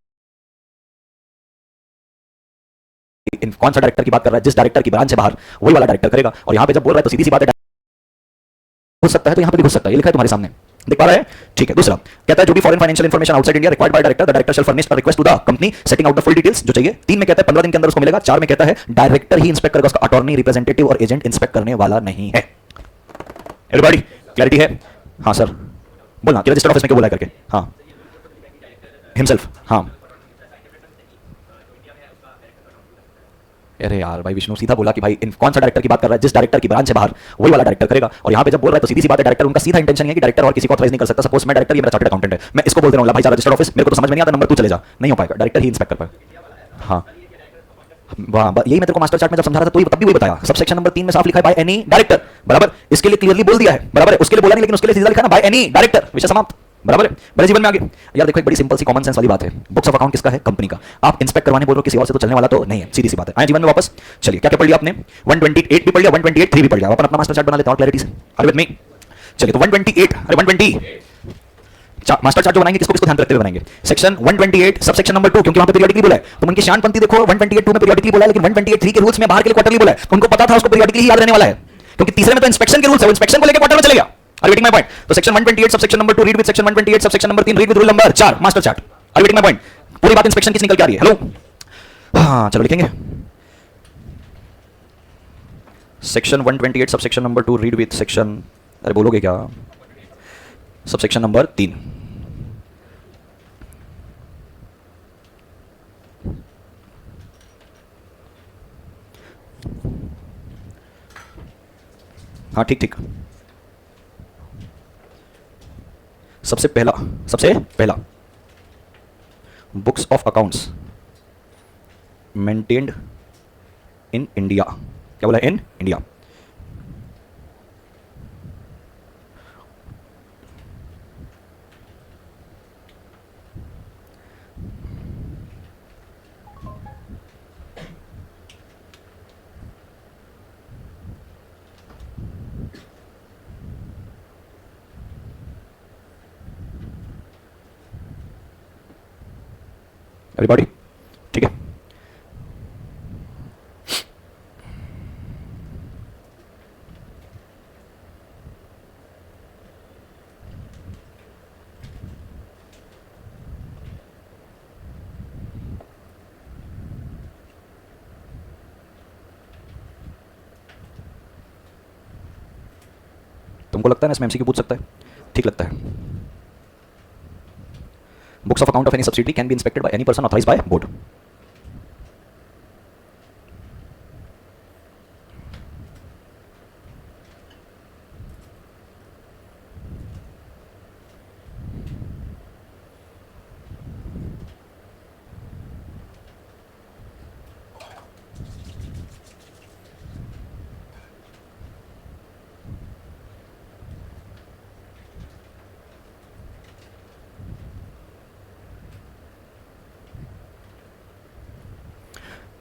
कौन सा डायरेक्टर की बात कर रहा है, जिस डायरेक्टर की ब्रांच है बाहर वही वाला डायरेक्टर करेगा। और यहां पे जब बोल रहा है तो सीधी सी बात है, हो सकता है तो यहां पे भी हो सकता है, ये लिखा है तुम्हारे सामने, देख पा रहे हैं? ठीक है। दूसरा कहता है जो भी foreign financial information outside India required by director, the director shall furnish a request to the company setting out the full details. जो चाहिए 3 में कहता है 15 दिन के अंदर उसको मिलेगा, 4 में कहता है डायरेक्टर ही इंस्पेक्ट करेगा, उसका अटॉर्नी, रिप्रेजेंटेटिव और एजेंट इंस्पेक्ट करने वाला नहीं है। एवरीबॉडी क्लैरिटी है? हाँ सर, बोलना कि रजिस्टर्ड ऑफिस में क्यों बोला करके। हाँ, हिमसेल्फ। हाँ, अरे यार भाई विष्णु सीधा बोला कि भाई इन कौन सा डायरेक्टर की बात कर रहा है, जिस डायरेक्टर की ब्रांच है बाहर वही वाला डायरेक्टर करेगा। और यहाँ पे जब बोल रहा है तो सीधी सी बात है, डायरेक्टर उनका सीधा इंटेंशन है कि डायरेक्टर और किसी को ऑथराइज नहीं कर सकता। सपोज मैं डायरेक्टर, ये मेरा चार्टर्ड अकाउंटेंट है, मैं इसको बोलते रहूंगा भाई रजिस्टर्ड ऑफिस, मेरे को तो समझ में नहीं आता, नंबर 2 चले जा, नहीं हो पाएगा, डायरेक्टर ही इंस्पेक्ट कर पाएगा। हाँ, यही मैं तेरे को मास्टर चार्ट में जब समझा रहा था तो तब भी वही बताया। सबसेक्शन नंबर 3 में साफ लिखा है बाय एनी डायरेक्टर, बराबर। इसके लिए क्लियरली बोल दिया है, बराबर है, उसके लिए बोला नहीं लेकिन उसके लिए सीधा लिखा ना बाय एनी डायरेक्टर, विषय समाप्त, बराबर है। बड़े जीवन में आगे यार देखो एक बड़ी सिंपल सी कॉमन सेंस वाली बात है, बुक्स ऑफ अकाउंट किसका है? कंपनी का। आप इंस्पेक्ट करवाने बोल रहे हो किसी और से तो चलने वाला तो नहीं है, सीधी सी बात है। आए जीवन में वापस चलिए, क्या क्या पढ़ लिया आपने? 128 भी पढ़ लिया, 128 3 भी पढ़ लिया। अपन अपना मास्टर चार्ट बना लेते हैं और क्लैरिटी से। Are with me? चलिए तो 128, अरे 120 मास्टर चार्ट जो बनाएंगे किसको किसको ध्यान रखते हुए बनाएंगे? सेक्शन 128 सबसेक्शन नंबर 2, क्योंकि वहां पे पीरियडिकली बोला है तो उनकी शानपंती देखो। 128 2 में पीरियडिकली बोला है, लेकिन 128 3 के रूल्स में बाहर के लिए क्वार्टरली बोला है। उनको पता था उसको पीरियडिकली ही याद रहने वाला है, क्योंकि तीसरे में तो इंस्पेक्शन के रूल्स है, इंस्पेक्शन को लेकर क्वार्टर में चले गया। Are you getting my point? तो section 128 subsection number 2 read with section 128 subsection number 3 read with rule number 4 master chart. Are you getting my point? पूरी बात इंस्पेक्शन किस निकल के आ रही है? हेलो, हाँ चलो लिखेंगे। Section 128 subsection number 2 read with section, अरे बोलोगे क्या? Subsection number 3। हाँ ठीक ठीक। सबसे पहला books of accounts maintained in India, क्या बोला? इन इंडिया। एवरीबॉडी ठीक है? तुमको लगता है ना इसमें एमसीक्यू पूछ सकता है? ठीक लगता है। Books of account of any subsidy can be inspected by any person authorised by board.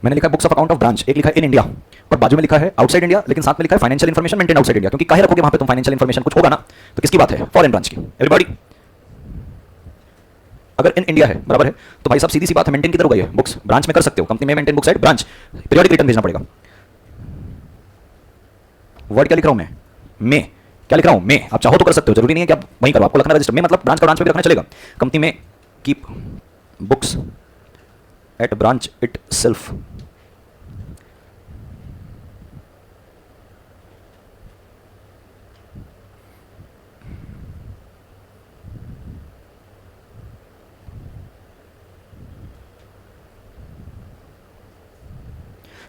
मैंने लिखा books of account of branch, एक लिखा है इन इंडिया और बाजू में लिखा है आउटसाइड इंडिया, लेकिन साथ में लिखा है financial information maintain outside India, क्योंकि काहे रखोगे वहां पे तुम फाइनेंशियल इन्फॉर्मेशन, कुछ होगा ना, तो किसकी बात है, फॉरेन ब्रांच की। एवरीबॉडी, अगर इन इंडिया है बराबर है तो भाई साहब सीधी सी बात है, मेंटेन किधर होगा ये बुक्स, ब्रांच में कर सकते हो, कंपनी में maintain books at branch, periodic return भेजना पड़ेगा। वर्ड क्या लिख रहा हूं मैं क्या लिख रहा हूं मैं, आप चाहो तो कर सकते हो, जरूरी नहीं है कि आप वहीं करो, आपको रखना रजिस्टर में, मतलब ब्रांच का ब्रांच में भी रखना चलेगा। Company may keep books at branch it self.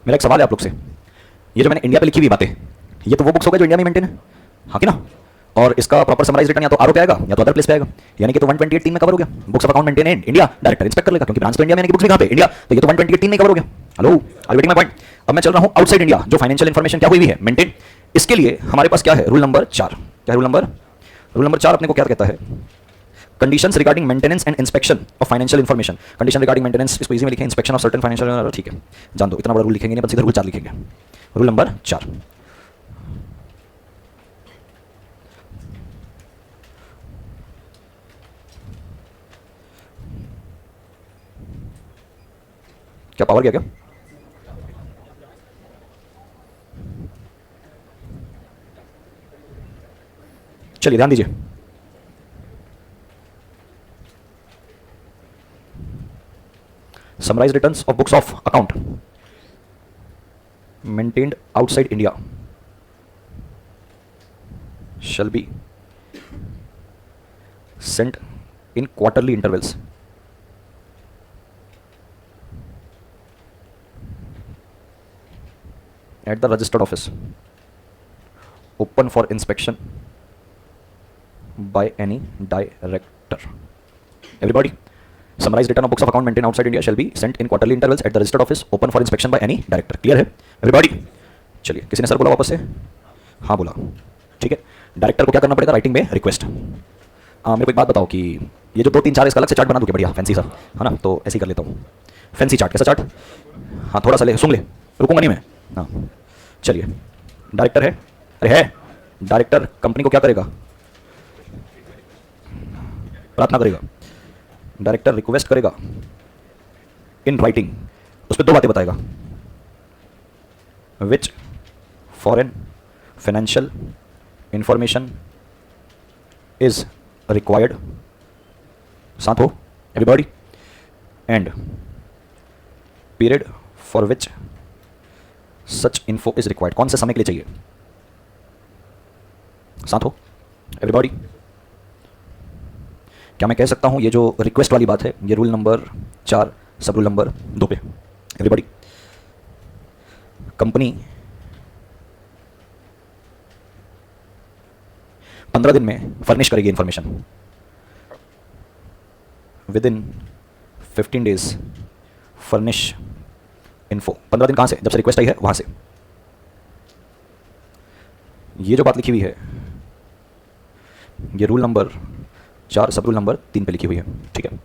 मेरा एक सवाल है आप लोग से, ये जो मैंने इंडिया पे लिखी हुई बातें, ये तो वो बुक्स हो गए जो इंडिया में मेंटेन है, हाँ कि ना, और इसका प्रॉपर समराइज रिटर्न या तो आरओ पे आएगा या तो अदर प्लेस पे आएगा, यानी कि तो 128(3) में कवर हो गया। Books of account maintain in India, director inspect कर लेगा, क्योंकि ब्रांच तो इंडिया में, यानी कि बुक्स भी कहां पे, इंडिया, तो ये तो 128(3) में कवर हो गया। Hello, are you getting my point? अब मैं चल रहा हूं आउटसाइड इंडिया, जो फाइनेंशियल इन्फॉर्मेशन क्या हुई हुई है मेंटेन, इसके लिए हमारे पास क्या है, रूल नंबर 4। क्या रूल नंबर 4 अपने को क्या कहता है, conditions regarding maintenance and inspection of financial information. Condition regarding maintenance, इसको इजी में लिखें, इंस्पेक्शन ऑफ सर्टेन फाइनेंशियल, ठीक है, जान दो, इतना बड़ा रूल लिखेंगे नहीं, बस सीधा रूल 4 लिखेंगे। रूल नंबर 4, क्या पावर गया क्या? चलिए ध्यान दीजिए, summarise returns of books of account maintained outside India shall be sent in quarterly intervals at the registered office, open for inspection by any director. Everybody, summarized return of books of account maintained outside India shall be sent in quarterly intervals at the registered office, open for inspection by any director. Clear है everybody? चलिए, किसी ने sir बोला वापस से? हाँ बोला, ठीक है। डायरेक्टर को क्या करना पड़ेगा, राइटिंग में रिक्वेस्ट। मेरे को एक बात बताओ कि ये जो 2 3 4 इसका अलग से चार्ट बना दूं क्या, बढ़िया फैंसी सा, है ना, तो ऐसे ही कर लेता हूँ, फैंसी चार्ट। कैसा चार्ट? हाँ थोड़ा सा ले, सुन ले, रुकूंगा नहीं मैं, हाँ चलिए। डायरेक्टर है, अरे है डायरेक्टर, कंपनी को क्या करेगा, प्रार्थना करेगा, डायरेक्टर रिक्वेस्ट करेगा इन राइटिंग, उस पर 2 बातें बताएगा, which foreign financial information is required, साथ हो everybody, and period for which such info is required, कौन से समय के लिए चाहिए, साथ हो एवरीबॉडी। क्या मैं कह सकता हूं ये जो रिक्वेस्ट वाली बात है, ये rule number 4 sub rule number 2 पे, एवरीबॉडी। कंपनी 15 दिन में फर्निश करेगी information, with in 15 days furnish info. 15 दिन कहां से, जब से रिक्वेस्ट आई है वहां से। ये जो बात लिखी हुई है ये rule number 4 sub rule number 3 पे लिखी हुई है, ठीक है।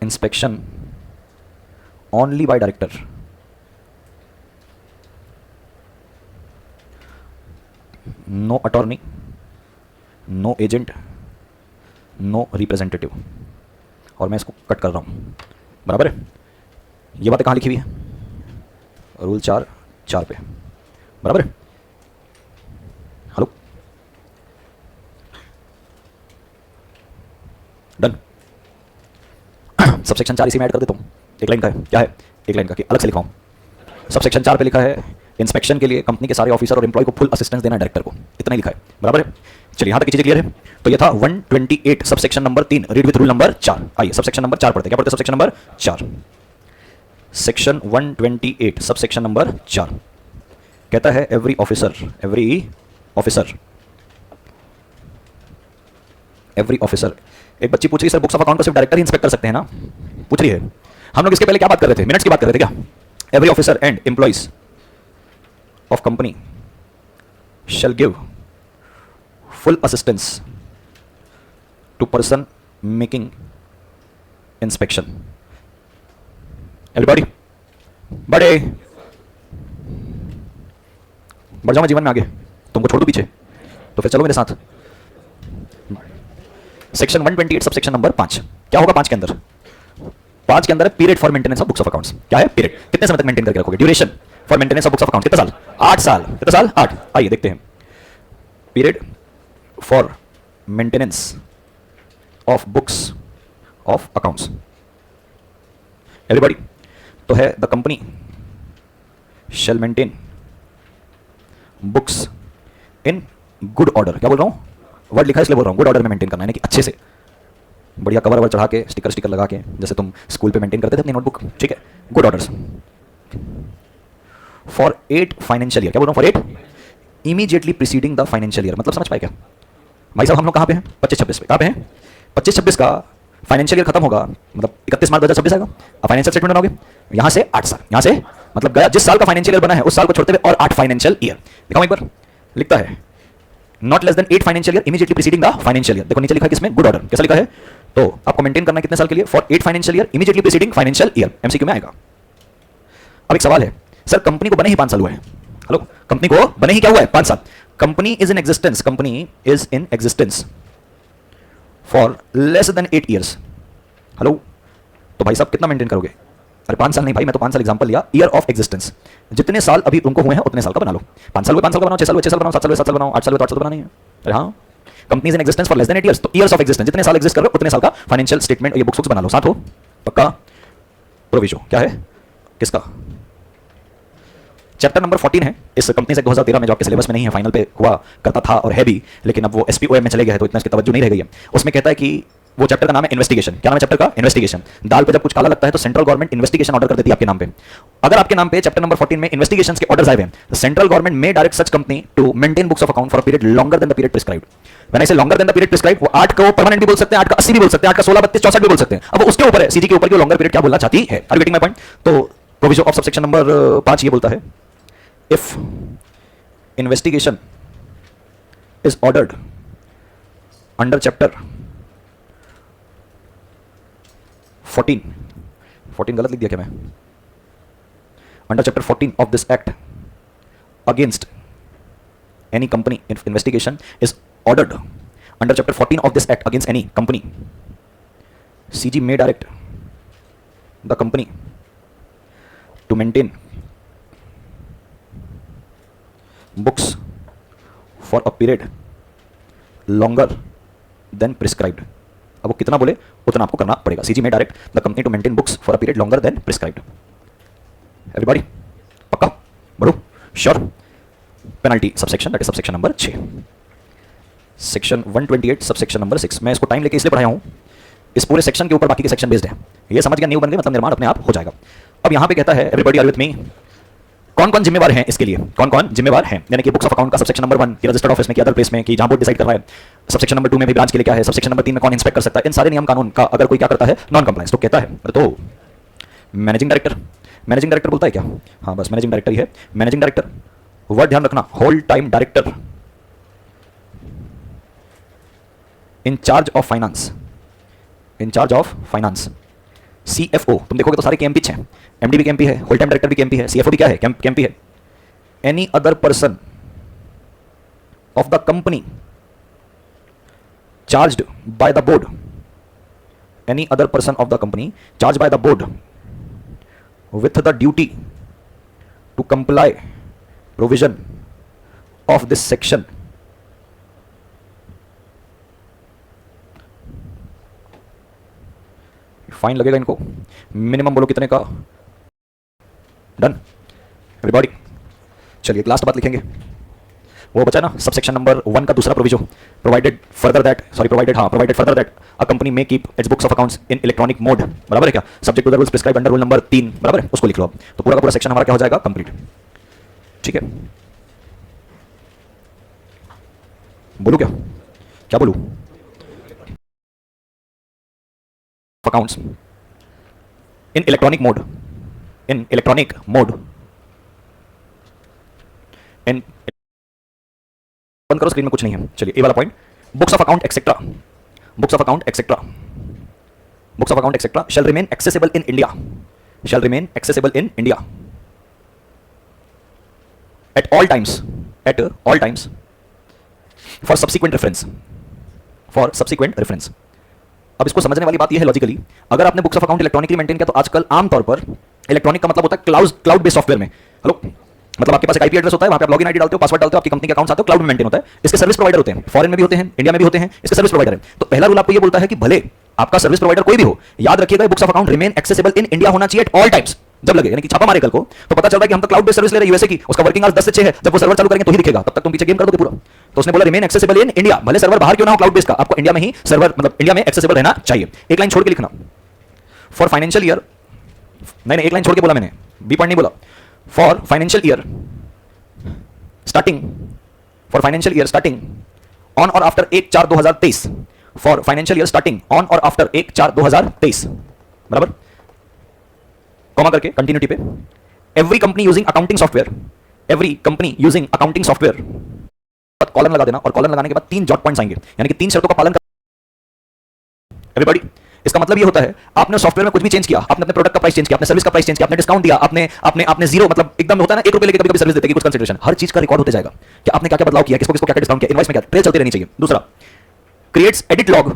Inspection only by director, no attorney, no agent, no representative. और मैं इसको कट कर रहा हूं, बराबर है। ये बातें कहां लिखी हुई है, रूल 4 पे, बराबर है। Hello, done. सबसेक्शन 4 इसी में ऐड कर देता हूं, एक लाइन का है, क्या है, एक लाइन का, कि अलग से लिखा हूं। सबसेक्शन 4 पे लिखा है इंस्पेक्शन के लिए कंपनी के सारे ऑफिसर और एम्प्लॉय को फुल असिस्टेंस देना डायरेक्टर को, इतना ही लिखा है, बराबर है। चलिए यहाँ तक की चीजें क्लियर है। तो ये था 128 subsection number 3, read with rule number 4। आइए सबसेक्शन नंबर 4 पढ़ते हैं। क्या पढ़ते हैं subsection number 4? Section 128 subsection number 4 कहता है एवरी ऑफिसर एक बच्ची पूछ रही सर बुक्स ऑफ अकाउंट को सिर्फ डायरेक्टर ही इंस्पेक्ट कर सकते हैं ना, पूछ रही है। हम लोग इसके पहले क्या बात कर रहे थे, मिनट्स की बात कर रहे थे क्या? Every officer and employees of company shall give full assistance to person making inspection. Everybody, बढ़ जाओ मैं जीवन में आगे, तुमको छोड़ दूं पीछे, तो फिर चलो मेरे साथ। सेक्शन 128 सब सेक्शन नंबर 5 क्या होगा? 5 के अंदर है period for maintenance of books of accounts. क्या है पीरियड? कितने समय तक मेंटेन करके रखोगे? Duration for maintenance of books of accounts कितने साल? 8 साल। कितने साल? 8। आइए देखते हैं। Period for maintenance of books of accounts, everybody, तो है the company shell maintain books in good order. क्या बोल रहा हूं? वर्ड लिखा है इसलिए बोल रहा हूं, गुड ऑर्डर में मेंटेन करना है, यानी कि अच्छे से, बढ़िया कवर ववर चढ़ा के, स्टिकर लगा के, जैसे तुम स्कूल पे मेंटेन करते थे अपनी नोटबुक, ठीक है। Good orders for 8 financial year. क्या बोल रहा हूं? For 8 immediately preceding the financial year. मतलब समझ पाए क्या भाई साहब? हम लोग कहां पे हैं? 25-26 पे। कहां पे हैं? 25-26 का फाइनेंशियल ईयर खत्म होगा, मतलब 31 मार्च 2026 आएगा। अब फाइनेंशियल स्टेटमेंट बनाओगे, यहां से 8 साल, यहां से मतलब गया जिस साल का फाइनेंशियल ईयर बना है उस साल को छोड़ते हुए और 8 फाइनेंशियल ईयर। दिखाऊं एक बार, लिखता है not less then 8 financial year immediately preceding the financial year. देखो नीचे लिखा है किसमें? Good order. कैसा लिखा है? तो आपको मेंटेन करना है कितने साल के लिए? For 8 financial year immediately preceding financial year. MCQ में आएगा। अब एक सवाल है, सर कंपनी को बने ही 5 साल हुए हैं। हेलो, कंपनी को बने ही क्या हुआ है? 5 साल। Company is in existence for less than 8 years. Hello, तो भाई साहब कितना मेंटेन करोगे? अरे 5 साल नहीं भाई, मैं तो 5 साल एग्जांपल लिया। ईयर ऑफ एग्जिस्टेंस, जितने साल अभी उनको हुए हैं उतने साल का बना लो। 5 साल हुए 5 साल का बनाओ, 6 साल हुए 6 साल बनाओ, 7 साल हुए 7 साल बनाओ, 8 साल हुए तो 8 साल बनाना ही है। अरे हाँ, company is in existence for less than 8 years, तो ईयर्स ऑफ एग्जिस्टेंस, जितने साल एग्जिस्ट कर रहे हो उतने साल का फाइनेंशियल स्टेटमेंट ये बुक्स बना लो। साथ हो पक्का प्रोविजो। क्या है? किसका? चैप्टर नंबर 14 है इस कंपनी से 2013 में, जो आपके सिलेबस में नहीं है, फाइनल पे हुआ करता था और है भी, लेकिन अब वो एसपीओएम में चले गए हैं तो इतना इसकी तवज्जो नहीं रह गई है। उसमें कहता है कि वो चैप्टर का नाम है इन्वेस्टिगेशन। क्या नाम है चैप्टर का? इन्वेस्टिगेशन। दाल पे जब कुछ काला लगता है तो सेंट्रल गवर्नमेंट इन्वेस्टिगेशन ऑर्डर कर देती है आपके नाम पे। अगर आपके नाम पे चैप्टर नंबर 14 में इन्वेस्टिगेशंस के ऑर्डर्स आए हैं, सेंट्रल गवर्नमेंट में direct such company to maintain books of account for a period longer than the period prescribed. When I say longer than the period prescribed, वो 8 को परमानेंट भी बोल सकते हैं, 8 का 80 भी बोल सकते हैं, 8 का 16, 32, 64 भी बोल सकते हैं। अब उसके ऊपर है, सीजी के ऊपर कि लॉन्गर पीरियड क्या बोलना चाहती है। Are you getting my point? तो प्रोविजन ऑफ सबसेक्शन नंबर 5 ये बोलता है, if investigation is ordered under chapter 14 गलत लिख दिया क्या मैं? Under chapter 14 of this act against any company, if investigation is ordered under chapter 14 of this act against any company, CG may direct the company to maintain books for a period longer than prescribed. अब वो कितना बोले उतना आपको करना पड़ेगा। CG may direct the company to maintain books for a period longer than prescribed. Everybody, पक्का? बढ़ो, sure? Penalty subsection, that is subsection number 6, section 128 subsection number 6। मैं इसको टाइम लेके इसलिए पढ़ाया हूं, इस पूरे सेक्शन के ऊपर बाकी के सेक्शन बेस्ड है। ये समझ गया, न्यू बन गए मतलब निर्माण अपने आप हो जाएगा। अब यहां पे कहता है एवरीबॉडी आर विद मी, कौन कौन जिम्मेवार हैं इसके लिए? कौन कौन जिम्मेवार हैं? यानी कि बुक्स ऑफ अकाउंट का सबसेक्शन नंबर 1 की रजिस्टर्ड ऑफिस में, की अदर प्लेस में, की जहां बोर्ड डिसाइड कर रहा है। सबसेक्शन नंबर 2 में भी ब्रांच के लिए क्या है, सबसेक्शन नंबर 3 में कौन इंस्पेक्ट कर सकता है। इन सारे नियम कानून का अगर कोई क्या करता है, नॉन कंप्लायंस, तो कहता है तो मैनेजिंग डायरेक्टर। मैनेजिंग डायरेक्टर बोलता है क्या? हाँ बस मैनेजिंग डायरेक्टर ही है। मैनेजिंग डायरेक्टर, वर्ड ध्यान रखना, whole time director in charge of finance, in charge of finance. CFO, तुम देखोगे तो सारे केएमपी हैं, एमडी भी केएमपी है, होल टाइम डायरेक्टर भी केएमपी है, सीएफओ भी क्या है? केएमपी है। Any other person of the company charged bye the board, any other person of the company charge by the board with the duty to comply provision of this section fine लगेगा इनको। Minimum बोलो कितने का? Done everybody. चलिए last बात लिखेंगे, वो बचा ना सबसेक्शन नंबर 1 का दूसरा proviso, provided further that a company may keep its books of accounts in electronic mode, बराबर है क्या, subject to the rules prescribe under rule number 3, बराबर है, उसको लिख लो आप। तो पूरा का पूरा सेक्शन हमारा क्या हो जाएगा, कंप्लीट। ठीक है, बोलू क्या क्या बोलू, अकाउंट्स इन इलेक्ट्रॉनिक मोड, इन बंद करो, स्क्रीन में कुछ नहीं है। चलिए ये वाला point, books of account etcetera shall remain accessible in India at all times for subsequent reference। अब इसको समझने वाली बात यह है लॉजिकली, अगर आपने books of account electronically maintain किया तो आजकल आमतौर पर इलेक्ट्रॉनिक का मतलब होता है क्लाउड बेस्ड सॉफ्टवेयर में। हेलो, मतलब आपके पास एक आईपी एड्रेस होता है, वहां पे आप लॉगिन आईडी डालते हो, पासवर्ड डालते हो, आपकी कंपनी के अकाउंट्स आते हो, क्लाउड में मेंटेन होता है। इसके सर्विस प्रोवाइडर होते हैं, फॉरेन में भी होते हैं, इंडिया में भी होते हैं, इसके सर्विस प्रोवाइडर है। तो पहला रूल आपको ये बोलता है कि भले आपका सर्विस प्रोवाइडर कोई भी हो, याद रखिएगा books of account remain accessible in India होना चाहिए एट ऑल टाइम्स। जब लगे यानी कि छापा मारे कल को तो पता चल रहा है कि हम तो क्लाउड बेस्ड सर्विस ले रहे हैं यूएसए की, उसका वर्किंग आवर्स 10 से 6 है, जब वो सर्वर चालू करेंगे तो ही दिखेगा, तब तक तुम पीछे गेम कर दोगे पूरा। तो उसने बोला रिमेन एक्सेसिबल इन इंडिया, भले सर्वर बाहर क्यों ना हो क्लाउड बेस्ड का, आपको इंडिया में ही सर्वर मतलब इंडिया में एक्सेसिबल रहना चाहिए। एक लाइन छोड़ के लिखना, फॉर फाइनेंशियल ईयर, नहीं एक लाइन छोड़ के बोला मैंने, बी पॉइंट नहीं बोला, for financial year starting on और after 1/4/2023, for financial year starting on और आफ्टर 1/4/2023, बराबर, कॉमा करके कंटिन्यूटी पे, every company using accounting software, colon लगा देना, और कॉलन लगाने के बाद 3 डॉट पॉइंट्स आएंगे, यानी कि 3 शर्तों का पालन कर एवरीबॉडी। इसका मतलब ये होता है आपने सॉफ्टवेयर में कुछ भी चेंज किया, आपने अपने प्रोडक्ट का प्राइस चेंज किया, आपने सर्विस का प्राइस चेंज किया, आपने डिस्काउंट दिया, आपने जीरो, मतलब एकदम होता है ना 1 रुपए लेके कभी सर्विस देते हैं कुछ कंसीडरेशन, हर चीज का रिकॉर्ड होते जाएगा कि आपने क्या क्या बदलाव किया, किसको क्या क्या डिस्काउंट किया, इनवॉइस में क्या ट्रेल चलती रहनी चाहिए। दूसरा, creates edit log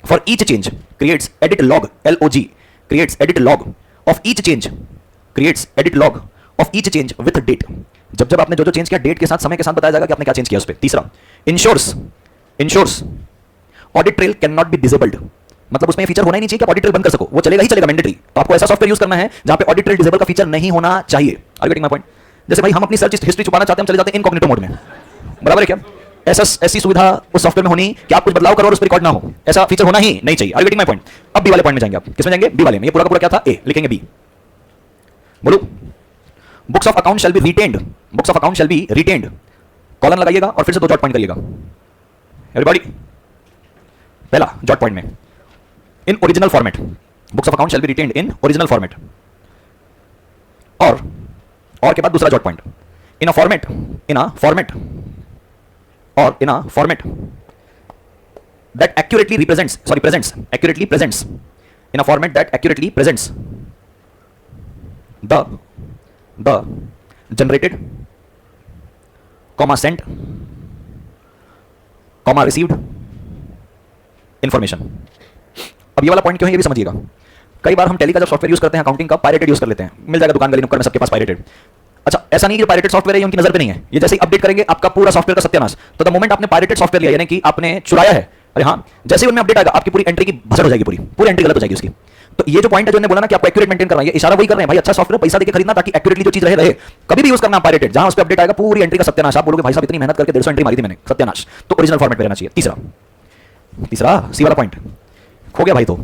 for each change, creates edit log LOG, creates edit log of each change with date. जब आपने जो चेंज किया डेट के साथ, समय के साथ बताया जाएगा कि आपने क्या चेंज किया उस पर। तीसरा, ensures audit trail can not be disabled, मतलब उसमें फीचर होना ही नहीं चाहिए कि ऑडिट ट्रेल बंद कर सको, वो चलेगा ही चलेगा मैंडेटरी। तो आपको ऐसा सॉफ्टवेयर यूज करना है जहां पे ऑडिट ट्रेल डिसेबल का फीचर नहीं होना चाहिए। Are you getting my point? जैसे भाई हम अपनी सर्च हिस्ट्री छुपाना चाहते हैं, हम चले जाते हैं इनकॉग्निटो मोड में, बराबर है क्या? ऐसी सुविधा उस सॉफ्टवेयर में होनी कि आप कुछ बदलाव करो और उस पर रिकॉर्ड ना हो, ऐसा फीचर होना ही नहीं चाहिए। Are you getting my point? अब बी वाले पॉइंट में जाएंगे आप, किसमें जाएंगे? बी वाले में। ये पूरा का पूरा क्या था? ए, लिखेंगे बी। बोलो, books of account shall be retained, colon लगाइएगा और फिर से 2 डॉट पॉइंट करिएगा एवरीबॉडी। पहला डॉट पॉइंट में in original format, books of account shall be retained in original format, और के बाद दूसरा dot point, in a format that accurately presents in a format that accurately presents the generated, sent, received information। अब ये वाला point क्यों है ये भी समझिएगा। कई बार हम टेली का जब सॉफ्टवेयर यूज करते हैं, अकाउंटिंग का पायरेटेड यूज कर लेते हैं, मिल जाएगा दुकान गली नुक्कड़ में सबके पास पायरेटेड। अच्छा, ऐसा नहीं कि पायरेटेड सॉफ्टवेयर है ये उनकी नजर पे नहीं है, ये जैसे ही अपडेट करेंगे आपका पूरा सॉफ्टवेयर का सत्यानाश। तो द मोमेंट आपने पायरेटेड सॉफ्टवेयर लिया यानी कि आपने चुराया है, अरे हाँ, जैसे ही उनमें अपडेट आएगा आपकी पूरी एंट्री की भसड़ हो जाएगी, पूरी एंट्री गलत हो जाएगी उसकी। तो ये जो पॉइंट है जो ने बोला ना कि आपको एक्यूरेट मेंटेन करना है, ये इशारा वही कर रहे हैं भाई, अच्छा सॉफ्टवेयर पैसा देके खरीदना ताकि एक्यूरेटली जो चीज रहे कभी भी यूज करना पायरेटेड, जहां उस पे अपडेट आएगा पूरी एंट्री का सत्यानाश। आप बोलोगे भाई साहब इतनी मेहनत करके 150 एंट्री मारी थी मैंने, सत्यानाश। तो ओरिजिनल फॉर्मेट में रहना चाहिए। तीसरा सी वाला पॉइंट खो गया भाई। तो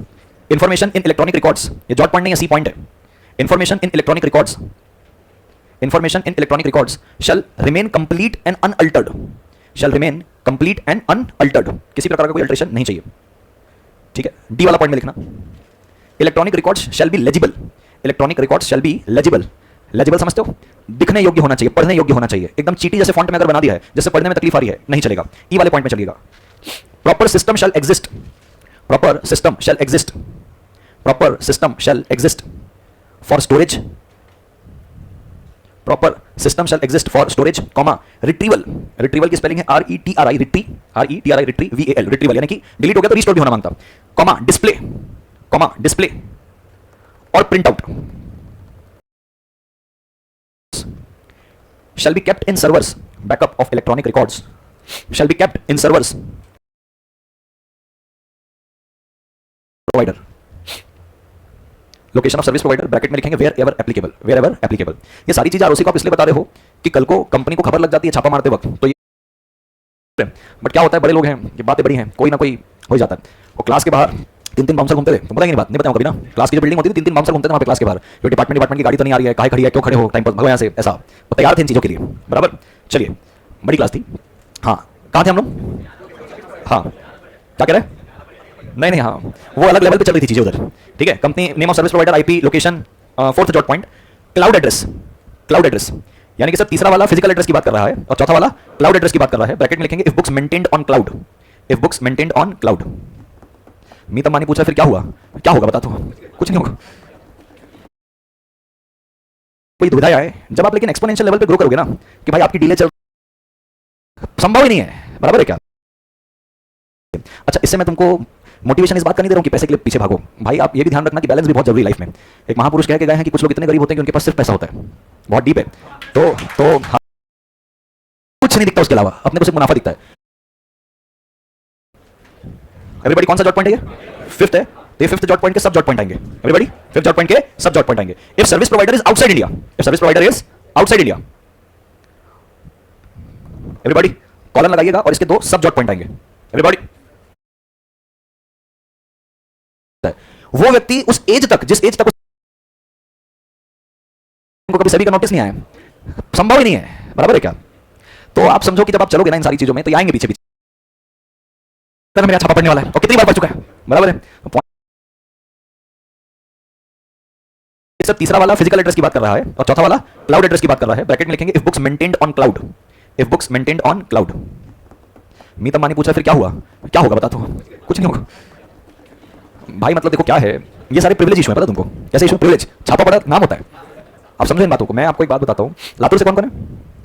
इंफॉर्मेशन इन इलेक्ट्रॉनिक रिकॉर्ड्स, ये डॉट पॉइंट नहीं है, सी पॉइंट है। Information in electronic records shall remain complete and unaltered, किसी प्रकार का कोई अल्टरेशन नहीं चाहिए, ठीक है। डी वाला पॉइंट में लिखना, electronic records shall be legible, समझते हो? दिखने योग्य होना चाहिए, पढ़ने योग्य होना चाहिए। एकदम चीटी जैसे फॉन्ट में अगर बना दिया है जिससे पढ़ने में तकलीफ आ रही है, नहीं चलेगा। ई वाले पॉइंट में चलेगा। Proper system shall exist for storage, retrieval की स्पेलिंग है RETRI, रिट्रीवल यानी कि डिलीट हो गया तो रिस्टोर भी होना मांगता, डिस्प्ले और print out shall be kept in servers, backup of electronic records shall be kept in servers provider। Location of service provider, bracket में लिखेंगे wherever applicable, wherever applicable. ये सारी चीजें आरओसी को आप इसलिए बता रहे हो कि कल को कंपनी को खबर लग जाती है छापा मारते वक्त, तो ये बट क्या होता है, बड़े लोग हैं, ये बातें बड़ी हैं, कोई ना कोई हो जाता है। और क्लास के बाहर तीन तीन बाउंसर घूमते थे, तुम बताएंगे बात नहीं बताऊँ कभी ना। क्लास की जो बिल्डिंग होती थी, तीन तीन बाउंसर घूमते थे वहाँ पे क्लास के बाहर, जो डिपार्टमेंट की गाड़ी तो नहीं आ रही है, काहे खड़ी है, क्यों खड़े हो, टाइम पास भगो यहाँ से, ऐसा वो तैयार थे इन चीज़ों के लिए, बराबर। चलिए, बड़ी क्लास थी, हाँ कहाँ थे हम लोग, हाँ क्या कह रहे हैं, नहीं नहीं, हाँ वो अलग लेवल पे चल रही थी चीज़ें उधर, ठीक है। Company name of service provider, IP location, fourth dot point, cloud address, cloud address यानी कि सर तीसरा वाला फिजिकल एड्रेस की बात कर रहा है और चौथा वाला क्लाउड एड्रेस की बात कर रहा है। ब्रैकेट में लिखेंगे if books maintained on cloud, if books maintained on cloud. Meeta Mani पूछा फिर क्या हुआ, क्या होगा बता तो, कुछ नहीं होगा, कोई दुविधा आए जब आप लेकिन एक्सपोनेंशियल लेवल पे ग्रो करोगे ना कि भाई आपकी डीले चल, संभव ही नहीं है, बराबर है क्या। अच्छा, इससे मैं तुमको मोटिवेशन इस बात का नहीं दे रहा हूं कि पैसे के लिए पीछे भागो, भाई आप ये भी ध्यान रखना कि बैलेंस भी बहुत जरूरी लाइफ में। एक महापुरुष कह के गए हैं कि कुछ लोग इतने गरीब होते हैं कि उनके पास सिर्फ पैसा होता है, बहुत डीप है, तो हाँ, कुछ नहीं दिखता उसके अलावा, अपने को सिर्फ मुनाफा दिखता है। एवरीबॉडी कौन सा डॉट पॉइंट है ये, फिफ्थ है, तो ये फिफ्थ डॉट पॉइंट के सब डॉट पॉइंट आएंगे। एवरीबॉडी फिफ्थ डॉट पॉइंट के सब डॉट पॉइंट आएंगे। If service provider is outside India, if service provider is outside India, everybody column लगाइएगा और इसके दो सब डॉट पॉइंट आएंगे। एवरीबॉडी, वो व्यक्ति उस एज तक, जिस एज तक उनको कभी सभी का नोटिस नहीं आया, संभव ही नहीं है, बराबर है क्या। तो आप समझो कि जब आप चलोगे ना इन सारी चीजों में, तो ये आएंगे पीछे पीछे, मेरा छापा पड़ने वाला है और कितनी बार पड़ चुका है, बराबर है। सब तीसरा वाला फिजिकल एड्रेस की बात कर रहा है और चौथा वाला क्लाउड एड्रेस की बात कर रहा है। ब्रैकेट में लिखेंगे if books maintained on cloud, if books maintained on cloud. Meeta Mani पूछा फिर क्या हुआ, क्या होगा बता तो, कुछ नहीं होगा भाई। मतलब देखो क्या है, ये सारे प्रिविलेज इशू है, पता तुमको कैसे इशू, प्रिविलेज छापा पड़ा नाम होता है। आप समझो इन बातों को। मैं आपको एक बात बताता हूँ, लातूर से कौन कौन है,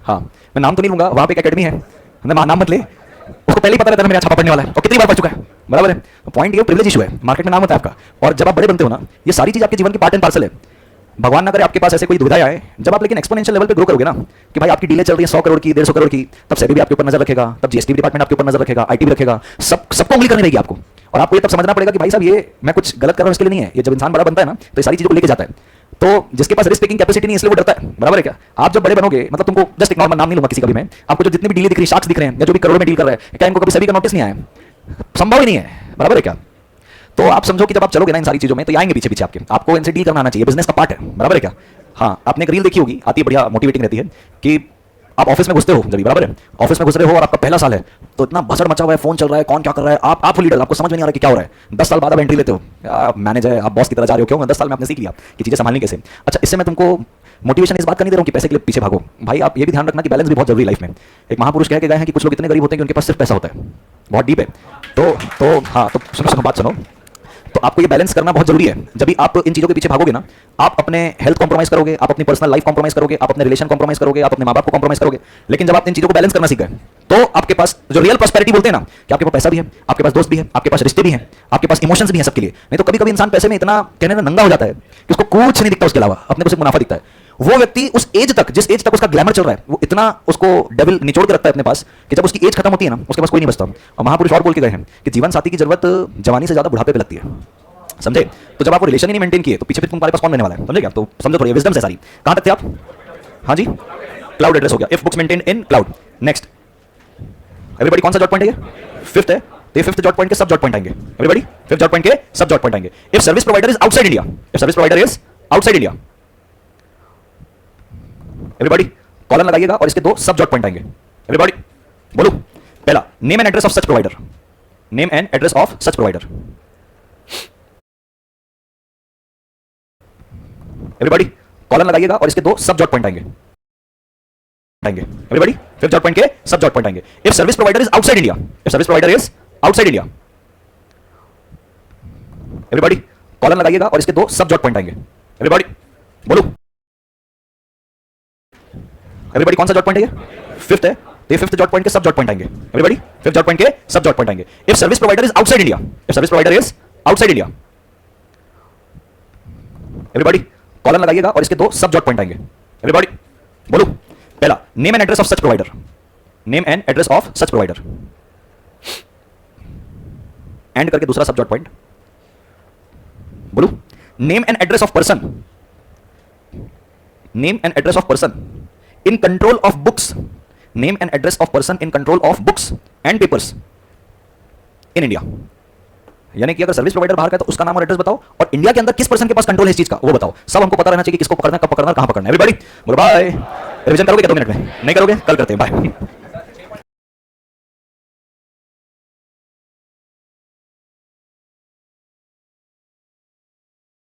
हाँ मैं नाम तो नहीं लूंगा, वहां पे एक एकेडमी है, नाम मत ले, उसको पहले ही पता रहता है मेरा छापा पड़ने वाला है और कितनी बार पड़ चुका है, बराबर है। पॉइंट ये प्रिविलेज इशू है, मार्केट में नाम होता है आपका, और जब आप बड़े बनते हो ना, ये सारी चीज आपके जीवन की पार्ट एंड पार्सल है। भगवान ना करे आपके पास ऐसे कोई दुविधा आए, जब आप लेकिन एक्सपोनेंशियल लेवल पे ग्रो करोगे ना कि भाई आपकी डीले चल रही है 100 करोड़ की, 150 करोड़ की, तब सेबी भी आपके ऊपर नजर रखेगा, तब जीएसटी डिपार्टमेंट आपके ऊपर नजर रखेगा, आईटी भी रखेगा, सबको उंगली करनी रहेगी आपको। और आपको ये तब समझना पड़ेगा कि भाई साहब ये मैं कुछ गलत कर रहा हूं इसके लिए नहीं है, ये जब इंसान बड़ा बनता है ना तो ये सारी चीजों को लेके जाता है। तो जिसके पास रिस्क टेकिंग कैपेसिटी नहीं इसलिए वो डरता है, बराबर है क्या। आप जब बड़े बनोगे, मतलब तुमको जस्ट एक नॉर्मल नाम नहीं लूंगा किसी का भी मैं, आपको जो जितनी भी डीले दिख रही है, शार्क्स दिख रहे हैं या जो भी करोड़ में डील कर रहे हैं, क्या इनको कभी सभी का नोटिस नहीं आया, संभव ही नहीं है, बराबर है क्या। तो आप समझो कि जब आप चलोगे ना इन सारी चीजों में, तो आएंगे पीछे पीछे आपके, आपको इनसे डील करना आना चाहिए, बिजनेस का पार्ट है, बराबर है क्या। हाँ, आपने एक रील देखी होगी, आती है, बढ़िया मोटिवेटिंग रहती है कि आप ऑफिस में घुसते हो जब, बराबर है, ऑफिस में घुस रहे हो और आपका पहला साल है, तो इतना भसड़ मचा हुआ है, फोन चल रहा है, कौन क्या कर रहा है, आप लीडर, आपको समझ में नहीं आ रहा कि क्या हो रहा है। 10 साल बाद आप एंट्री लेते हो, मैनेजर है, आप बॉस की तरह जा रहे हो, क्यों 10 साल में आपने सीख लिया कि चीजें संभालनी कैसे। अच्छा, इससे मैं तुमको मोटिवेशन इस बात का नहीं दे रहा हूं कि पैसे के लिए पीछे भागो, भाई आप ये भी ध्यान रखना कि बैलेंस भी बहुत जरूरी लाइफ में। एक महापुरुष कह के गए हैं कि कुछ लोग इतने गरीब होते हैं कि उनके पास सिर्फ पैसा होता है, बहुत डीप है। तो हाँ, तो सुनो बात सुनो, तो आपको ये बैलेंस करना बहुत जरूरी है। जब भी आप इन चीजों के पीछे भागोगे ना, आप अपने हेल्थ कॉम्प्रोमाइज करोगे, आप अपनी पर्सनल लाइफ कॉम्प्रोमाइज करोगे, आप अपने रिलेशन कॉम्प्रोमाइज करोगे, आप अपने माँ बाप को कॉम्प्रोमाइज करोगे। लेकिन जब आप इन चीजों को बैलेंस करना सीख गए, तो आपके पास जो रियल प्रॉस्पेरिटी बोलते हैं ना, कि आपके पास पैसा भी है, आपके पास दोस्त भी है, आपके पास रिश्ते भी हैं, आपके पास इमोशंस भी हैं सबके लिए। नहीं तो कभी कभी इंसान पैसे में इतना कहने में नंगा हो जाता है कि उसको कुछ नहीं दिखता उसके अलावा, अपने को सिर्फ मुनाफा दिखता है। वो व्यक्ति उस एज तक, जिस एज तक उसका ग्लैमर चल रहा है, वो इतना उसको डेविल निचोड़ के रखता है अपने पास कि जब उसकी एज खत्म होती है ना, उसके पास कोई नहीं बचता। और महापुरुष और बोल के गए हैं कि जीवन साथी की जरूरत जवानी से ज्यादा बुढ़ापे पे लगती है, समझे। तो जब आप रिलेशन ही नहीं मेंटेन किए, तो पीछे फिर तुम्हारे पास कौन रहने वाला है, समझे क्या। तो समझो थोड़ी विजडम से सारी। कहां तक थे आप, हाँ जी, क्लाउड एड्रेस हो गया, if books maintain in cloud. Next, everybody कौन सा डॉट पॉइंट है ये, फिफ्थ है, तो ये फिफ्थ डॉट पॉइंट के सब डॉट पॉइंट आएंगे। एवरीबॉडी फिफ्थ डॉट पॉइंट के सब डॉट पॉइंट आएंगे। If service provider is outside India, if service provider is outside India, everybody column लगाइएगा और इसके दो सब डॉट पॉइंट आएंगे। एवरीबॉडी बोलो, पहला name and address of such provider, name and address of such provider. Everybody column लगाइएगा और इसके दो सब डॉट पॉइंट आएंगे। एवरीबॉडी फिफ्थ डॉट पॉइंट के सब डॉट पॉइंट आएंगे। If service provider is outside India, if service provider is outside India, everybody column लगाइएगा और इसके दो सब डॉट पॉइंट आएंगे। एवरीबॉडी बोलो, एवरीबॉडी कौन सा डॉट पॉइंट है ये, फिफ्थ है, तो ये फिफ्थ डॉट पॉइंट के सब डॉट पॉइंट आएंगे। एवरीबॉडी फिफ्थ डॉट पॉइंट के सब डॉट पॉइंट आएंगे। If service provider is outside India, if service provider is outside India, everybody column लगाइएगा और इसके दो सब डॉट पॉइंट आएंगे। एवरीबॉडी बोलो, पहला name and address of such provider, name and address of such provider, and करके दूसरा सब डॉट पॉइंट। बोलो, name and address of person, name and address of person in control of books, name and address of person in control of books and papers in India. यानी कि अगर service provider बाहर का है तो उसका नाम और एड्रेस बताओ, और इंडिया के अंदर किस पर्सन के पास कंट्रोल है इस चीज का वो बताओ। सब हमको पता रहना चाहिए कि किसको पकड़ना है, कब पकड़ना है, कहां पकड़ना है। एवरीबॉडी बोलो बाय। रिवीजन करोगे क्या 2 मिनट में? नहीं करोगे? कल करते हैं। बाय।